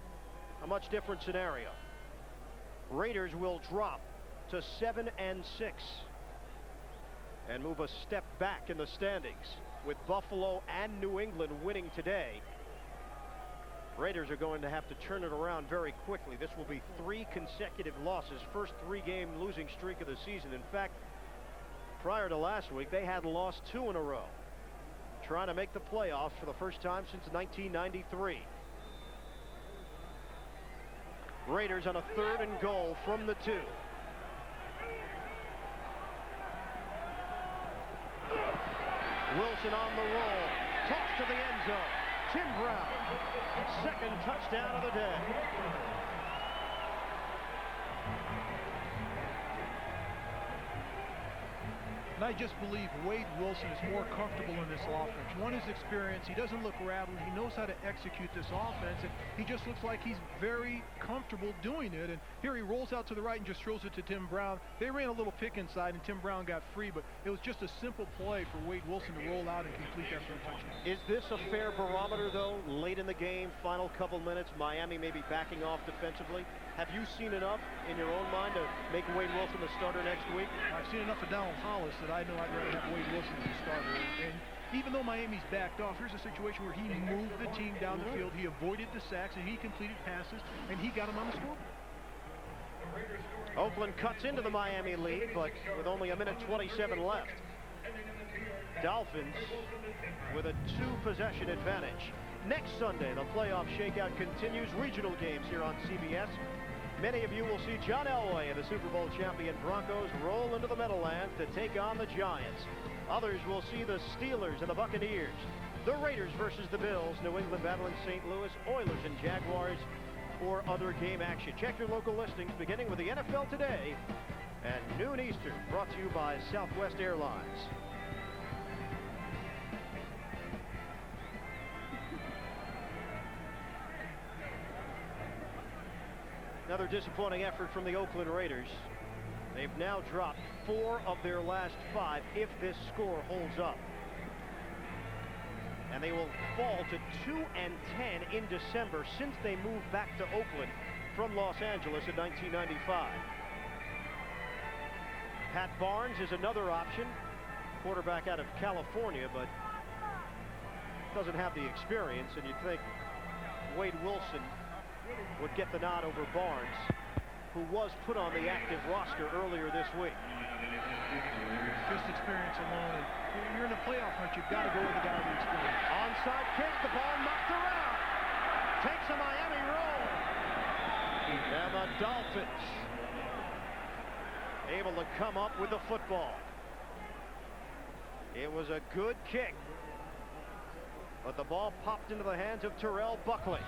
a much different scenario. Raiders will drop to 7-6 and move a step back in the standings. With Buffalo and New England winning today, Raiders are going to have to turn it around very quickly. This will be 3 consecutive losses, first 3-game losing streak of the season. In fact, prior to last week, they had lost 2 in a row, trying to make the playoffs for the first time since 1993. Raiders on a 3rd and goal from the 2. Wilson on the roll, toss to the end zone. Tim Brown, 2nd touchdown of the day. And I just believe Wade Wilson is more comfortable in this offense. One is experience. He doesn't look rattled. He knows how to execute this offense, and he just looks like he's very comfortable doing it. And here he rolls out to the right and just throws it to Tim Brown. They ran a little pick inside, and Tim Brown got free, but it was just a simple play for Wade Wilson to roll out and complete that for a touchdown. Is this a fair barometer, though? Late in the game, final couple minutes, Miami may be backing off defensively. Have you seen enough in your own mind to make Wade Wilson the starter next week? I've seen enough of Donald Hollis that I know I'd rather have Wade Wilson as a starter. And even though Miami's backed off, here's a situation where he moved the team down the field, he avoided the sacks, and he completed passes, and he got them on the scoreboard. Oakland cuts into the Miami lead, but with only 1:27 left. Dolphins with a 2-possession advantage. Next Sunday, the playoff shakeout continues. Regional games here on CBS. Many of you will see John Elway and the Super Bowl champion Broncos roll into the Meadowlands to take on the Giants. Others will see the Steelers and the Buccaneers, the Raiders versus the Bills, New England battling St. Louis, Oilers and Jaguars for other game action. Check your local listings beginning with the NFL Today at noon Eastern, brought to you by Southwest Airlines. Another disappointing effort from the Oakland Raiders. They've now dropped 4 of their last 5 if this score holds up. And they will fall to 2-10 in December since they moved back to Oakland from Los Angeles in 1995. Pat Barnes is another option, quarterback out of California, but doesn't have the experience, and you'd think Wade Wilson would get the nod over Barnes, who was put on the active roster earlier this week. Just experience alone. And you're in a playoff hunt, you've got to go with the guy with the experience. Onside kick, the ball knocked around. Takes a Miami roll. And the Dolphins able to come up with the football. It was a good kick, but the ball popped into the hands of Terrell Buckley.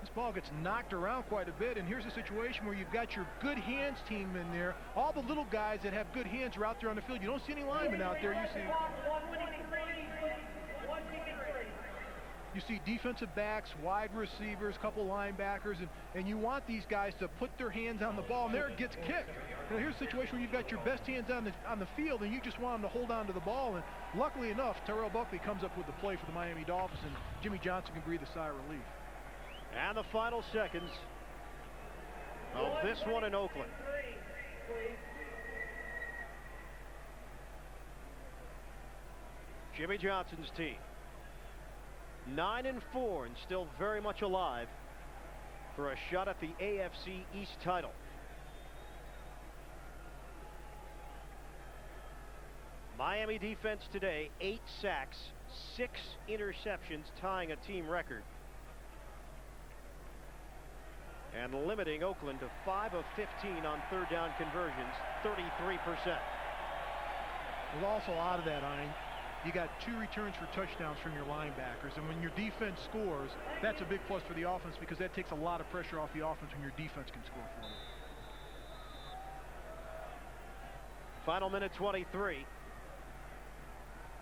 This ball gets knocked around quite a bit, and here's a situation where you've got your good hands team in there. All the little guys that have good hands are out there on the field. You don't see any linemen out there. You see defensive backs, wide receivers, couple linebackers, and you want these guys to put their hands on the ball, and there it gets kicked. Now here's a situation where you've got your best hands on the field, and you just want them to hold on to the ball. And luckily enough, Terrell Buckley comes up with the play for the Miami Dolphins, and Jimmy Johnson can breathe a sigh of relief. And the final seconds of this one in Oakland. Jimmy Johnson's team 9-4 and still very much alive for a shot at the AFC East title. Miami Miami defense today, 8 sacks, 6 interceptions, tying a team record. And limiting Oakland to 5 of 15 on third down conversions, 33%. There's also a lot of that, you got 2 returns for touchdowns from your linebackers, and when your defense scores, that's a big plus for the offense because that takes a lot of pressure off the offense when your defense can score for you. Final minute 23.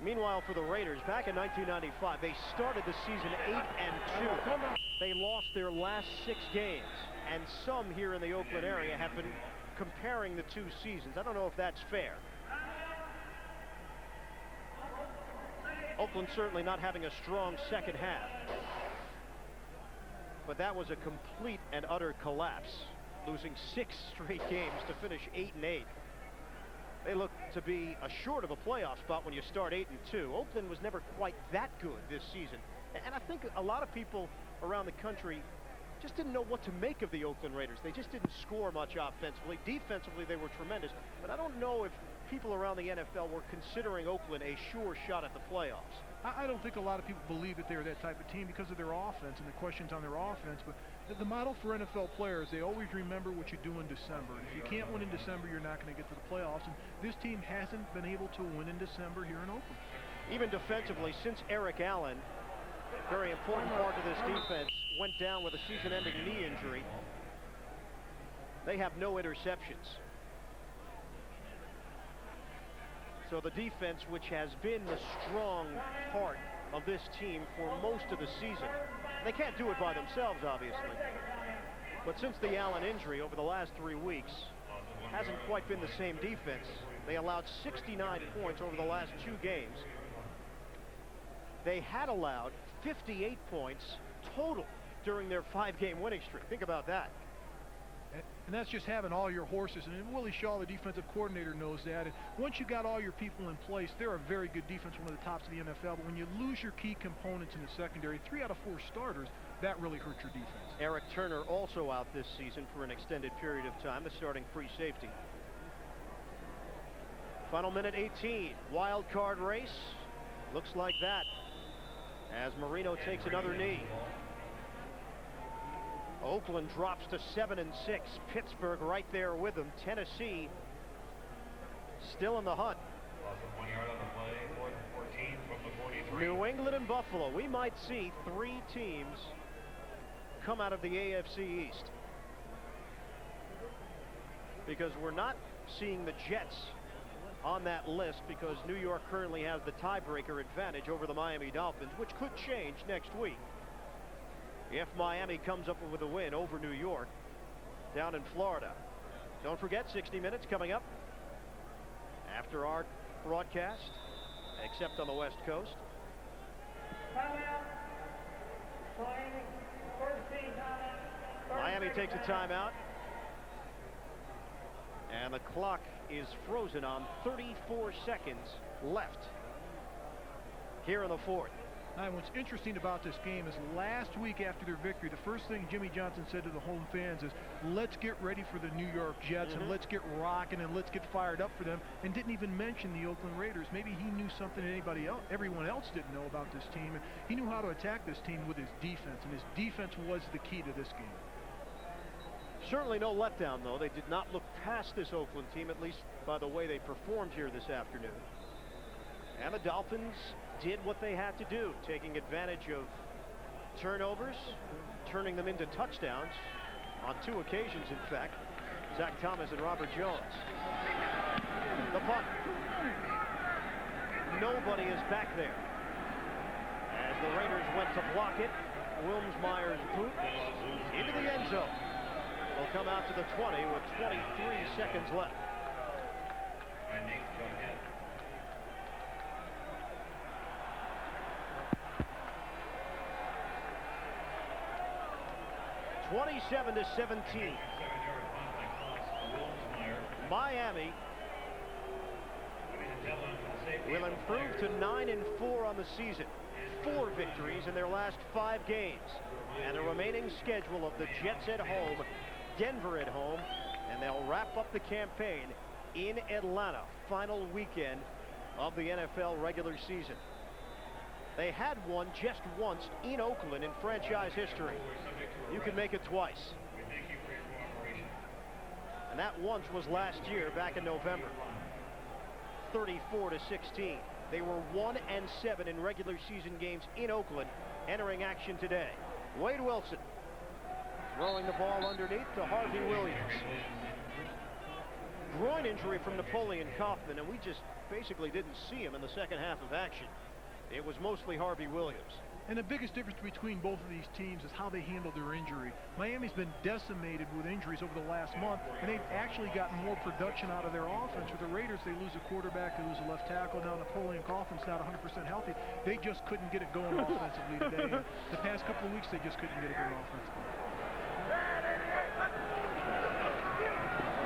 Meanwhile, for the Raiders, back in 1995, they started the season 8-2. They lost their last 6 games, and some here in the Oakland area have been comparing the 2 seasons. I don't know if that's fair. Oakland certainly not having a strong second half. But that was a complete and utter collapse, losing 6 straight games to finish 8-8. They look to be assured of a playoff spot when you start 8-2. Oakland was never quite that good this season. And I think a lot of people around the country just didn't know what to make of the Oakland Raiders. They just didn't score much offensively. Defensively, they were tremendous. But I don't know if people around the NFL were considering Oakland a sure shot at the playoffs. I don't think a lot of people believe that they're that type of team because of their offense and the questions on their offense. But the model for NFL players, they always remember what you do in December. If you can't win in December, you're not going to get to the playoffs. And this team hasn't been able to win in December here in Oakland. Even defensively, since Eric Allen, very important part of this defense, went down with a season-ending knee injury, they have no interceptions. So the defense, which has been the strong part of this team for most of the season, they can't do it by themselves, obviously. But since the Allen injury over the last 3 weeks, hasn't quite been the same defense. They allowed 69 points over the last 2 games. They had allowed 58 points total during their 5-game winning streak. Think about that. And that's just having all your horses. And Willie Shaw, the defensive coordinator, knows that. And once you got all your people in place, they're a very good defense, one of the tops of the NFL. But when you lose your key components in the secondary, 3 out of 4 starters, that really hurts your defense. Eric Turner also out this season for an extended period of time, the starting free safety. Final minute 18, wild card race. Looks like that as Marino takes another knee. Oakland drops to 7-6. Pittsburgh right there with them. Tennessee still in the hunt. New England and Buffalo. We might see 3 teams come out of the AFC East, because we're not seeing the Jets on that list because New York currently has the tiebreaker advantage over the Miami Dolphins, which could change next week if Miami comes up with a win over New York down in Florida. Don't forget, 60 Minutes coming up after our broadcast, except on the West Coast. Miami takes a timeout, and the clock is frozen on 34 seconds left here in the 4th. Now, what's interesting about this game is last week after their victory, the first thing Jimmy Johnson said to the home fans is, let's get ready for the New York Jets and let's get rocking and let's get fired up for them, and didn't even mention the Oakland Raiders. Maybe he knew something everyone else didn't know about this team, and he knew how to attack this team with his defense, and his defense was the key to this game. Certainly no letdown, though. They did not look past this Oakland team, at least by the way they performed here this afternoon. And the Dolphins did what they had to do, taking advantage of turnovers, turning them into touchdowns on 2 occasions, in fact. Zach Thomas and Robert Jones. The punt. Nobody is back there. As the Raiders went to block it, Wilmsmeyer's boot into the end zone. Will come out to the 20 with 23 seconds left. 27-17. Miami will improve to 9-4 on the season. 4 victories in their last 5 games. And the remaining schedule of the Jets at home, Denver at home, and they'll wrap up the campaign in Atlanta. Final weekend of the NFL regular season. They had won just once in Oakland in franchise history. You can make it twice. And that once was last year, back in November. 34-16. They were 1-7 in regular season games in Oakland, entering action today. Wade Wilson throwing the ball underneath to Harvey Williams. Groin injury from Napoleon Kaufman, and we just basically didn't see him in the second half of action. It was mostly Harvey Williams. And the biggest difference between both of these teams is how they handled their injury. Miami's been decimated with injuries over the last month, and they've actually gotten more production out of their offense. With the Raiders, they lose a quarterback, they lose a left tackle. Now Napoleon Kaufman's not 100% healthy. They just couldn't get it going offensively today. And the past couple of weeks, they just couldn't get it going offensively.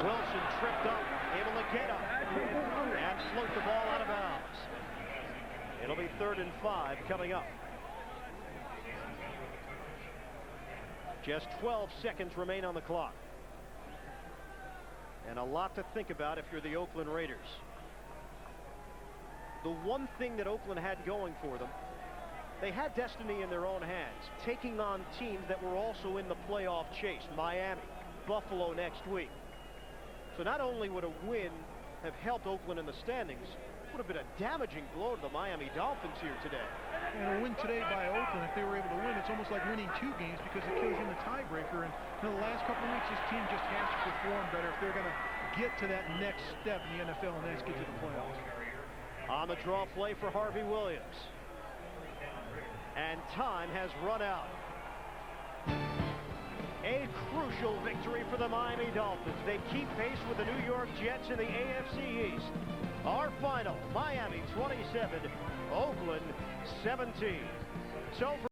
Wilson tripped up, able to get up, and float the ball out of bounds. It'll be 3rd and 5 coming up. Just 12 seconds remain on the clock. And a lot to think about if you're the Oakland Raiders. The one thing that Oakland had going for them, they had destiny in their own hands, taking on teams that were also in the playoff chase. Miami, Buffalo next week. So not only would a win have helped Oakland in the standings, it would have been a damaging blow to the Miami Dolphins here today. And a win today by Oakland, if they were able to win, it's almost like winning 2 games because it kills you in the tiebreaker. And in the last couple of weeks, this team just has to perform better if they're going to get to that next step in the NFL and that's get to the playoffs. On the draw play for Harvey Williams. And time has run out. A crucial victory for the Miami Dolphins. They keep pace with the New York Jets in the AFC East. Our final, Miami 27, Oakland 17. So for